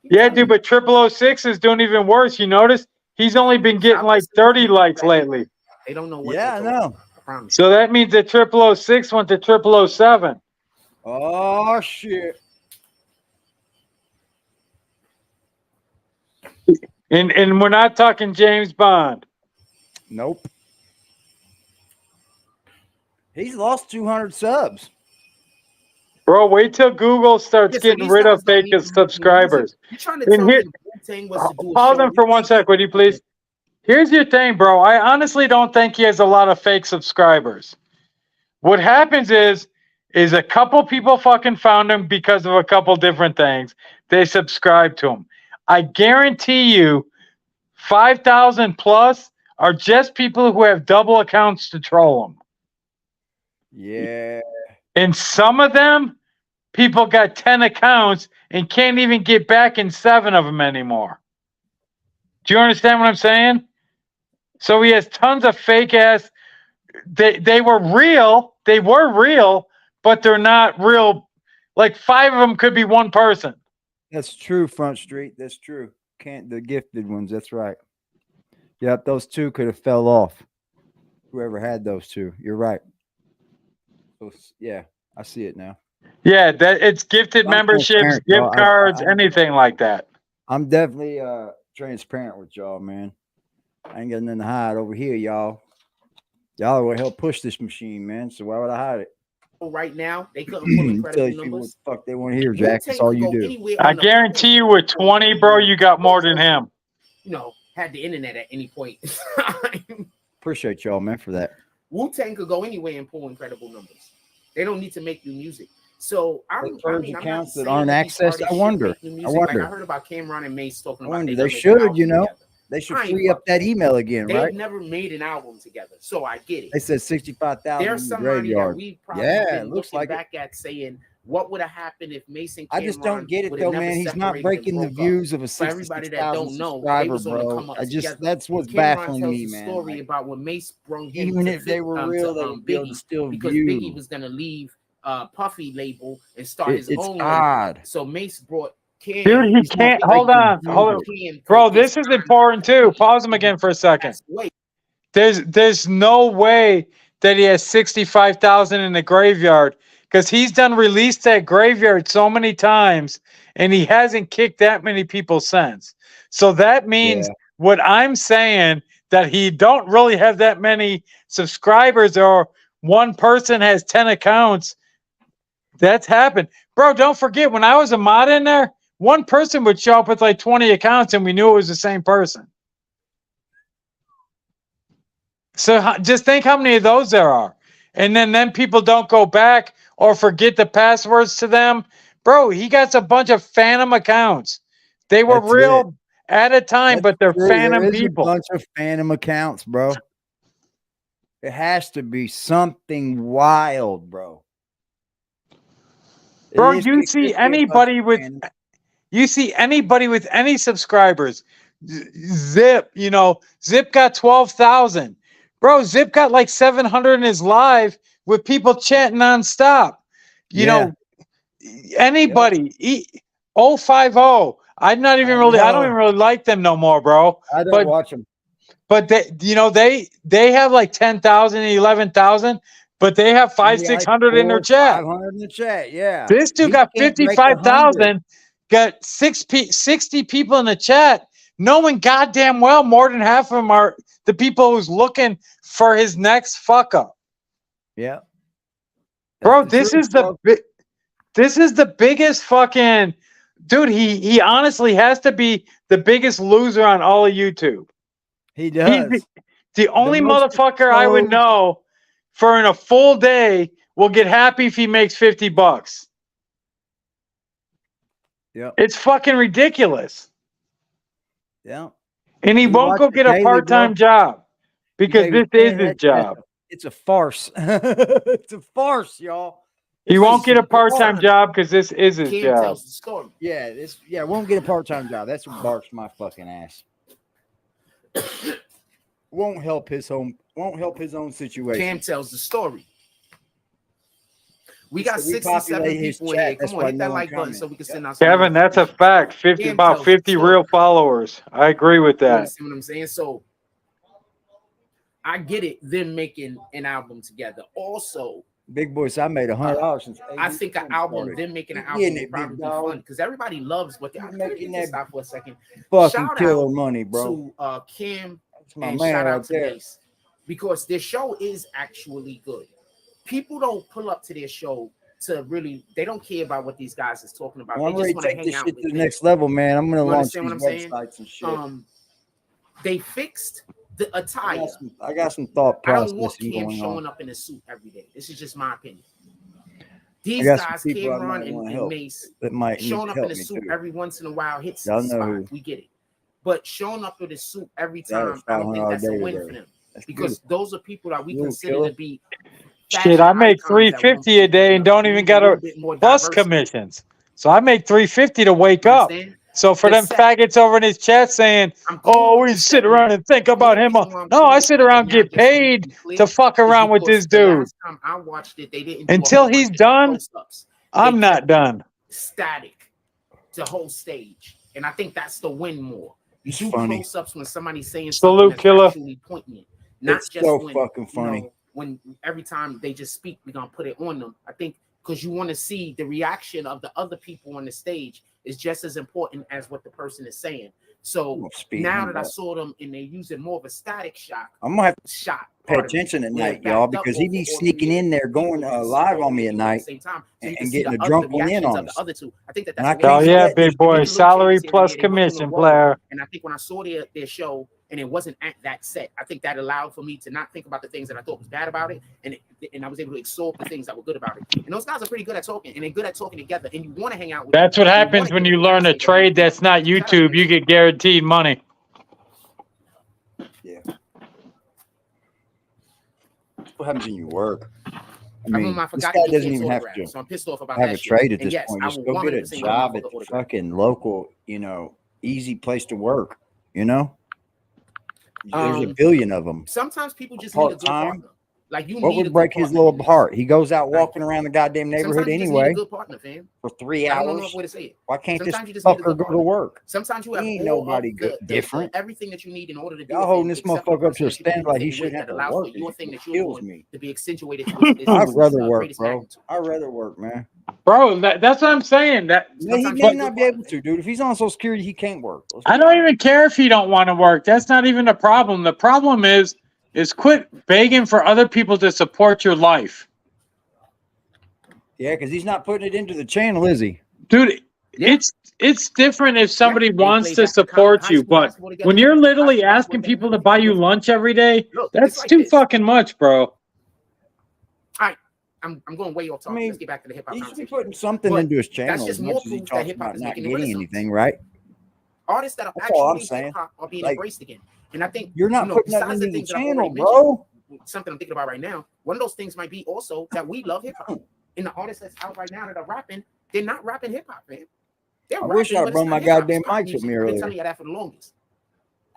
Yeah, dude, but 006 is doing even worse. You notice he's only been getting like 30 likes lately. They don't know what. Yeah, I know. So that means that 006 went to 007. Oh shit. And we're not talking James Bond. Nope. He's lost 200 subs. Bro, wait till Google starts getting rid of fake subscribers. You're trying to tell me Wu-Tang was to do pause them for 1 sec, would you please? Here's your thing, bro. I honestly don't think he has a lot of fake subscribers. What happens is a couple people fucking found him because of a couple different things. They subscribe to him. I guarantee you 5,000 plus are just people who have double accounts to troll him. Yeah. And some of them, people got 10 accounts and can't even get back in 7 of them anymore. Do you understand what I'm saying? So he has tons of fake ass. They were real. They were real, but they're not real. Like 5 of them could be one person. That's true, Front Street. That's true. The gifted ones. That's right. Yep, those 2 could have fell off. Whoever had those 2. You're right. Yeah, I see it now. Yeah, that it's gifted memberships, gift cards, anything like that. I'm definitely transparent with y'all, man. I ain't got nothing to hide over here, y'all. Y'all will help push this machine, man. So why would I hide it? Right now, they couldn't pull incredible numbers. What the fuck they want to hear, Jack. That's all you do. I guarantee you, with 20, bro, you got more than him. You know, had the internet at any point. Appreciate y'all, man, for that. Wu-Tang could go anywhere and pull incredible numbers. They don't need to make new music. So I'm accounts that aren't accessed. I wonder. Like I heard about Cameron and Mace talking about. They should, you know. They should free up that email again, right? They've never made an album together, so I get it. They said 65,000. There's somebody that we probably been looking like back at saying, what would have happened if Mason? I just don't get it though, man. He's not breaking the views of a 66,000 subscriber, bro. That's what's baffling me, man. Story about when Mace brought him, even if they were real, they would be able to still view. Because Biggie was gonna leave Puffy label and start his own. It's odd. So Mace brought. Dude, he can't. Hold on. Bro, this is important too. Pause him again for a second. There's no way that he has 65,000 in the graveyard, because he's done released that graveyard so many times and he hasn't kicked that many people since. So that means what I'm saying, that he don't really have that many subscribers, or one person has 10 accounts. That's happened. Bro, don't forget, when I was a mod in there, one person would show up with like 20 accounts and we knew it was the same person. So just think how many of those there are. And then people don't go back or forget the passwords to them. Bro, he got a bunch of phantom accounts. They were real at a time, but they're phantom people. A bunch of phantom accounts, bro. It has to be something wild, bro. Bro, you see anybody with any subscribers. Zip, Zip got 12,000. Bro, Zip got like 700 in his live with people chatting nonstop. You know, anybody. 050. I don't even really like them no more, bro. I don't watch them. But they have like 10,000, 11,000, but they have 500-600 in their chat. 500 in the chat, yeah. This dude got 55,000, got 60 people in the chat, knowing goddamn well more than half of them are the people who's looking for his next fuck up. Yeah. Bro, this is the biggest fucking dude. He honestly has to be the biggest loser on all of YouTube. He does. He's the only motherfucker I would know for in a full day will get happy if he makes $50. Yeah. It's fucking ridiculous. Yeah. And he won't go get a part-time job because this is his job. It's a farce. It's a farce, y'all. He won't get a part-time job because this is his job. Yeah, won't get a part-time job. That's what barks my fucking ass. Won't help his own situation. Cam tells the story. We got 67 people in here. Come on, hit that like button so we can send out some. Kevin, that's a fact. About 50 real followers. I agree with that. You see what I'm saying? So I get it, them making an album together. Also, Big Boy, so I made $100 since I think an album, them making an album would probably be fun because everybody loves what they're making. Stop for a second. Fucking killer money, bro. To Kim and shout out to Mace, because their show is actually good. People don't pull up to their show to really, they don't care about what these guys is talking about. Well, they just want to take hang out shit with to the next level, man. I'm gonna launch these websites and shit. They fixed the attire. I got some thought process. I don't want Cam showing up in a suit every day. This is just my opinion. These guys, Cameron and Mace, showing up in a suit every once in a while hits the spot. We get it. But showing up with a suit every time, I don't think that's a win for them. Because those are people that we consider to be. Shit, I make $350 a day and don't even got a bus commissions. So I make $350 to wake up. So for them faggots over in his chat saying, "Oh, we sit around and think about him," no, I sit around and get paid to fuck around with this dude. I watched it. They didn't until he's done. I'm not done. Static, the whole stage, and I think that's the win more. You do close-ups when somebody's saying something that's actually poignant, not just when, fucking funny. When every time they just speak, we're gonna put it on them. I think because you want to see the reaction of the other people on the stage is just as important as what the person is saying. So now that I saw them and they're using more of a static shot, I'm gonna have to pay attention at night, y'all, because he be sneaking in there, going live on me at night, and getting a drunk one in on us. The other two. I think that's oh yeah, big boy, salary plus commission player. And I think when I saw their show and it wasn't at that set, I think that allowed for me to not think about the things that I thought was bad about it, and I was able to absorb the things that were good about it. And those guys are pretty good at talking, and they're good at talking together. And you want to hang out with. That's what happens when you learn a trade that's not YouTube. You get guaranteed money. Yeah. What happens when you work? I mean, this guy doesn't even have to so I'm pissed off about have that a trade at and this point. Just go get a job at the fucking local, easy place to work. There's a billion of them. Sometimes people just need a good partner. Like what would break his little heart? He goes out walking around the goddamn neighborhood anyway for 3 hours. I don't know what to say. Why can't this fucker go to work? Sometimes you have ain't nobody good, different. Everything that you need in order to do. Y'all holding this motherfucker up to a standard like he shouldn't have to work. Your thing that you're kills doing me. To be accentuated. I'd rather work, bro. I'd rather work, man. Bro, that's what I'm saying. He may not be able to, dude. If he's on Social Security, he can't work. I don't even care if he don't want to work. That's not even a problem. The problem is quit begging for other people to support your life. Yeah, because he's not putting it into the channel, is he? Dude, it's different if somebody wants to support you, but when you're literally asking people to buy you lunch every day, that's too fucking much, bro. All right. I'm going way off topic. Let's get back to the hip hop. He should be putting something into his channel. That's just more proof that hip hop is not getting getting anything, right? Artists that are actually hip hop are being embraced again. And I think you're not putting that into the channel, bro. Something I'm thinking about right now. One of those things might be also that we love hip hop. And the artists that's out right now that are rapping, they're not rapping hip hop, man. I wish I brought my goddamn mic with me earlier. I've been telling you that for the longest.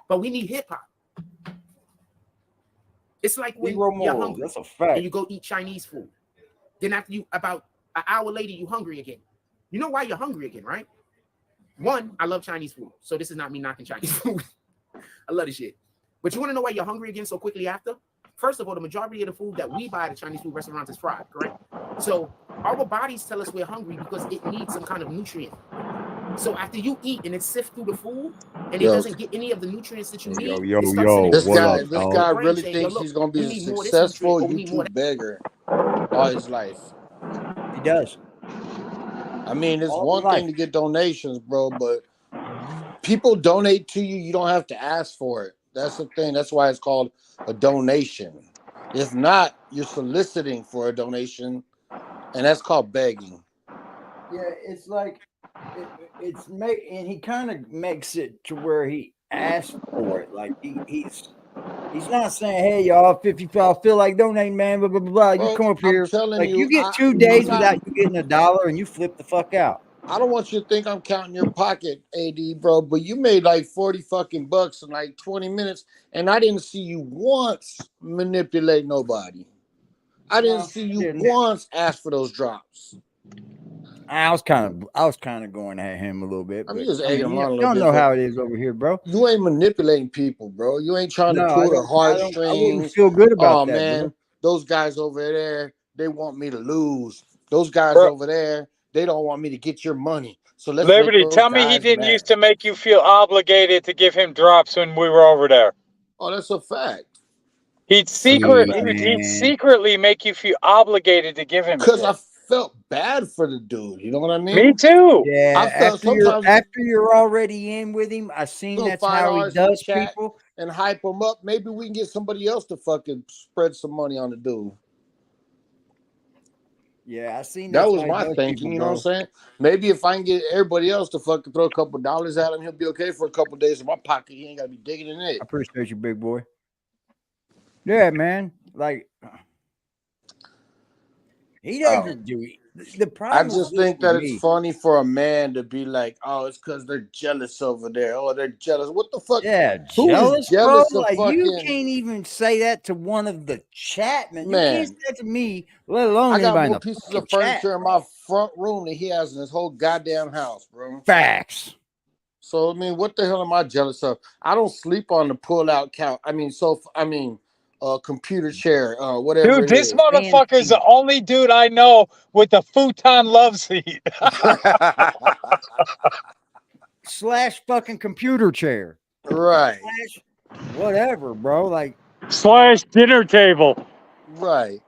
But we need hip hop. It's like when you're hungry, that's a fact, and you go eat Chinese food. Then after about an hour later, you hungry again. You know why you're hungry again, right? One, I love Chinese food, so this is not me knocking Chinese food. I love this shit. But you want to know why you're hungry again so quickly after? First of all, the majority of the food that we buy at the Chinese food restaurants is fried, correct? So our bodies tell us we're hungry because it needs some kind of nutrient. So after you eat and it sifts through the food and it doesn't get any of the nutrients that you need. This guy really thinks he's gonna be a successful YouTube beggar all his life. He does. I mean, it's one thing to get donations, bro, but people donate to you. You don't have to ask for it. That's the thing. That's why it's called a donation. If not, you're soliciting for a donation, and that's called begging. Yeah, it's like and he kind of makes it to where he asks for it. Like he's not saying, "Hey, y'all, if you feel like donating, man, blah blah blah." You come up here, like you get 2 days without you getting $1, and you flip the fuck out. I don't want you to think I'm counting your pocket, AD, bro, but you made like 40 fucking bucks in like 20 minutes, and I didn't see you once manipulate nobody. I didn't see you once ask for those drops. I was kind of going at him a little bit. I'm just egging him on a little bit. You don't know how it is over here, bro. You ain't manipulating people, bro. You ain't trying to pull the heartstrings. I wouldn't feel good about that. Oh man, bro. Those guys over there, they want me to lose. Those guys over there, they don't want me to get your money. So let's Liberty, tell me he didn't used to make you feel obligated to give him drops when we were over there. Oh, that's a fact. He'd secretly make you feel obligated to give him. Because I felt bad for the dude. You know what I mean? Me too. Yeah. After you're already in with him, I seen that's how he does people and hype him up. Maybe we can get somebody else to fucking spread some money on the dude. Yeah, I seen that was my thinking. People, you know what I'm saying? Maybe if I can get everybody else to fucking throw a couple dollars at him, he'll be okay for a couple days in my pocket. He ain't gotta be digging in it. I appreciate you, big boy. Yeah, man. Like he doesn't do it. The problem. I just think that it's funny for a man to be like, "Oh, it's because they're jealous over there. Oh, they're jealous. What the fuck? Yeah, jealous, bro. Like you can't even say that to one of the chat, man. You can't say that to me, let alone I got anybody more pieces of furniture in my front room than he has in his whole goddamn house, bro. Facts. So I mean, what the hell am I jealous of? I don't sleep on the pull-out couch. Computer chair, whatever. Dude, this motherfucker is the only dude I know with the futon love seat. slash fucking computer chair. Right. Slash whatever, bro. Like slash dinner table. Right.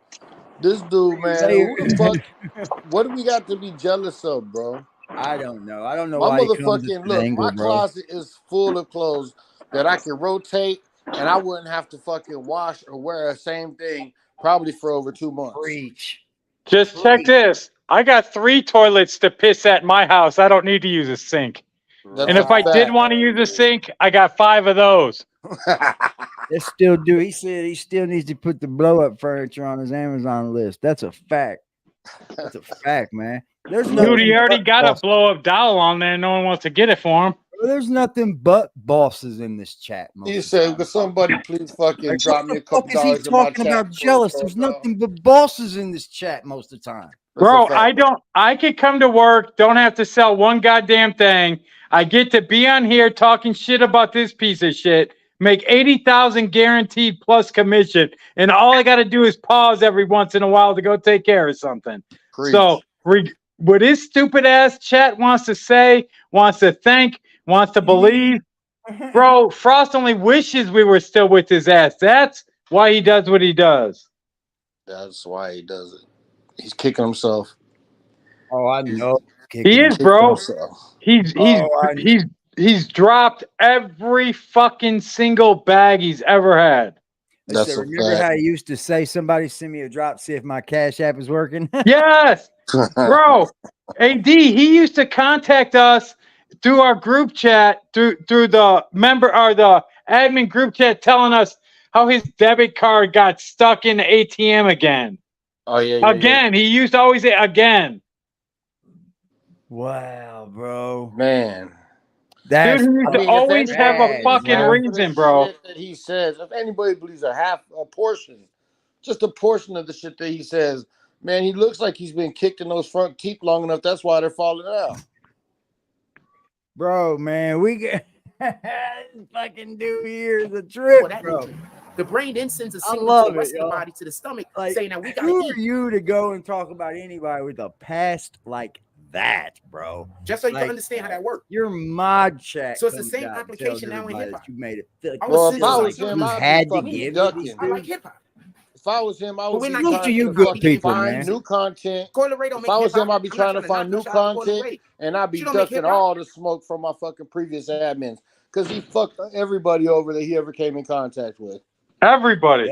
This dude, man. Who the fuck? What do we got to be jealous of, bro? I don't know. I don't know My why motherfucking look. anger, My bro. closet is full of clothes that I can rotate, and I wouldn't have to fucking wash or wear the same thing probably for over 2 months. Preach. Just check this. I got 3 toilets to piss at my house. I don't need to use a sink. That's and if I did want to use a sink, I got 5 of those. It still do. He said he still needs to put the blow up furniture on his Amazon list. That's a fact. That's a fact, man. There's Dude, he already got a blow up doll on there. No one wants to get it for him. There's nothing but bosses in this chat. He said, "Could somebody please fucking drop me a couple dollars in my chat?" Talking about jealous. There's nothing but bosses in this chat most of the time. Bro, I could come to work, don't have to sell one goddamn thing. I get to be on here talking shit about this piece of shit, make 80,000 guaranteed plus commission, and all I got to do is pause every once in a while to go take care of something. Preach. So, what his stupid ass chat wants to say, wants to think, wants to believe, bro, Frost only wishes we were still with his ass. That's why he does what he does. That's why he does it. He's kicking himself. Oh, I know. He is, bro. He's dropped every fucking single bag he's ever had. That's remember how he used to say, "Somebody send me a drop, see if my Cash App is working." Yes, bro. AD, he used to contact us through our group chat, through the member or the admin group chat, telling us how his debit card got stuck in the ATM again. Oh yeah. Again, he used to always say again. Wow, bro. Man. That's dude, always have a fucking reason, bro. Shit that he says, if anybody believes a portion, just a portion of the shit that he says, man, he looks like he's been kicked in those front teeth long enough. That's why they're falling out. Bro, man, we get fucking dude here is a trip, bro. The brain then sends a signal to the rest of the body to the stomach, saying that we got to eat. Who are you to go and talk about anybody with a past like that, bro? Just so you can understand how that works. Your mod chat. So it's the same application now in hip hop. You made it. Well, if I was him, had to give I like hip hop. If I was him, I would be trying to find new content. If I was him, I'd be trying to find new content, and I'd be ducking all the smoke from my fucking previous admins because he fucked everybody over that he ever came in contact with. Everybody.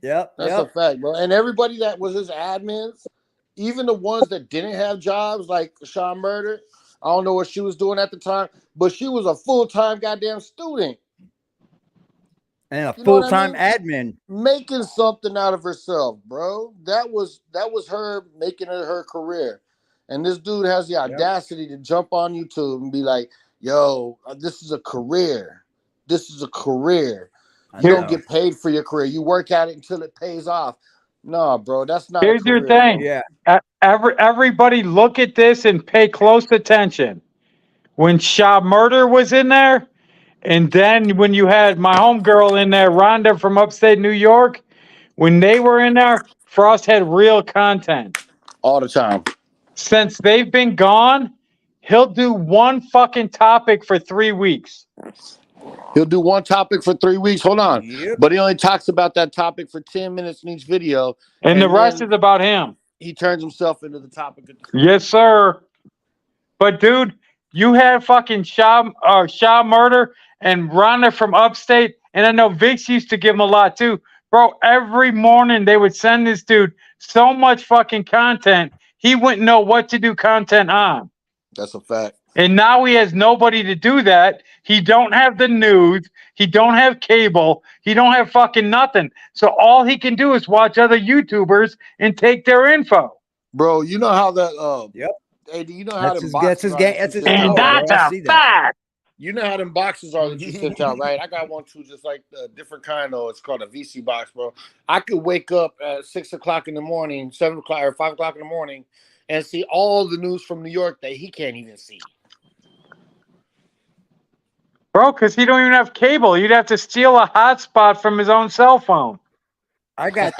Yep. That's a fact, bro. And everybody that was his admins, even the ones that didn't have jobs, like Sean Murder, I don't know what she was doing at the time, but she was a full-time goddamn student. And a full-time admin. Making something out of herself, bro. That was her making it her career. And this dude has the audacity to jump on YouTube and be like, yo, this is a career. This is a career. You don't get paid for your career. You work at it until it pays off. No, bro, that's not. Here's your thing. Yeah. Everybody look at this and pay close attention. When Shaw Murder was in there, and then when you had my homegirl in there, Rhonda from upstate New York, when they were in there, Frost had real content. All the time. Since they've been gone, he'll do one fucking topic for 3 weeks. He'll do one topic for 3 weeks. Hold on. Yep. But he only talks about that topic for 10 minutes in each video. And the rest is about him. He turns himself into the topic. Yes, sir. But, dude, you had fucking Shaw Murder and Rhonda from upstate. And I know Vix used to give him a lot, too. Bro, every morning they would send this dude so much fucking content, he wouldn't know what to do content on. That's a fact. And now he has nobody to do that. He don't have the news. He don't have cable. He don't have fucking nothing. So all he can do is watch other YouTubers and take their info. Bro, you know how that Hey, do you know how that's his game? That's his game. That's a fact. You know how them boxes are that you sent out, right? I got one too, just like a different kind of. It's called a VC box, bro. I could wake up at 6 o'clock in the morning, 7 o'clock or 5 o'clock in the morning, and see all the news from New York that he can't even see. Bro, because he don't even have cable. You'd have to steal a hotspot from his own cell phone. I got.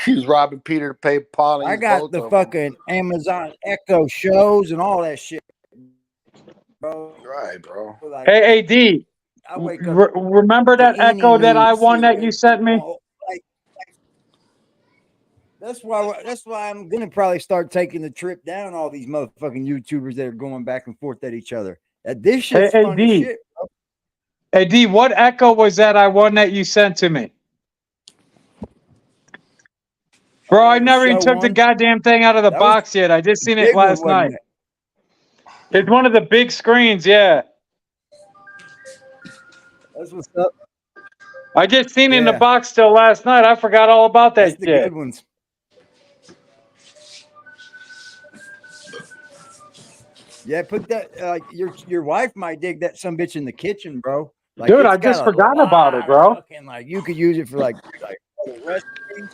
He was robbing Peter to pay Paul. I got the fucking Amazon Echo shows and all that shit. bro. Right, bro. Like, hey, AD. I wake up. Remember that echo that I won that you sent me? Like, that's why I'm gonna probably start taking the trip down all these motherfucking YouTubers that are going back and forth at each other. This shit's Hey, funny shit, bro. AD, what echo was that I won that you sent to me? Bro, I never even took the goddamn thing out of the box yet. I just seen it last night. It's one of the big screens, yeah. That's what's up. I just seen it in the box still last night. I forgot all about that shit. The good ones. Yeah, put that. Your wife might dig that some bitch in the kitchen, bro. Like, dude, I just forgot about it, bro. Fucking, like, you could use it for like recipes.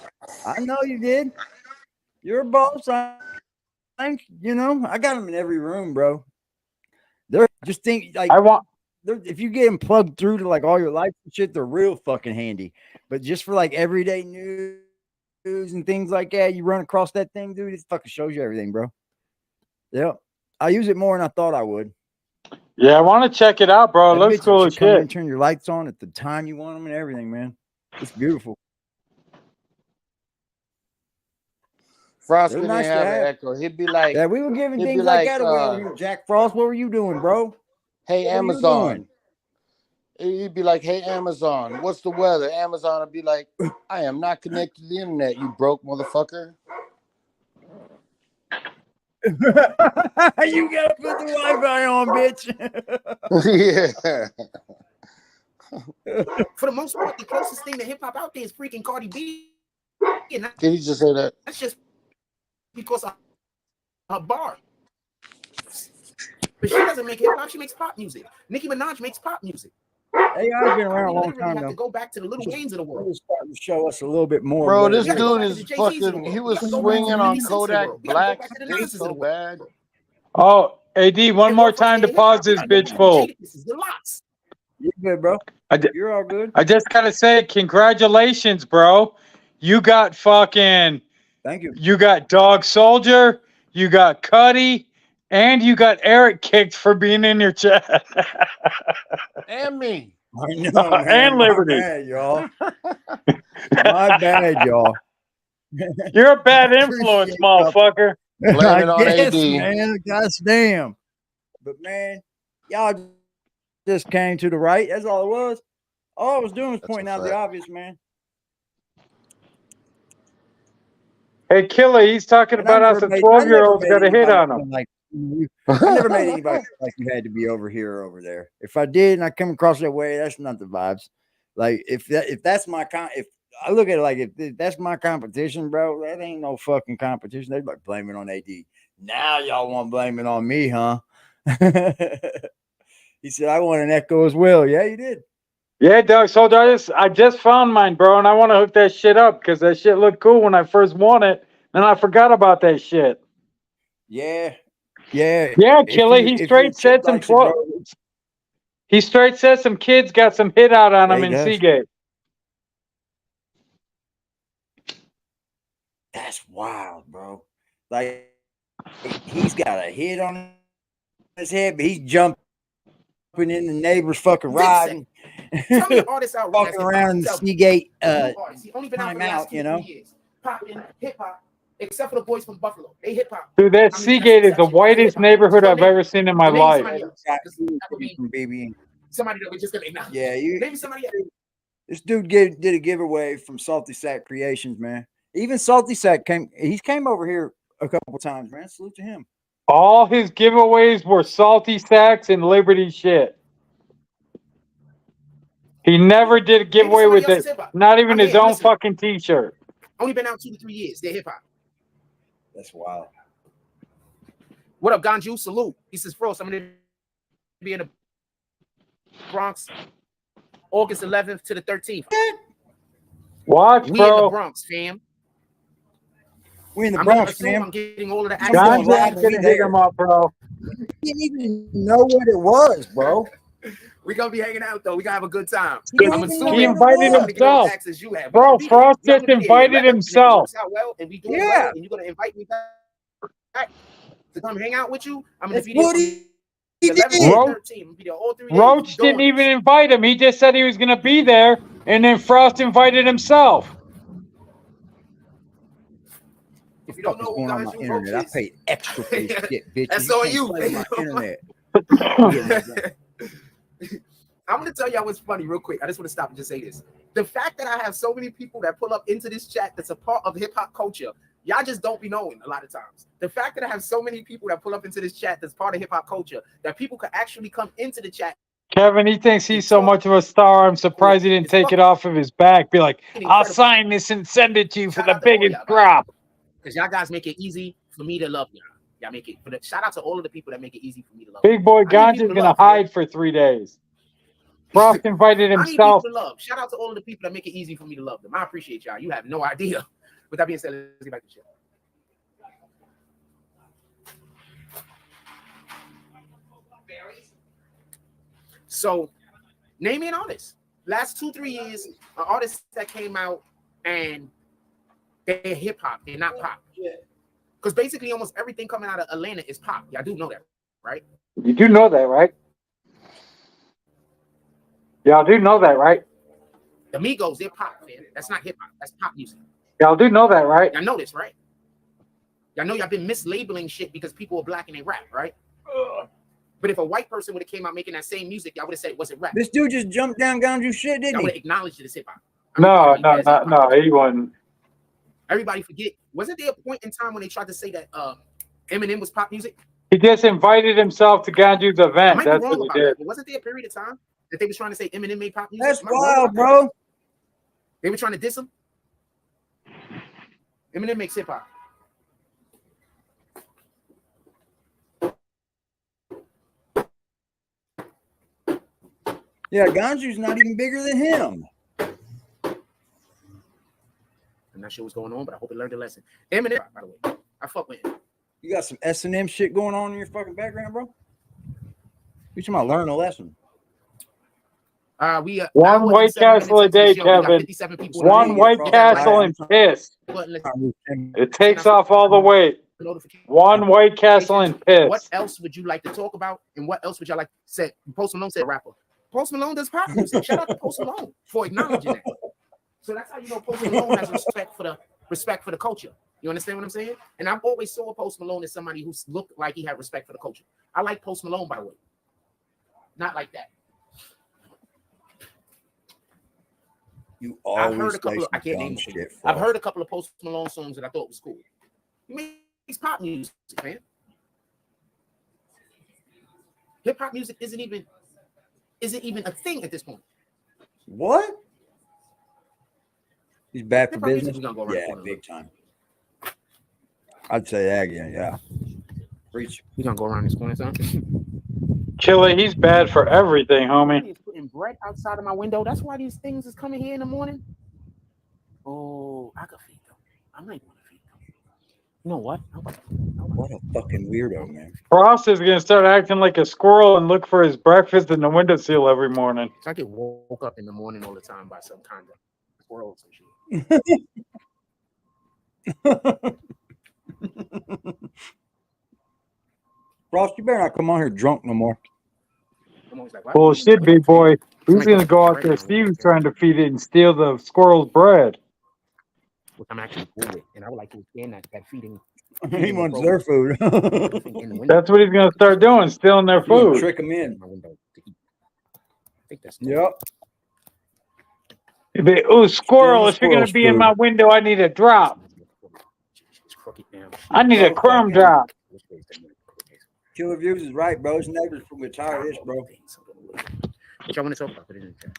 I know you did. You're a boss. I think, you know, I got them in every room, bro. They're just think like if you get them plugged through to like all your lights and shit, they're real fucking handy. But just for like everyday news and things like that, you run across that thing, dude, it fucking shows you everything, bro. Yeah. I use it more than I thought I would. Yeah, I want to check it out, bro. It looks cool as shit. And turn your lights on at the time you want them and everything, man. It's beautiful. Frost couldn't have an echo. He'd be like, yeah, we were giving things like that away. Jack Frost, what were you doing, bro? Hey, Amazon. He'd be like, hey, Amazon, what's the weather? Amazon would be like, I am not connected to the internet, you broke motherfucker. You gotta put the Wi-Fi on, bitch. Yeah. For the most part, the closest thing to hip hop out there is freaking Cardi B. Did he just say that? That's just because of her bar. But she doesn't make hip hop; she makes pop music. Nicki Minaj makes pop music. AI's been around a long time. Have to go back to the Little Waynes of the world. Starting to show us a little bit more. Bro, this dude is fucking. He was swinging on Kodak Black so bad. Oh, AD, one more time to pause this bitch full. You good, bro? You're all good. I just gotta say, congratulations, bro. You got fucking. Thank you. You got Dog Soldier. You got Cuddy. And you got Eric kicked for being in your chat. And me. I know, and Liberty. My bad, y'all. My bad, y'all. You're a bad influence, motherfucker. Blame it on AD. Man, gosh damn. But man, y'all just came to the right. That's all it was. All I was doing was pointing out the obvious, man. Hey, Killer, he's talking about us. A 12-year-old's got a hit on him. Like, I never made anybody like you had to be over here or over there. If I did and I come across that way, that's not the vibes. Like if that's my if I look at it like if that's my competition, bro, that ain't no fucking competition. They're like blaming on AD. Now y'all want to blame it on me, huh? He said I want an echo as well. Yeah, you did. Yeah, Doug Soldier, I just found mine, bro, and I want to hook that shit up because that shit looked cool when I first won it, and I forgot about that shit. Yeah. Yeah, Killer. He straight said some 12. He straight said some kids got some hit out on him in Seagate. That's wild, bro. Like he's got a hit on his head, but he's jumping in the neighbor's fucking riding. Walking around in the Seagate time out, you know. Popping hip hop. Except for the boys from Buffalo. They hip hop. Dude, that Seagate is the whitest neighborhood I've ever seen in my life. From BBN. Somebody that we just gonna acknowledge. Yeah, maybe somebody else. This dude did a giveaway from Salty Sack Creations, man. Even Salty Sack came over here a couple times, man. Salute to him. All his giveaways were Salty Sacks and Liberty shit. He never did a giveaway with it. Not even his own fucking t-shirt. Only been out 2 to 3 years. They're hip hop. That's wild. What up, Ganju? Salute. He says, Frost, I'm going to be in the Bronx August 11th to the 13th. What, we bro? In the Bronx, fam. We in the Bronx, fam. I'm getting all of the Ganju's going to hit him up, bro. You didn't even know what it was, bro. We're going to be hanging out, though. We're going to have a good time. I'm assuming he invited himself. Bro, Frost just invited himself. And we doing well, and you're going to invite me back to come hang out with you. I'm going to be there Roach didn't even invite him. He just said he was going to be there, and then Frost invited himself. If you don't know what's going on my internet, I paid extra for this shit, bitch. That's on you, man. My internet. I'm gonna tell y'all what's funny real quick. I just want to stop and just say this. The fact that I have so many people that pull up into this chat that's a part of hip-hop culture, y'all just don't be knowing a lot of times. The fact that I have so many people that pull up into this chat that's part of hip-hop culture, that people could actually come into the chat. Kevin, he thinks he's so much of a star. I'm surprised he didn't take it off of his back. Be like, I'll sign this and send it to you for the biggest drop. Because y'all guys make it easy for me to love y'all. Y'all make it. Shout out to all of the people that make it easy for me to love. Big boy Ganja's gonna hide for 3 days. Frost invited himself. Shout out to all of the people that make it easy for me to love them. I appreciate y'all. You have no idea. With that being said, let's get back to the show. So, name me an artist. Last 2-3 years, an artist that came out and they're hip hop. They're not pop. Because basically, almost everything coming out of Atlanta is pop. Y'all do know that, right? You do know that, right? Y'all do know that, right? The Migos, they're pop, man. That's not hip hop. That's pop music. Y'all do know that, right? Y'all know this, right? Y'all know y'all been mislabeling shit because people are black and they rap, right? But if a white person would have came out making that same music, y'all would have said it wasn't rap. This dude just jumped down Ganju's shit, didn't he? Y'all would have acknowledged it as hip hop. No, he wasn't. Everybody forget. Wasn't there a point in time when they tried to say that Eminem was pop music? He just invited himself to Ganju's event. That's what he did. But wasn't there a period of time that they was trying to say Eminem made pop music? That's wild, bro. They were trying to diss him. Eminem makes hip hop. Yeah, Ganju's not even bigger than him. I'm not sure what's going on, but I hope it learned a lesson. Eminem, by the way, I fuck with him. You got some S&M shit going on in your fucking background, bro? You talking about learn a lesson? One White Castle a day, Kevin. One White Castle and piss. It takes off all the weight. One White Castle and piss. What else would you like to talk about? And what else would y'all like to say? Post Malone said rapper. Post Malone does pop music. Shout out to Post Malone for acknowledging that. So that's how you know Post Malone has respect for the culture. You understand what I'm saying? And I've always saw Post Malone as somebody who looked like he had respect for the culture. I like Post Malone, by the way. Not like that. You always I've heard a couple of, I can't name shit. I've heard a couple of Post Malone songs that I thought was cool. He makes pop music, man. Hip hop music isn't even a thing at this point. What? He's bad for business. Go yeah, big time. I'd say that again. Yeah. Preach. He's gonna go around this corner, son. Killer, he's bad for everything, homie. He's putting bread outside of my window. That's why these things is coming here in the morning. Oh, I can feed them. I might want to feed them. You know what? What a fucking weirdo, man. Frost is gonna start acting like a squirrel and look for his breakfast in the windowsill every morning. So I get woke up in the morning all the time by some kind of squirrel or some shit. Frost, you better not come on here drunk no more. Bullshit, big boy. Who's gonna go out there? Steve's trying to feed it and steal the squirrel's bread. Which I'm actually cool with, and I would like to expand that feeding. He wants their food. That's what he's gonna start doing, stealing their food. Trick them in. Yep. Oh, squirrel, if you're gonna be in my window, I need a drop. I need a crumb drop. Killer Views is right, bro. His neighbors from retired-ish, bro. What y'all want to talk about? Put it in the chat.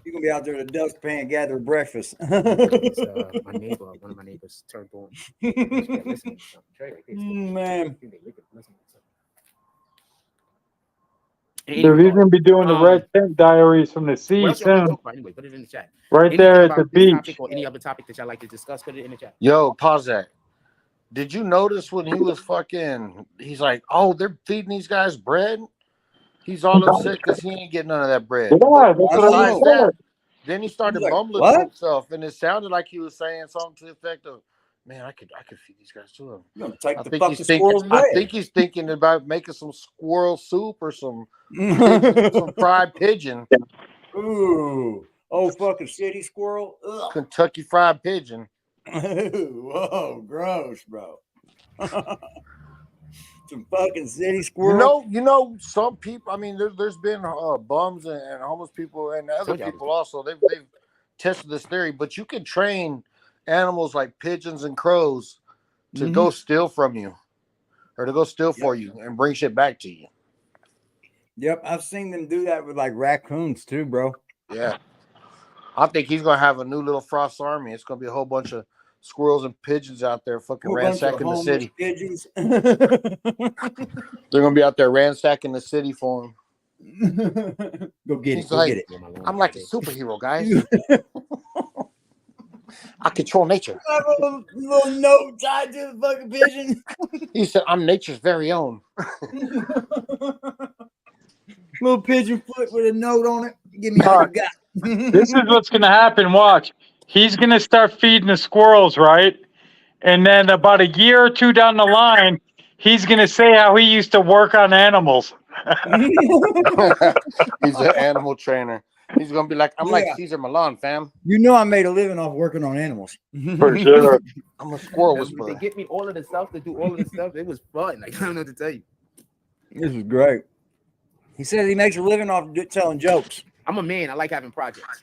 You're gonna be out there in the dustpan gathering breakfast. My neighbor, one of my neighbors turned on. Man. They're even gonna be doing the Red Tent Diaries from the sea soon. Anyway, put it in the chat. Right there at the beach. Or any other topic that y'all like to discuss, put it in the chat. Yo, pause that. Did you notice when he was fucking, he's like, oh, they're feeding these guys bread? He's all upset because he ain't getting none of that bread. Yeah, that's what I said. Then he started mumbling to himself, and it sounded like he was saying something to the effect of, Man, I could feed these guys to him. You're gonna take the fucking squirrel's bread. I think he's thinking about making some squirrel soup or some fried pigeon. Ooh, fucking city squirrel. Ugh. Kentucky fried pigeon. Whoa, gross, bro. Some fucking city squirrel. You know, some people. I mean, there's been bums and homeless people and other people also. They've tested this theory, but you can train animals like pigeons and crows to go steal from you, or to go steal for you and bring shit back to you. Yep, I've seen them do that with like raccoons too, bro. Yeah, I think he's gonna have a new little Frost army. It's gonna be a whole bunch of squirrels and pigeons out there fucking ransacking the city. Pigeons. They're gonna be out there ransacking the city for him. Go get it. Like, get it. I'm like a superhero, guys. I control nature. I have a little note tied to the fucking pigeon. He said, "I'm nature's very own." Little pigeon foot with a note on it. Give me all you got. This is what's gonna happen. Watch. He's gonna start feeding the squirrels, right? And then about a year or two down the line, he's gonna say how he used to work on animals. He's an animal trainer. He's gonna be like, I'm like Caesar Milan, fam. You know, I made a living off working on animals. For sure. I'm a squirrel whisperer. They get me all of the stuff to do all of the stuff. It was fun. Like, I don't know what to tell you. This is great. He says he makes a living off telling jokes. I'm a man. I like having projects.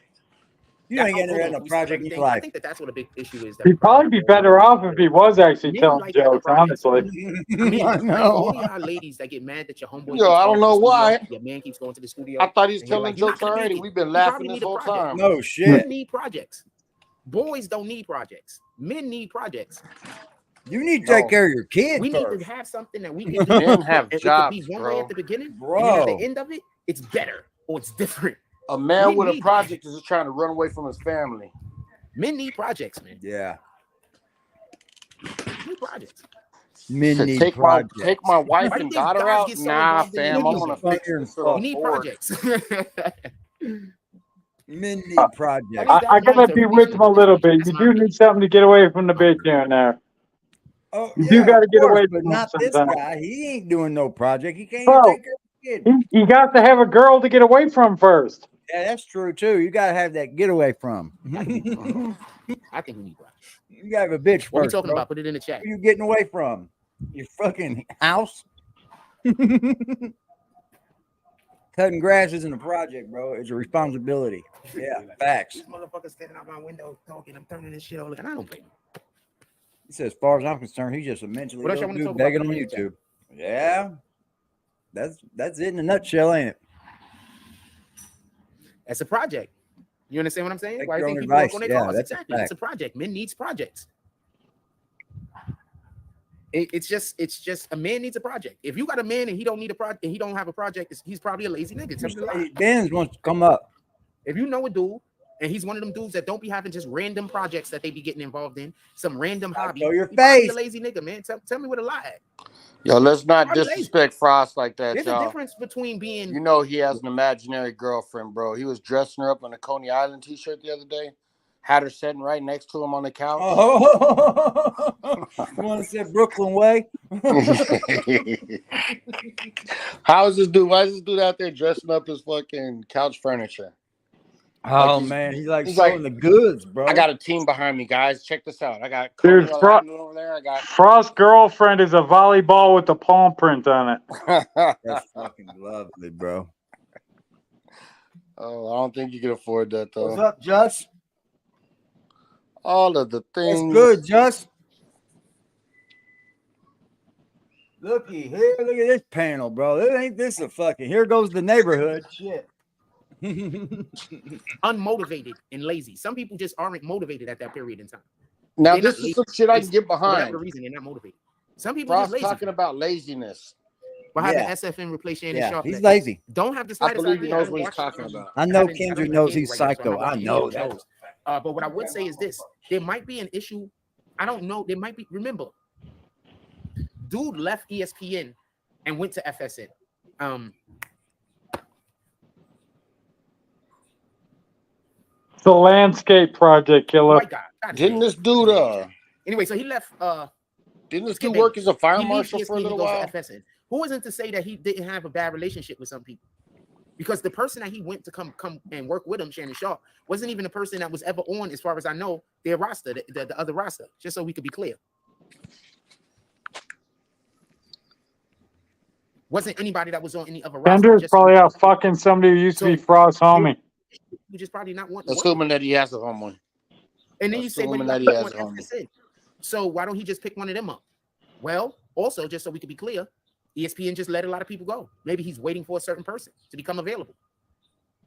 You ain't getting in a project in your life. I think that's what a big issue is. He'd probably be better off if he was actually telling jokes, honestly. I know. All y'all ladies that get mad that your homeboy. Yo, I don't know why. Your man keeps going to the studio. I thought he's telling jokes already. We've been laughing this whole time. No shit. Men need projects. Boys don't need projects. Men need projects. You need to take care of your kids. We need to have something that we can do. Men have jobs, it could be one bro. way at the beginning, bro. And at the end of it, it's better or it's different. A man with a project is just trying to run away from his family. Men need projects, man. Yeah. Need projects. Men need take projects. Take my wife and daughter out. So nah, fam. I'm gonna fix this. We need projects. Men need projects. I gotta be with him a little bit. You do need something to get away from the bitch here and there. Oh, you do gotta get away but from not him this sometimes. guy. He ain't doing no project. He can't Bro, even take care of the kid. You got to have a girl to get away from first. Yeah, that's true too. You gotta have that get away from. I think we need projects. You gotta have a bitch first. What are we talking bro. about? Put it in the chat. Who you getting away from? Your fucking house? Cutting grass isn't a project, bro. It's a responsibility. Yeah, facts. This motherfucker standing out my window talking. I'm turning this shit over, and I don't blame him. He said, as far as I'm concerned, he's just a mentally What else ill y'all wanna dude talk begging about? on YouTube. Yeah, that's it in a nutshell, ain't it? That's a project. You understand what I'm saying? Take Why do your you own think people work advice. on their Yeah, cars? that's a Exactly. It's a project. Men needs projects. It's just a man needs a project. If you got a man and he don't need a project and he don't have a project, he's probably a lazy nigga. Benz wants to come up. If you know a dude and he's one of them dudes that don't be having just random projects that they be getting involved in, some random hobby. Know your he probably face. a lazy nigga, man. Tell me what a lie at. Yo, let's not disrespect Frost like that, There's y'all. a difference between being. You know he has an imaginary girlfriend, bro. He was dressing her up in a Coney Island t-shirt the other day. Had her sitting right next to him on the couch. Oh, you want to say Brooklyn way? How is this dude? Why is this dude out there dressing up his fucking couch furniture? Oh man, he's showing the goods, bro. I got a team behind me, guys. Check this out. I got Dude, over there. I got Frost's girlfriend is a volleyball with the palm print on it. That's fucking lovely, bro. Oh, I don't think you can afford that though. What's up, Just? All of the things. That's good, Just. Looky here, look at this panel, bro. Ain't this a fucking? Here goes the neighborhood. Shit. Unmotivated and lazy. Some people just aren't motivated at that period in time. Now They're this is some shit I can get For behind. whatever reason, they're not motivated. Some people Frost just lazy. talking about laziness. But having SFN replace Shannon Sharp. He's lazy. Don't have the I slightest believe he idea. knows what he's talking about. I know Kendrick knows he's psycho. I know that. But what I would say is this: there might be an issue. I don't know. There might be. Remember, dude left ESPN and went to FSN. It's a landscape project, killer. Oh my God. Didn't this dude Anyway, so he left. Didn't this dude work as a fire marshal for a little while? Who isn't to say that he didn't have a bad relationship with some people? Because the person that he went to come and work with him, Shannon Sharp, wasn't even a person that was ever on, as far as I know, their roster, the other roster. Just so we could be clear. Wasn't anybody that was on any other roster. Kendrick's probably out fucking somebody who used to be Frost's homie. You just probably not want. Assuming that he has a homie. And then you say, well, that he has a homie. So why don't he just pick one of them up? Well, also, just so we could be clear, ESPN just let a lot of people go. Maybe he's waiting for a certain person to become available.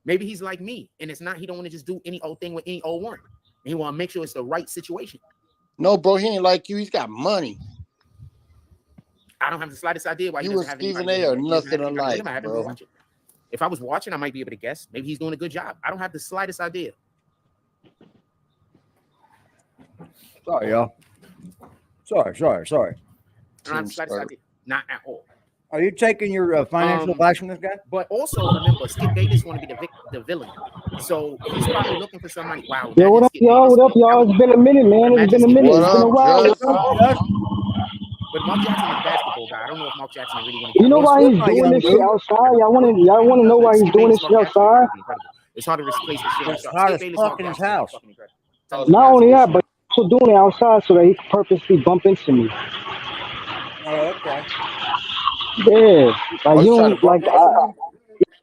Maybe he's like me, and it's not. He don't want to just do any old thing with any old one. And he want to make sure it's the right situation. No, bro, he ain't like you. He's got money. I don't have the slightest idea why he was Stephen A. or nothing alike, bro. If I was watching, I might be able to guess. Maybe he's doing a good job. I don't have the slightest idea. Sorry, y'all. Sorry. I don't have the slightest idea. Not at all. Are you taking your financial advice from this guy? But also remember, Skip Bayless want to be the villain, so he's probably looking for somebody. Wow. Yo, what up, y'all? What up, y'all? It's been a minute, man. It's been a minute. It's been a while. But Mark Jackson is a basketball guy. I don't know if Mark Jackson really want to. You know why he's doing this shit outside? Y'all want to know why he's doing this shit outside? It's hard to replace the shit. It's hard as fuck in his house. Not only that, but also doing it outside so that he can purposely bump into me. Oh, okay. Yeah, like you don't like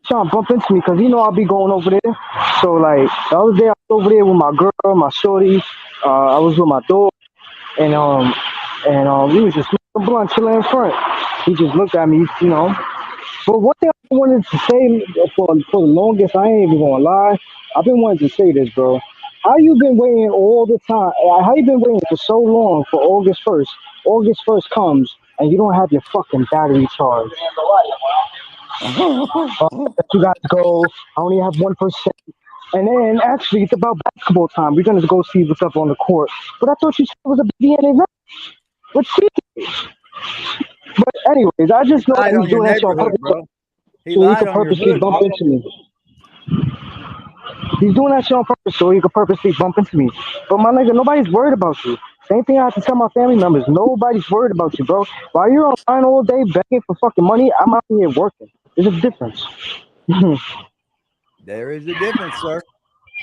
trying to bump into me because you know I'll be going over there. So like the other day I was over there with my girl, my shorty. I was with my dog, and we was just smoking blunt, chilling in front. He just looked at me, you know. But one thing I wanted to say for the longest, I ain't even gonna lie. I've been wanting to say this, bro. How you been waiting all the time? How you been waiting for so long for August 1st? August 1st comes and you don't have your fucking battery charged. You got to go. I only have 1%. And then actually, it's about basketball time. We're gonna go see what's up on the court. But I thought you said it was a BBN event. But anyways, I just know that he's doing that on purpose. So he could purposely bump into me. He's doing that shit on purpose so he could purposely bump into me. But my nigga, nobody's worried about you. Same thing I have to tell my family members. Nobody's worried about you, bro. While you're online all day begging for fucking money, I'm out here working. There's a difference. There is a difference, sir.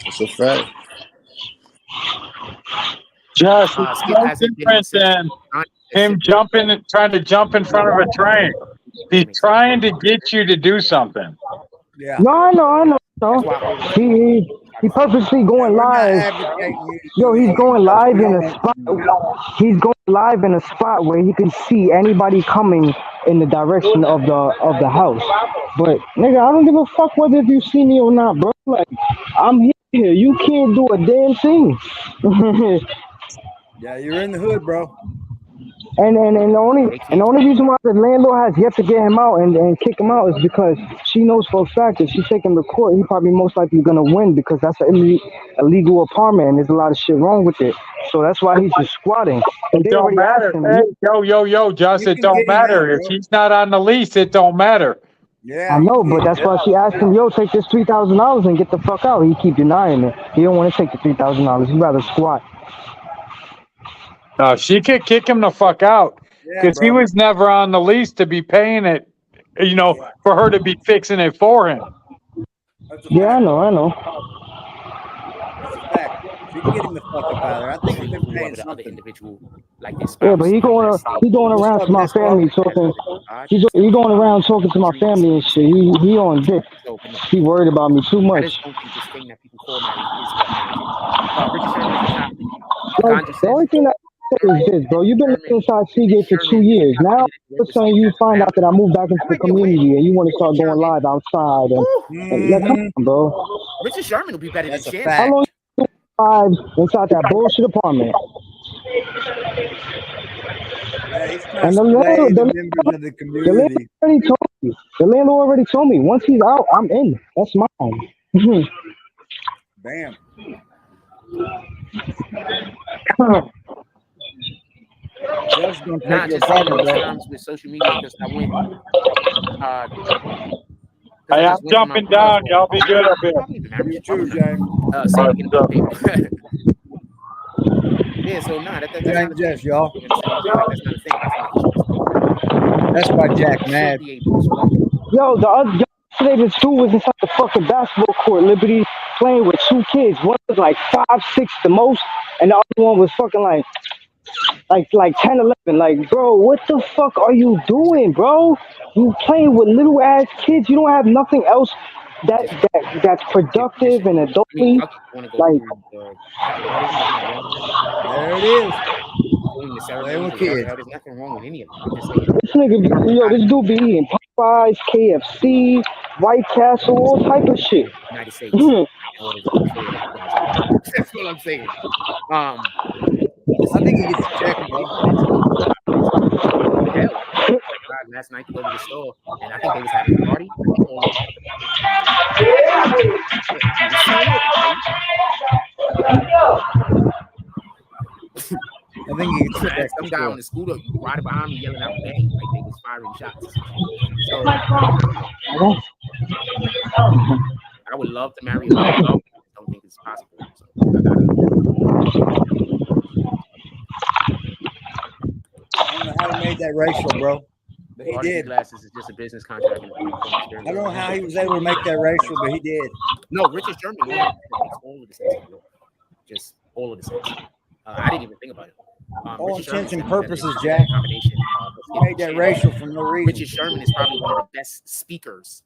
It's a fact. Just no different than him trying to jump in front of a train. He's trying to get you to do something. Yeah. No, I know. He purposely going live. Yo, he's going live in a spot. He's going live in a spot where he can see anybody coming in the direction of the house. But nigga, I don't give a fuck whether you see me or not, bro. Like, I'm here. You can't do a damn thing. Yeah, you're in the hood, bro. And the only reason why the landlord has yet to get him out and kick him out is because she knows for a fact that she's taking the court, he probably most likely gonna win because that's an illegal apartment and there's a lot of shit wrong with it. So that's why he's just squatting. And it don't matter. Hey, yo, Just, it don't matter. If he's not on the lease, it don't matter. Yeah, I know, but that's why she asked him, yo, take this $3,000 and get the fuck out. He keep denying it. He don't want to take the $3,000. He'd rather squat. No, she could kick him the fuck out because he was never on the lease to be paying it, you know, for her to be fixing it for him. Yeah, I know. That's a fact. She can get him the fuck up out of there. I think he's been paying the other individual like this. Yeah, but he going around to my family talking. He going around talking to my family and shit. He on dick. He worried about me too much. The only thing that is this, bro. You've been inside Seagate for 2 years. Now, all of a sudden, you find out that I moved back into the community and you want to start going live outside. And come on, bro. Richard Sherman will be better than Shannon. How long you live inside that bullshit apartment? And the landlord already told me. Once he's out, I'm in. That's mine. Bam. Just not just times with social media because I went. I'm jumping down. Y'all be good up here. You too, James. Yeah, so nah, that's It not ain't a just thing. y'all. You understand what I'm saying? Like, that's not a thing. That's not an issue. That's why Jack Should mad. be able to smoke. Yo, the other yesterday, this dude was inside the fucking basketball court, Liberty, playing with 2 kids. One was like 5, 6 the most, and the other one was fucking like 10, 11. Like, bro, what the fuck are you doing, bro? You playing with little ass kids. You don't have nothing else that's productive and adultly. Want to go Like, through everything that's not wrong with them. There it is. Doing the Playing ceremonies with or whatever. kids. There's nothing wrong with any of them. I'm just saying. this nigga, yo, this dude be eating Popeyes, KFC, White Castle, all type of shit. United States in order to control that thing. That's what I'm saying. I think he gets checked, bro. Hell, last night to go to the store, and I think they was having a party. I think he gets checked. Some guy on the scooter right behind me yelling out "bang" like they was firing shots. So I would love to marry a man. I don't think it's possible. So I don't know how he made that racial, bro. But he did. Glasses is just a business contract. I don't know how he was able to make that racial, but he did. No, Richard Sherman makes all of the sense. Just all of the sense. I didn't even think about it. All intents and purposes, Jack. He made that racial for no reason. Richard Sherman is probably one of the best speakers.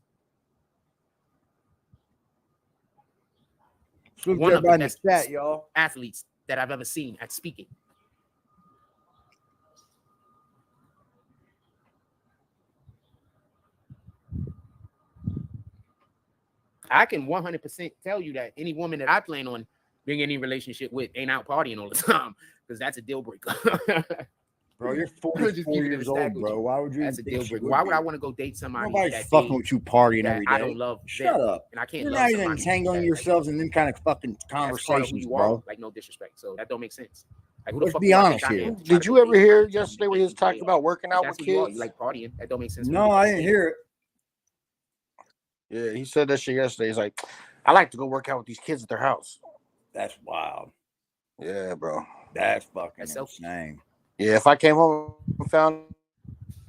One of the best chat, y'all. Athletes that I've ever seen at speaking. I can 100% tell you that any woman that I plan on being any relationship with ain't out partying all the time, because that's a deal breaker. Bro, you're 44 years old, bro. Why would you? That's a deal breaker. Why would I want to go date somebody? Nobody's fucking with you partying every day. I don't love. Shut up. And I can't. You're not even entangling yourselves in them kind of fucking conversations, bro. Like, no disrespect. So that don't make sense. Like, let's be honest here. Did you ever hear yesterday when he was talking about working out with kids? Like partying. That don't make sense. No, I didn't hear it. Yeah, he said that shit yesterday. He's like, I like to go work out with these kids at their house. That's wild. Yeah, bro. That's fucking insane. Yeah, if I came home and found,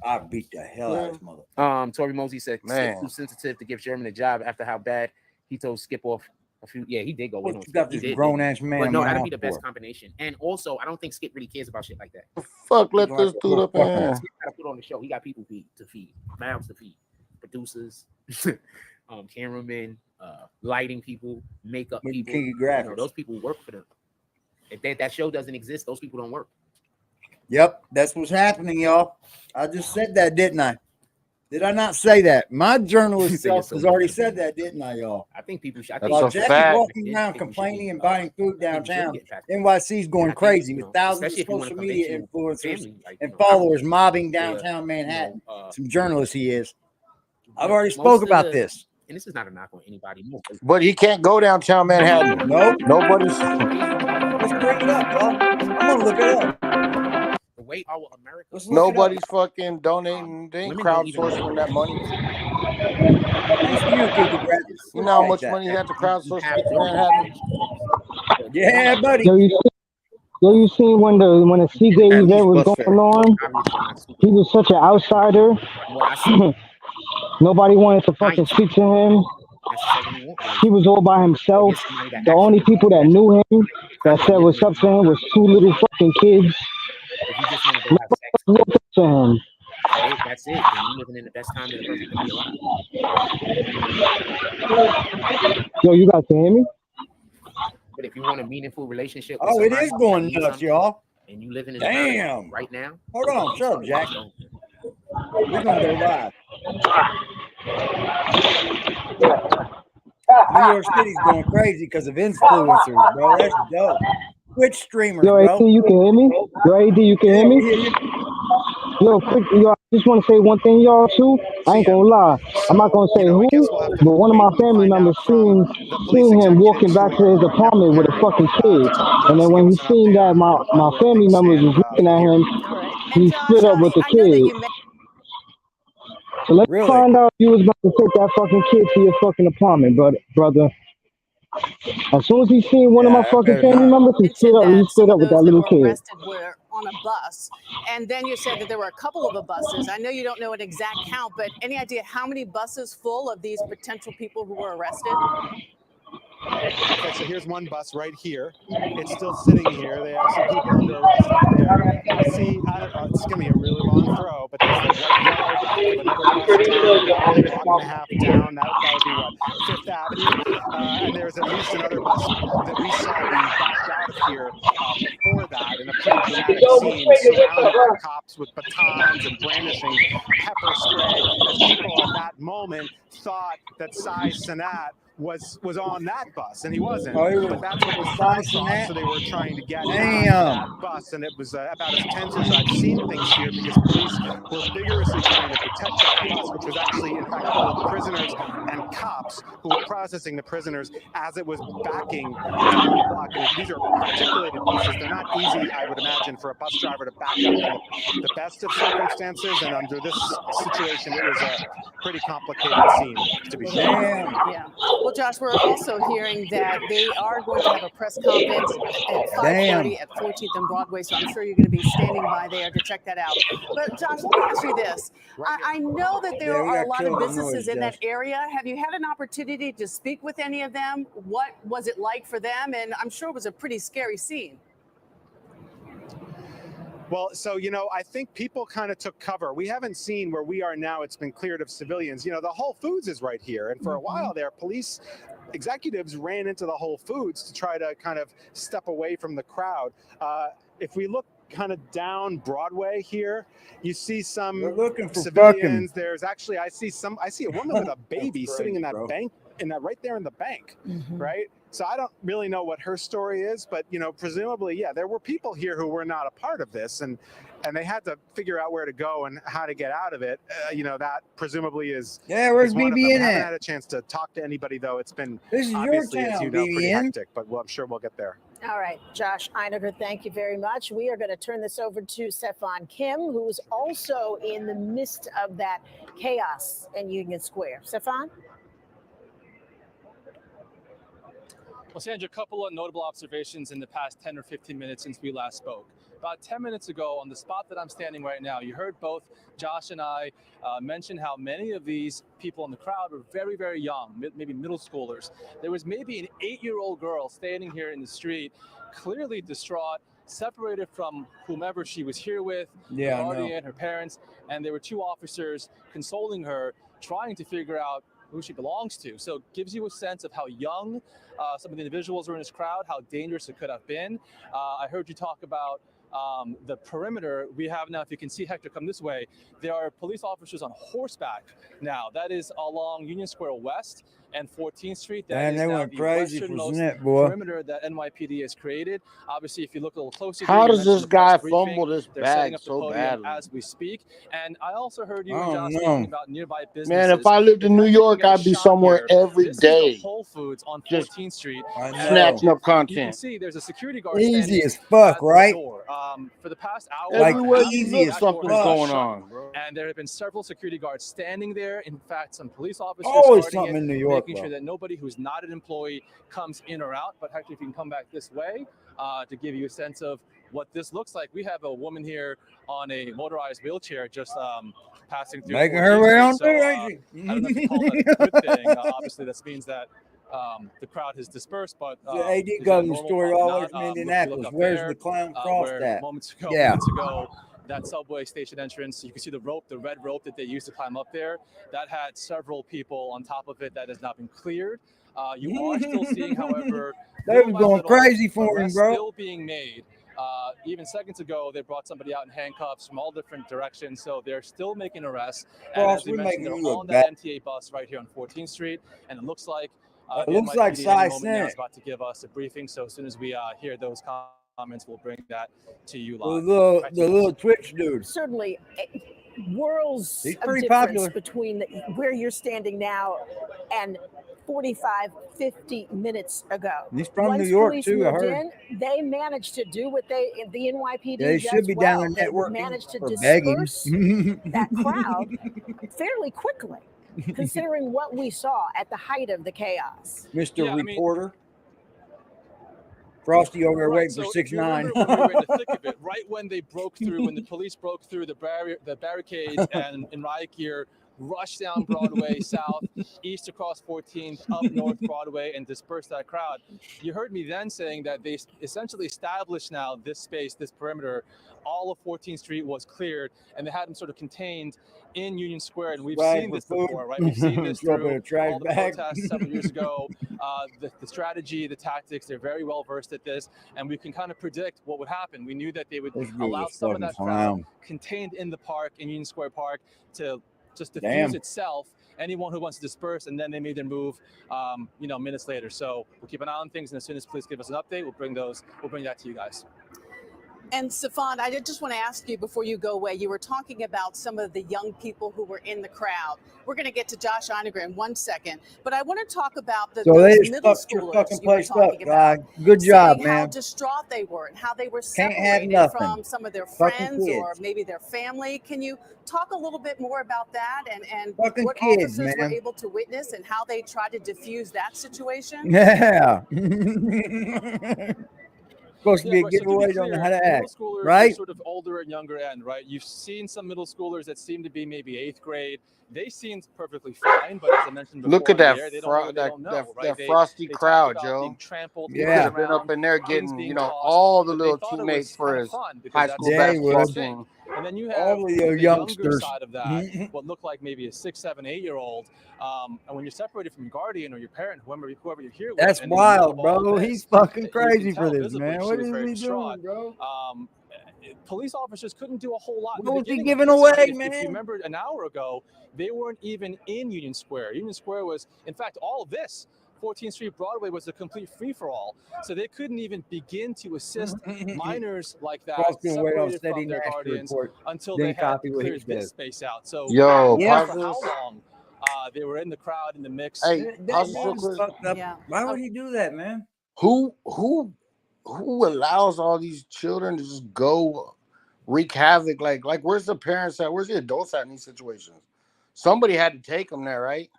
I beat the hell out of this mother. Tori Mosey said, "Man, too sensitive to give Sherman a job after how bad he told Skip off a few." Yeah, he did go with him. You got this grown ass man. But no, that'd be the best combination. And also, I don't think Skip really cares about shit like that. Fuck, let this dude up in. Skip got to put on the show. He got people to feed, mouths to feed, producers, cameramen, lighting people, makeup people. Those people work for them. If that show doesn't exist, those people don't work. Yep, that's what's happening, y'all. I just said that, didn't I? Did I not say that? My journalist self has already said that, didn't I, y'all? I think people should. While Jackie's walking around complaining and buying food downtown, NYC's going crazy with thousands of social media influencers and followers mobbing downtown Manhattan. Some journalists he is. I've already spoke about this. And this is not a knock on anybody. But he can't go downtown Manhattan. Nope. Nobody's. Let's bring it up, y'all. I'm gonna look it up. The way our America. Nobody's fucking donating. They ain't crowdsourcing that money. You know how much money you have to crowdsource to get to Manhattan? Yeah, buddy. Yo, you seen when the CJ event was going on? He was such an outsider. Nobody wanted to fucking speak to him. He was all by himself. The only people that knew him, that said what's up to him, was 2 little fucking kids. Nobody to him. That's it. And you living in the best time that a person can be alive. Yo, you guys can hear me? But if you want a meaningful relationship, with it is going nuts, y'all. And you living in damn right now. Hold on, shut up, Jack. We're gonna go live. New York City's going crazy because of influencers, bro. That's dope. Twitch streamers, yo, bro. AD, you can hear me? Yo, AD, you can hear me? Yo, quick, yo, I just want to say one thing, y'all, too. I ain't gonna lie. I'm not gonna say who, but one of my family members seen him walking back to his apartment with a fucking kid. And then when he seen that my family members was looking at him, he split up with the kid. So let's find out if you was about to take that fucking kid to your fucking apartment, brother. As soon as he seen one of my fucking family members, he stood up with that little kid. Arrested were on a bus, and then you said that there were a couple of buses. I know you don't know an exact count, but any idea how many buses full of these potential people who were arrested? Okay, so here's one bus right here. It's still sitting here. They have some people under arrest out there. I see, I don't know, it's going to be a really long throw, but there's the white yellow back of another bus down, a block and a half down. That would be what, Fifth Avenue. And there's at least another bus that we saw being backed out of here before that in a pretty dramatic scene, surrounded by cops with batons and brandishing pepper spray, as people at that moment thought that Cenat was on that bus, and he wasn't. But that's what was thought, so they were trying to get on that bus, and it was about as tense as I've seen things here, because police were vigorously trying to protect that bus, which was actually, in fact, full of prisoners and cops who were processing the prisoners as it was backing down the block. And these are articulated buses. They're not easy, I would imagine, for a bus driver to back up in the best of circumstances, and under this situation, it was a pretty complicated scene, to be sure. Yeah. Well, Josh, we're also hearing that they are going to have a press conference at 5:30 at 14th and Broadway, so I'm sure you're going to be standing by there to check that out. But, Josh, let me ask you this. I know that there are a lot of businesses in that area. Have you had an opportunity to speak with any of them? What was it like for them? And I'm sure it was a pretty scary scene. Well, so, you know, I think people kind of took cover. We haven't seen where we are now. It's been cleared of civilians. You know, the Whole Foods is right here. And for a while there, police executives ran into the Whole Foods to try to kind of step away from the crowd. If we look kind of down Broadway here, you see some civilians. There's actually, I see a woman with a baby sitting in that bank, right there in the bank, right? So I don't really know what her story is, but, you know, presumably, yeah, there were people here who were not a part of this, and they had to figure out where to go and how to get out of it. You know, that presumably is. Yeah, where's BBN at? I haven't had a chance to talk to anybody, though. It's been obviously, as you know, pretty hectic, but I'm sure we'll get there. All right, Josh Einiger, thank you very much. We are going to turn this over to Stefan Kim, who is also in the midst of that chaos in Union Square. Stefan? Well, Sandra, a couple of notable observations in the past 10 or 15 minutes since we last spoke. About 10 minutes ago, on the spot that I'm standing right now, you heard both Josh and I mention how many of these people in the crowd were very, very young, maybe middle schoolers. There was maybe an 8-year-old girl standing here in the street, clearly distraught, separated from whomever she was here with, her guardian, her parents, and there were two officers consoling her, trying to figure out who she belongs to. So it gives you a sense of how young some of the individuals were in this crowd, how dangerous it could have been. I heard you talk about the perimeter we have now. If you can see, Hector, come this way, there are police officers on horseback now. That is along Union Square West and 14th Street. That is they went crazy for Cenat, boy. Perimeter that NYPD has created. Obviously, if you look a little closer, how does this guy fumble this bag so badly as we speak? And I also heard you and Josh talking about nearby businesses. Man, if I lived in New York, I'd be somewhere every day. Whole Foods on 14th Street, snatching up content. You can see there's a security guard easy as fuck, right? For the past hour, like easy as something's going on, bro. And there have been several security guards standing there. In fact, some police officers always something in New York, making sure that nobody who's not an employee comes in or out. But Hector, if you can come back this way to give you a sense of what this looks like. We have a woman here on a motorized wheelchair just passing through. Making her way on through. I don't know if you call that a good thing. Obviously, this means that the crowd has dispersed, but the AD government story always from Indianapolis. Where's the clown cross at? Moments ago, that subway station entrance, you can see the rope, the red rope that they used to climb up there. That had several people on top of it. That has not been cleared. You are still seeing, however, they were going crazy for him, bro. Still being made. Even seconds ago, they brought somebody out in handcuffs from all different directions, so they're still making arrests. And as we mentioned, they're on that MTA bus right here on 14th Street, and it looks like Cenat is about to give us a briefing. So as soon as we hear those comments, we'll bring that to you live. The little Twitch dude. Certainly, worlds of difference popular between where you're standing now and 50 minutes ago. He's from New York too, I heard. They managed to do what the NYPD they should be down there networking. They managed to begging that crowd fairly quickly, considering what we saw at the height of the chaos. Mr. Reporter. Frosty over there waiting So for 6ix9ine. you remember when we were in the thick of it, right when they broke through, when the police broke through the barricades, and in riot gear rushed down Broadway south, east across 14th, up North Broadway, and dispersed that crowd. You heard me then saying that they essentially established now this space, this perimeter. All of 14th Street was cleared, and they had them sort of contained in Union Square. And we've seen this before, right? We've seen this through all the protests several years ago. The strategy, the tactics, they're very well versed at this, and we can kind of predict what would happen. We knew that they would allow some of that crowd contained in the park, in Union Square Park, to just diffuse itself. Anyone who wants to disperse, and then they made their move, minutes later. So we'll keep an eye on things, and as soon as police give us an update, we'll bring that to you guys. And Stefan, I just want to ask you before you go away, you were talking about some of the young people who were in the crowd. We're going to get to Josh Einiger in 1 second, but I want to talk about the middle schoolers you were talking about. Good job, man. How distraught they were and how they were separated from some of their friends or maybe their family. Can you talk a little bit more about that and what officers were able to witness and how they tried to diffuse that situation? Yeah. Supposed to be a giveaway on how to act, right? Sort of older and younger end, right? You've seen some middle schoolers that seem to be maybe 8th grade. They seemed perfectly fine, but as I mentioned before, look at that frosty crowd, Joe. You could have been up in there getting, all the little teammates for his high school basketball team. And then you have the younger side of that, what looked like maybe a 6, 7, 8-year-old. And when you're separated from your guardian or your parent, whoever you're here with, that's wild, bro. He's fucking crazy for this, man. What is he doing, bro? Police officers couldn't do a whole lot. What was he giving away, man? If you remember an hour ago, they weren't even in Union Square. Union Square was, in fact, all of this. 14th Street Broadway was a complete free-for-all. So they couldn't even begin to assist minors like that, separated from their guardians, until they had cleared this space out. So for how long they were in the crowd, in the mix. Hey, why would he do that, man? Who allows all these children to just go wreak havoc? Like where's the parents at? Where's the adults at in these situations? Somebody had to take them there, right?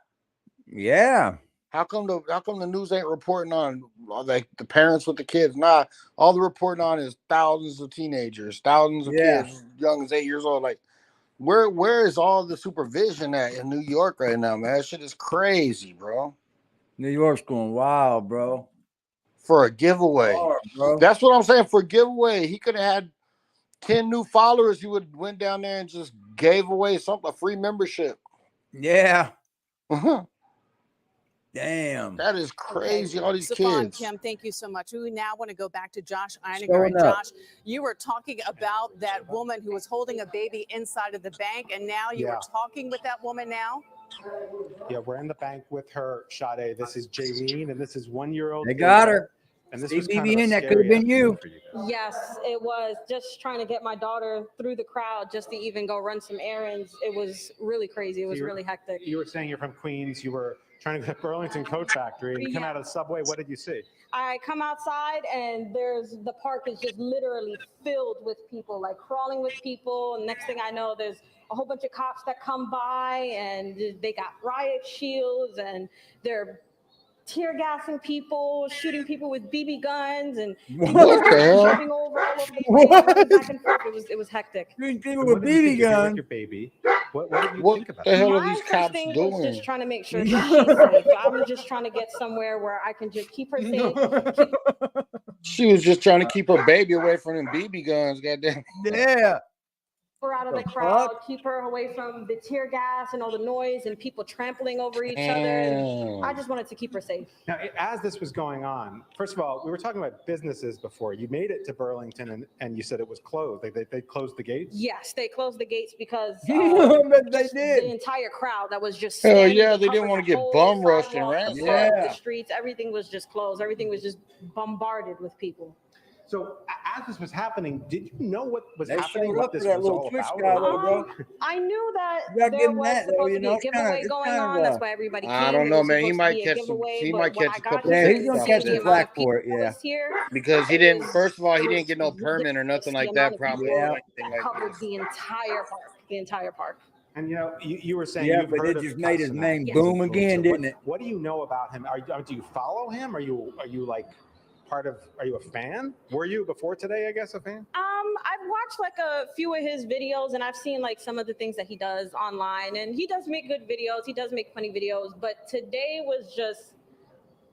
Yeah. How come the news ain't reporting on like the parents with the kids? Nah, all the reporting on is thousands of teenagers, thousands of kids as young as 8 years old. Like, where is all the supervision at in New York right now, man? That shit is crazy, bro. New York's going wild, bro. For a giveaway. Bro. That's what I'm saying. For a giveaway. He could have had 10 new followers. He would have went down there and just gave away something, a free membership. Yeah. Damn. That is crazy. All these Stefan, kids. Kim, thank you so much. We now want to go back to Josh Einiger. And Josh, you were talking about that woman who was holding a baby inside of the bank, and now you are talking with that woman now? Yeah, we're in the bank with her, Sade. This is Jaylene, and this is 1-year-old. They got her. And this was BBN, that could have been you. Yes, it was. Just trying to get my daughter through the crowd just to even go run some errands. It was really crazy. It was really hectic. You were saying you're from Queens. You were trying to go to Burlington Coat Factory, and you come out of the subway. What did you see? I come outside, and the park is just literally filled with people, like crawling with people. And next thing I know, there's a whole bunch of cops that come by, and they got riot shields, and they're tear gassing people, shooting people with BB guns, and jumping over all over the place, back and forth. It was hectic. Shooting people with BB guns. Your baby. What did you think about the hell are My these first cops thing doing? was just trying to make sure that she's safe. I'm just trying to get somewhere where I can just keep her safe. She was just trying to keep her baby away from them BB guns. Goddamn. Yeah. Her out of the crowd, keep her away from the tear gas and all the noise and people trampling over each other. And I just wanted to keep her safe. Now, as this was going on, first of all, we were talking about businesses before. You made it to Burlington, and you said it was closed. They closed the gates? Yes, they closed the gates because they did. The entire crowd that was just Hell yeah, they didn't want to get bum rushed and ran. The streets, everything was just closed. Everything was just bombarded with people. So as this was happening, did you know what was They happening? showed What up this for that was little all Twitch about? guy, bro. I knew that You gotta there give him was that, though, supposed you to be know, a it's kinda- giveaway it's going kind of on. a- That's why everybody came. I don't It know, was man. He supposed to might be a catch some. giveaway, He but might when catch I a got couple. here, Yeah, he's gonna catch some flack for it. Yeah. Because he didn't. First of all, he didn't get no permit or nothing like that. Probably. Yeah. Or anything like Covered that. the entire park. The entire park. And you were saying, Yeah, you've but heard it of just made his Cenat. name Yes. boom again, didn't it? What do you know about him? Do you follow him? Are you like Are you a fan? Were you before today, I guess, a fan? I've watched like a few of his videos and I've seen like some of the things that he does online, and he does make good videos. He does make funny videos, but today was just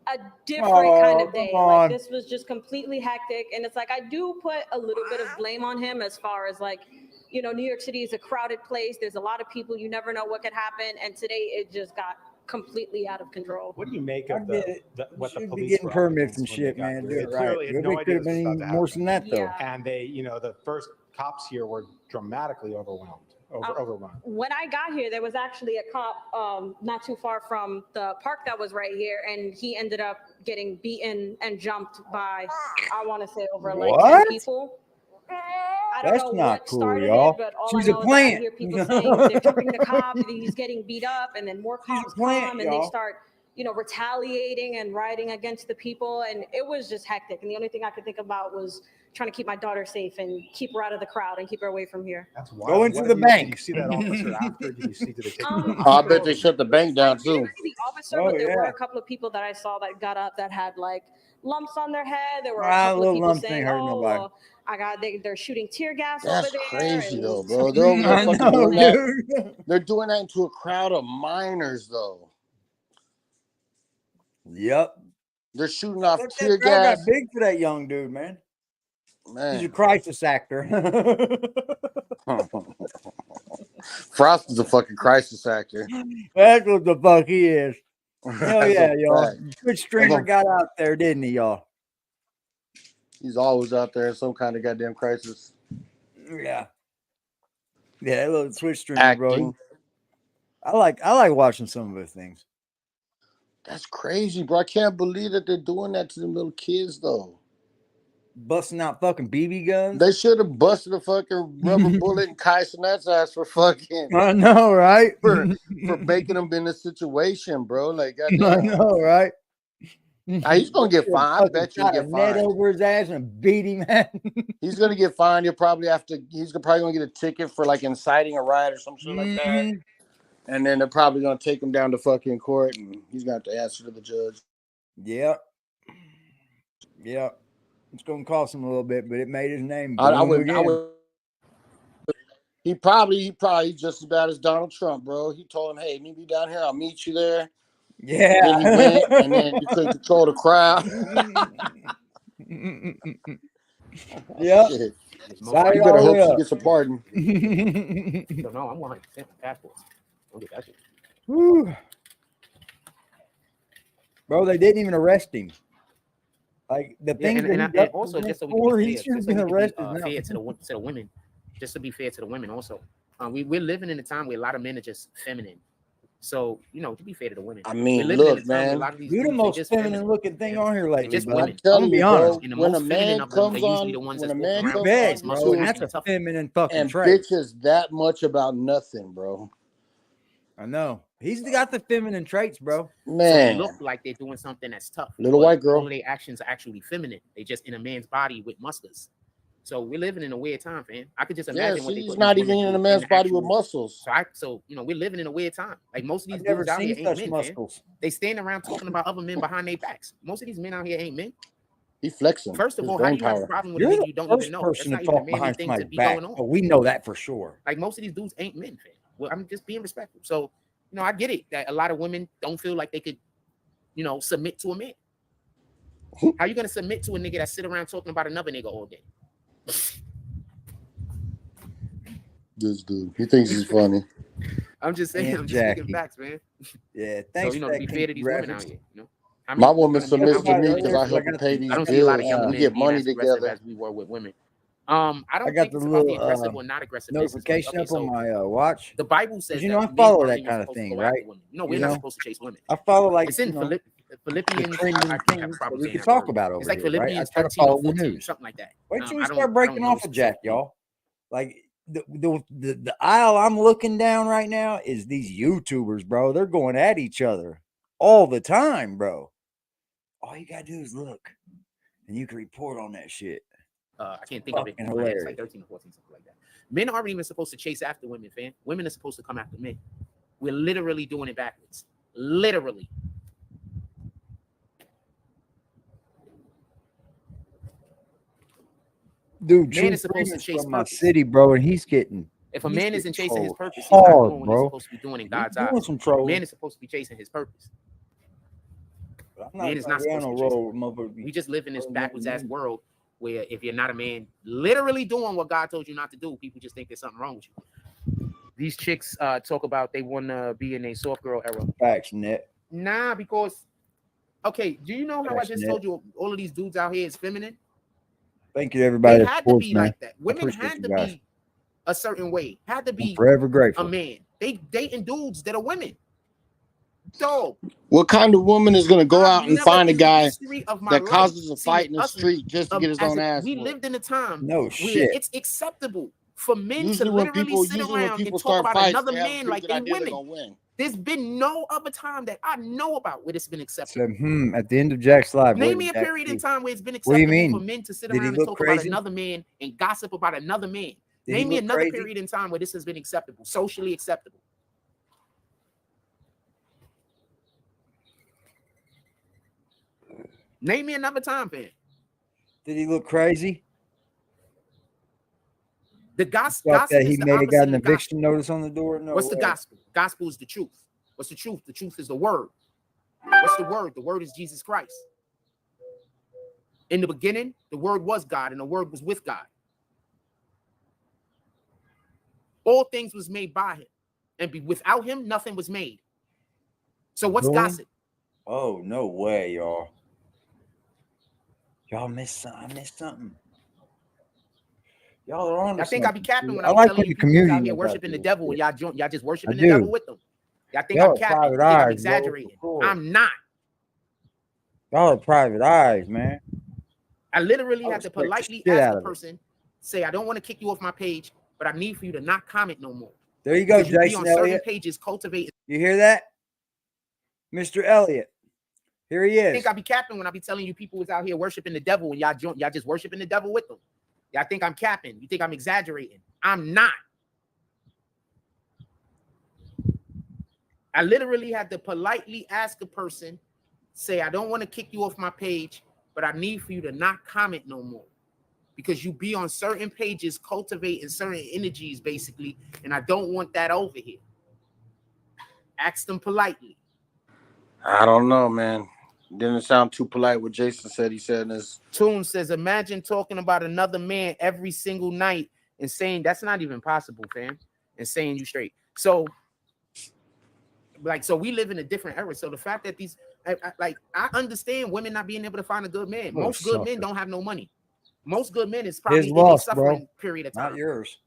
a different kind of day. Like this was just completely hectic, and it's like I do put a little bit of blame on him as far as like, you know, New York City is a crowded place. There's a lot of people. You never know what could happen, and today it just got completely out of control. What do you make of what the police getting were up permits against and when shit, they got man? here? Do They it clearly right. had no It idea could have this was been about to worse happen. than that, though. Yeah. And they, you know, the first cops here were dramatically overwhelmed, overrun. When I got here, there was actually a cop not too far from the park that was right here, and he ended up getting beaten and jumped by, I want to say, over like 10 people. I don't know what started it, but all I know is that I hear people saying they're jumping the cop, he's getting beat up, and then more cops come and they start, you know, retaliating and rioting against the people, and it was just hectic. And the only thing I could think about was trying to keep my daughter safe and keep her out of the crowd and keep her away from here. That's wild. Go into the bank. Did you see that officer after? Did they take him? I bet they shut the bank down too. I didn't see the officer, but there were a couple of people that I saw that got up that had like lumps on their head. There were a couple of people saying, "Oh, well, they're shooting tear gas over there." That's crazy though, bro. They're over there fucking doing that. They're doing that into a crowd of minors though. Yep. They're shooting off That tear crowd gas. got big for that young dude, man. He's a Man, crisis actor. Frost is a fucking crisis actor. That's what the fuck he is. Hell That's yeah, a y'all. fact. Good streamer got out there, didn't he, y'all? He's always out there in some kind of goddamn crisis. Yeah. Yeah, that little Twitch streamer, Acting. bro. I like watching some of his things. That's crazy, bro. I can't believe that they're doing that to them little kids, though. Busting out fucking BB guns. They should have busted a fucking rubber bullet in Cenat's ass for fucking. I know, right? For making them in this situation, bro. Like, goddamn. I know, right? He's gonna get fined. I bet you he'll get net fined. over his ass and beat him. He's gonna get fined. He'll probably have to. He's probably gonna get a ticket for like inciting a riot or some shit like that. And then they're probably gonna take him down to fucking court, and he's gonna have to answer to the judge. Yep. It's gonna cost him a little bit, but it made his name. I would. He probably just as bad as Donald Trump, bro. He told him, "Hey, meet me down here. I'll meet you there." Yeah. Then he went, and then you couldn't control the crowd. Yeah. You better hope she gets a pardon. No, I'm 100% passport. Don't get that shit. Whew. Bro, they didn't even arrest him. Like the thing and also just so we can be fair to the women, just to be fair to the women also. We're living in a time where a lot of men are just feminine. So, you know, to be fair to the women. I mean, look, man. You're the most feminine looking thing on here lately, just bro. women. I'm gonna be honest. And the when most a man comes on, when a man comes on, bro, and that's a feminine fucking and trait. bitches that much about nothing, bro. I know. He's got the feminine traits, bro. Man. So they look like they're doing something that's tough. Little white girl. All of their actions are actually feminine. They just in a man's body with muscles. So we're living in a weird time, fam. I could just imagine what he's not even in a man's body with muscles. So you know, we're living in a weird time. Like most of these never dudes out here seen ain't such men, muscles. man. They stand around talking about other men behind their backs. Most of these men out here ain't men. He flexing. First of all, how do you have a problem with a nigga you don't even know? That's not even a manly thing to be going on. Oh, we know that for sure. Like most of these dudes ain't men, fam. Well, I'm just being respectful. So, you know, I get it that a lot of women don't feel like they could, you know, submit to a man. How you gonna submit to a nigga that sit around talking about another nigga all day? This dude, he thinks he's funny. I'm just saying, I'm just speaking facts, man. Yeah, thanks. So, you know, to be fair to these women out here, you know. My woman submits to me because I help her pay these bills. We get money together. As we were with women. I don't got think it's about the aggressive or not aggressive notification up on my watch. The Bible says, you know, I follow that kind of thing, right? No, we're not supposed to chase women. I follow like it's in Philippians. We can talk about over it's like here, Philippians right? 13 or 14, something like that. Wait till we start breaking off a jack, y'all. Like the aisle I'm looking down right now is these YouTubers, bro. They're going at each other all the time, bro. All you gotta do is look, and you can report on that shit. I can't think of it. It's like 13 or 14, something like that. Men aren't even supposed to chase after women, fam. Women are supposed to come after men. We're literally doing it backwards. Literally. Dude, man is supposed to chase from my purpose. city, bro, and he's getting. If a man isn't chasing his purpose, he's hard, not doing what bro. he's supposed to be doing in God's eyes. Man is supposed to be chasing his purpose. Man is not supposed to be chasing. We just live in this backwards ass world where if you're not a man literally doing what God told you not to do, people just think there's something wrong with you. These chicks talk about they want to be in a soft girl era. Facts, net. Nah, because okay, do you know how I just told you all of these dudes out here is feminine? Thank you, everybody. They had to be like that. Women had to be a certain way. Had to be forever grateful. A man. They dating dudes that are women. So what kind of woman is going to go out and find a guy that causes a fight in the street just to get his own ass? We lived in a time where it's acceptable for men to literally sit around and talk about another man like they women. There's been no other time that I know about where it's been acceptable. So, at the end of Jack's live, name me a period in time where it's been acceptable for men to sit around and talk about another man and gossip about another man. Name me another period in time where this has been acceptable, socially acceptable. Name me another time, fan. Did he look crazy? The gospel that he may have got an eviction notice on the door. No. What's the gospel? Gospel is the truth. What's the truth? The truth is the word. What's the word? The word is Jesus Christ. In the beginning, the word was God, and the word was with God. All things was made by him, and without him, nothing was made. So what's gossip? Oh, no way, y'all. Y'all missed something. I missed something. Y'all are on. I think I be capping when I I'm like telling you people out here worshiping the devil, and y'all just worshiping the devil with them. Y'all think I'm capping? You think I'm exaggerating? I'm not. Y'all are private eyes, man. I literally had to politely ask the person, say, I don't want to kick you off my page, but I need for you to not comment no more. There you go, Jason. You be on certain pages cultivate. You hear that, Mr. Elliott? Here he is. I think I be capping when I be telling you people was out here worshiping the devil, and y'all just worshiping the devil with them. Y'all think I'm capping. You think I'm exaggerating. I'm not. I literally had to politely ask a person, say, I don't want to kick you off my page, but I need for you to not comment no more. Because you be on certain pages cultivating certain energies, basically, and I don't want that over here. Ask them politely. I don't know, man. Didn't sound too polite what Jason said. He said this. Tune says, imagine talking about another man every single night and saying that's not even possible, fam. And saying you straight. So we live in a different era. So the fact that I understand women not being able to find a good man. Most good men don't have no money. Most good men is probably in a suffering period of time. Not yours.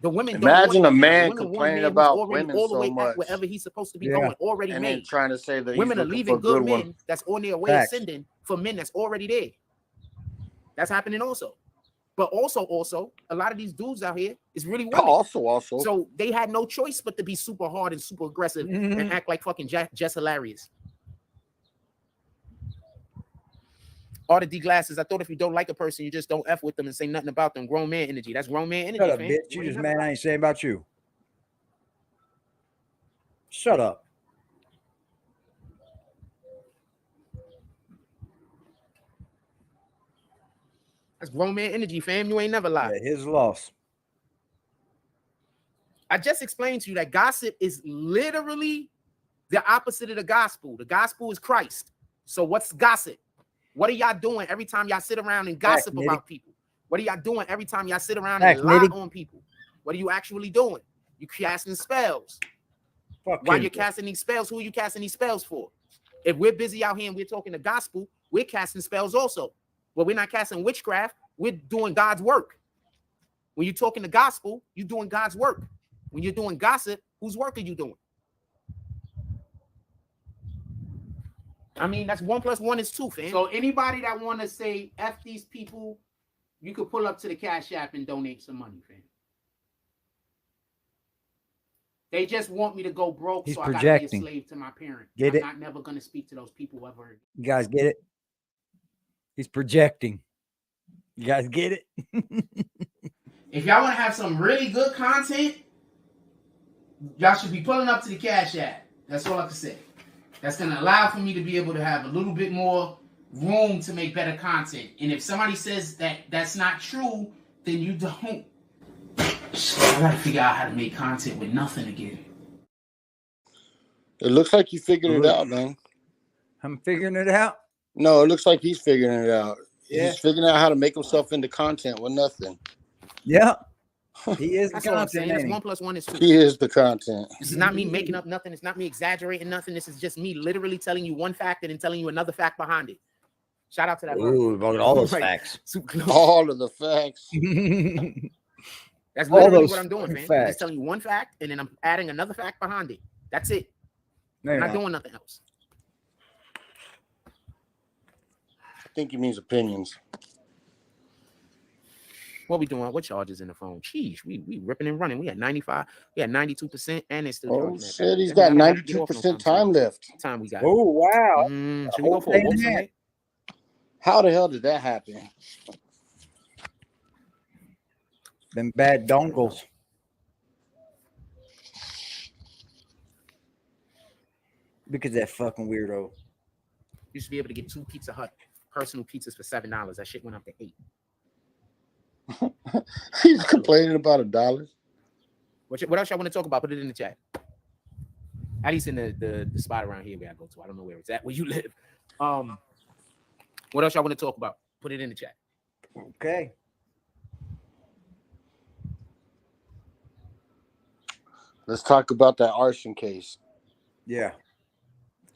The women imagine a man complaining about women all the way so much, wherever he's supposed to be going, already and made. then trying to say that women are leaving good men that's on their way ascending for men that's already there. That's happening also. But also, a lot of these dudes out here is really women. Also. So they had no choice but to be super hard and super aggressive and act like fucking just hilarious. All the D glasses. I thought if you don't like a person, you just don't F with them and say nothing about them. Grown man energy. That's grown man energy. Shut up, bitch. You just mad I ain't saying about you. Shut up. That's grown man energy, fam. You ain't never lied. Yeah, his loss. I just explained to you that gossip is literally the opposite of the gospel. The gospel is Christ. So what's gossip? What are y'all doing every time y'all sit around and gossip about people? What are y'all doing every time y'all sit around and lie on people? What are you actually doing? You casting spells. While you're casting these spells, who are you casting these spells for? If we're busy out here and we're talking the gospel, we're casting spells also. But we're not casting witchcraft. We're doing God's work. When you're talking the gospel, you're doing God's work. When you're doing gossip, whose work are you doing? I mean, that's 1 + 1 is 2, fam. So anybody that want to say F these people, you could pull up to the Cash App and donate some money, fam. They just want me to go broke, so I gotta be a slave to my parent. I'm not never gonna speak to those people ever. You guys get it? He's projecting. You guys get it? If y'all want to have some really good content, y'all should be pulling up to the Cash App. That's all I can say. That's going to allow for me to be able to have a little bit more room to make better content. And if somebody says that that's not true, then you don't. So I gotta figure out how to make content with nothing again. It looks like you figured it out, man. I'm figuring it out. No, it looks like he's figuring it out. Yeah. He's figuring out how to make himself into content with nothing. Yeah. He is the That's what I'm content. saying. It's 1 + 1 is 2. He is the content. This is not me making up nothing. It's not me exaggerating nothing. This is just me literally telling you one fact and then telling you another fact behind it. Shout out to that. Ooh, about all those facts. All of the facts. That's literally what I'm doing, man. I'm just telling you one fact and then I'm adding another fact behind it. That's it. No, I'm not doing nothing else. I think he means opinions. What we doing? What charges in the phone? Jeez, we ripping and running. We had 95, we had 92%, and it's still. Oh shit, he's got 92% time left. Time we got. Oh wow! Should we go for a walk somewhere? How the hell did that happen? Them bad dongles. Look at that fucking weirdo. Used to be able to get 2 Pizza Hut personal pizzas for $7. That shit went up to $8. He's complaining about $1. What else y'all want to talk about? Put it in the chat. At least in the spot around here where I go to. I don't know where it's at, where you live. What else y'all want to talk about? Put it in the chat. Okay. Let's talk about that arson case. Yeah.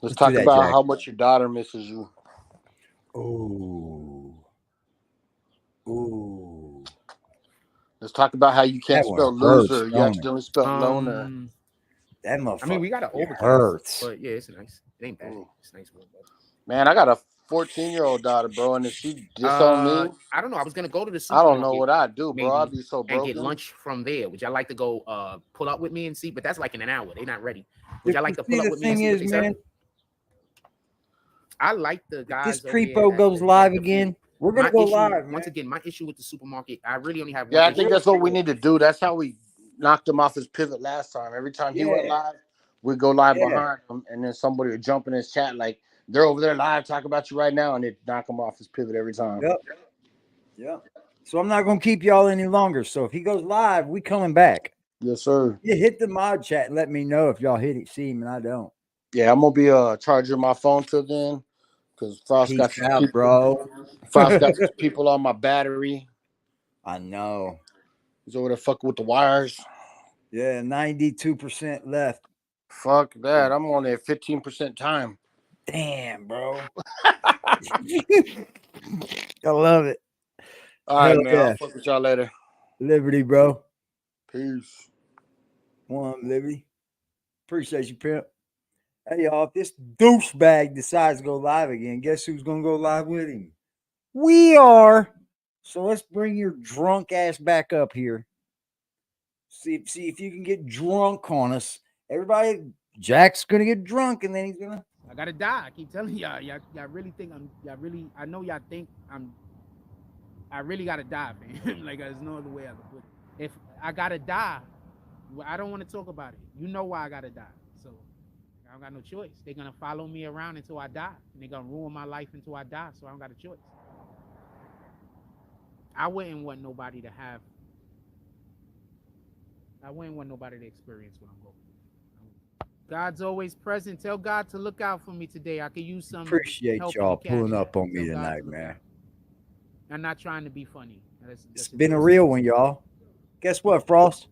Let's talk about how much your daughter misses you. Ooh. Ooh. Let's talk about how you can't spell loser. You accidentally spelled loner. That motherfucker. I mean, we got an overcast, hurts. but yeah, it's nice. It ain't bad. It's nice. Man, I got a 14-year-old daughter, bro, and if she disowned me, I don't know. I was gonna go to the I don't know what I'd do, bro. I'd be so and broken. get lunch from there. Would y'all like to go pull up with me and see? But that's like in an hour. They're not ready. Would y'all like to pull up with me and see what they serve? I like the guys. This creepo goes live again. We're gonna go live. Once again, my issue with the supermarket, I really only have. Yeah, I think that's what we need to do. That's how we knocked him off his pivot last time. Every time he went live, we go live behind him, and then somebody would jump in his chat like they're over there live talking about you right now, and they knock him off his pivot every time. Yep. Yep. So I'm not gonna keep y'all any longer. So if he goes live, we coming back. Yes, sir. You hit the mod chat and let me know if y'all see him and I don't. Yeah, I'm gonna be charging my phone till then. Because Frost got out, people, bro. Frost got people on my battery. I know. He's over there fucking with the wires. Yeah, 92% left. Fuck that. I'm only at 15% time. Damn, bro. I love it. All right, man. I'll fuck with y'all later. Liberty, bro. Peace. One, Liberty. Appreciate you, Pimp. Hey, y'all, if this douchebag decides to go live again, guess who's going to go live with him? We are. So let's bring your drunk ass back up here. See if you can get drunk on us. Everybody, Jack's going to get drunk, and then he's going to. I got to die. I keep telling y'all. Y'all really think I know y'all think I really got to die, man. Like, there's no other way I can put it. If I got to die, I don't want to talk about it. You know why I got to die. So. I don't got no choice. They're going to follow me around until I die. And they're going to ruin my life until I die. So I don't got a choice. I wouldn't want nobody to experience what I'm going through. God's always present. Tell God to look out for me today. I could use some. Appreciate y'all pulling up on me tonight, man. I'm not trying to be funny. It's been a real one, y'all. Guess what, Frost?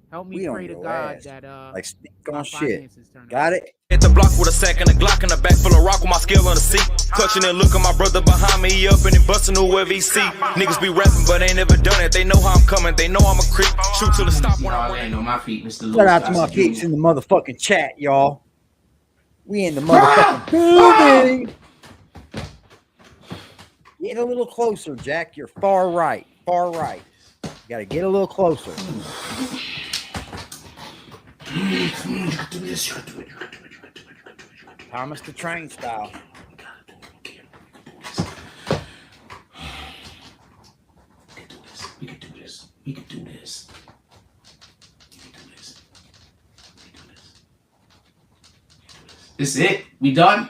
Help me pray to God that like sneak on shit. Got it? Hit the block with a sack and a Glock in the back full of rock with my skill on the seat. Clutching and looking my brother behind me, he up and he busting whoever he see. Niggas be rapping, but ain't never done it. They know how I'm coming, they know I'm a creep. Shoot till the stop when I land on my feet, Mr. Shout out to my peeps in the motherfucking chat, y'all. We in the motherfucking building. Get a little closer, Jack. You're far right. Far right. You gotta get a little closer. Thomas the Train style. We can do this. We can do this. This is it. We done?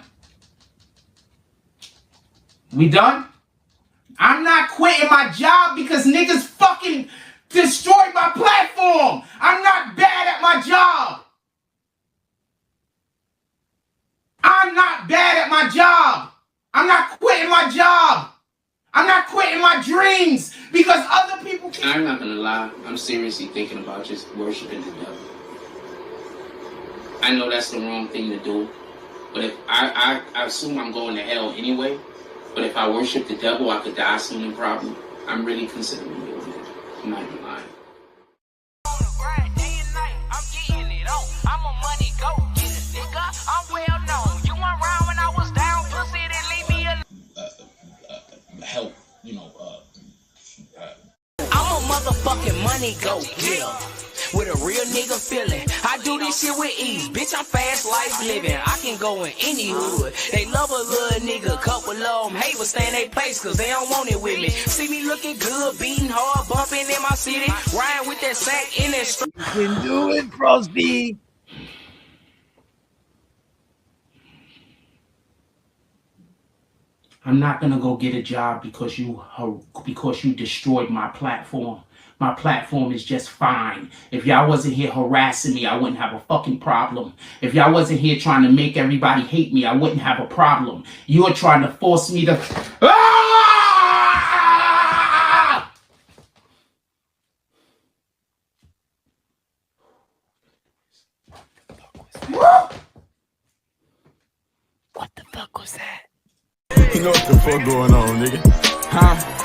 We done? I'm not quitting my job because niggas fucking destroyed my platform. I'm not bad at my job. I'm not bad at my job. I'm not quitting my job. I'm not quitting my dreams because other people can't. I'm not gonna lie. I'm seriously thinking about just worshiping the devil. I know that's the wrong thing to do, but if I assume I'm going to hell anyway. But if I worship the devil, I could die soon and probably. I'm really considering doing it. I'm not even lying. Help, you know, I'm a motherfucking money go getter with a real nigga feeling. I do this shit with ease, bitch. I'm fast life living. I can go in any hood. They love a little nigga, couple of them hate but stay in their place cause they don't want it with me. See me looking good, beating hard, bumping in my city, riding with that sack in that street. You can do it, Frosty. I'm not gonna go get a job because you destroyed my platform. My platform is just fine. If y'all wasn't here harassing me, I wouldn't have a fucking problem. If y'all wasn't here trying to make everybody hate me, I wouldn't have a problem. You are trying to force me to. What the fuck was that? You know what the fuck going on, nigga? Huh?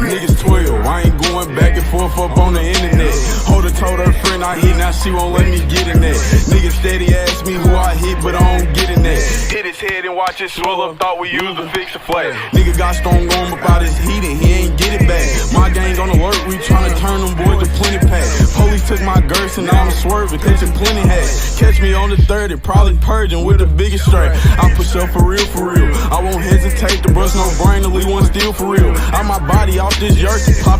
Niggas 12, I ain't going back and forth up on the internet. Holder told her friend I hit, now she won't let me get in that. Niggas steady ask me who I hit, but I don't get in that. Hit his head and watch it swell up, thought we used to fix a flag. Nigga got strong on about his heat and he ain't get it back. My gang on alert, we tryna turn them boys to plenty pack. Police took my girths and now I'm swerving, catching plenty hats. Catch me on the 30, probably purging with the biggest strap. I push up for real, for real. I won't hesitate to bust no brain to leave one steal for real. Out my body off this jersey, popped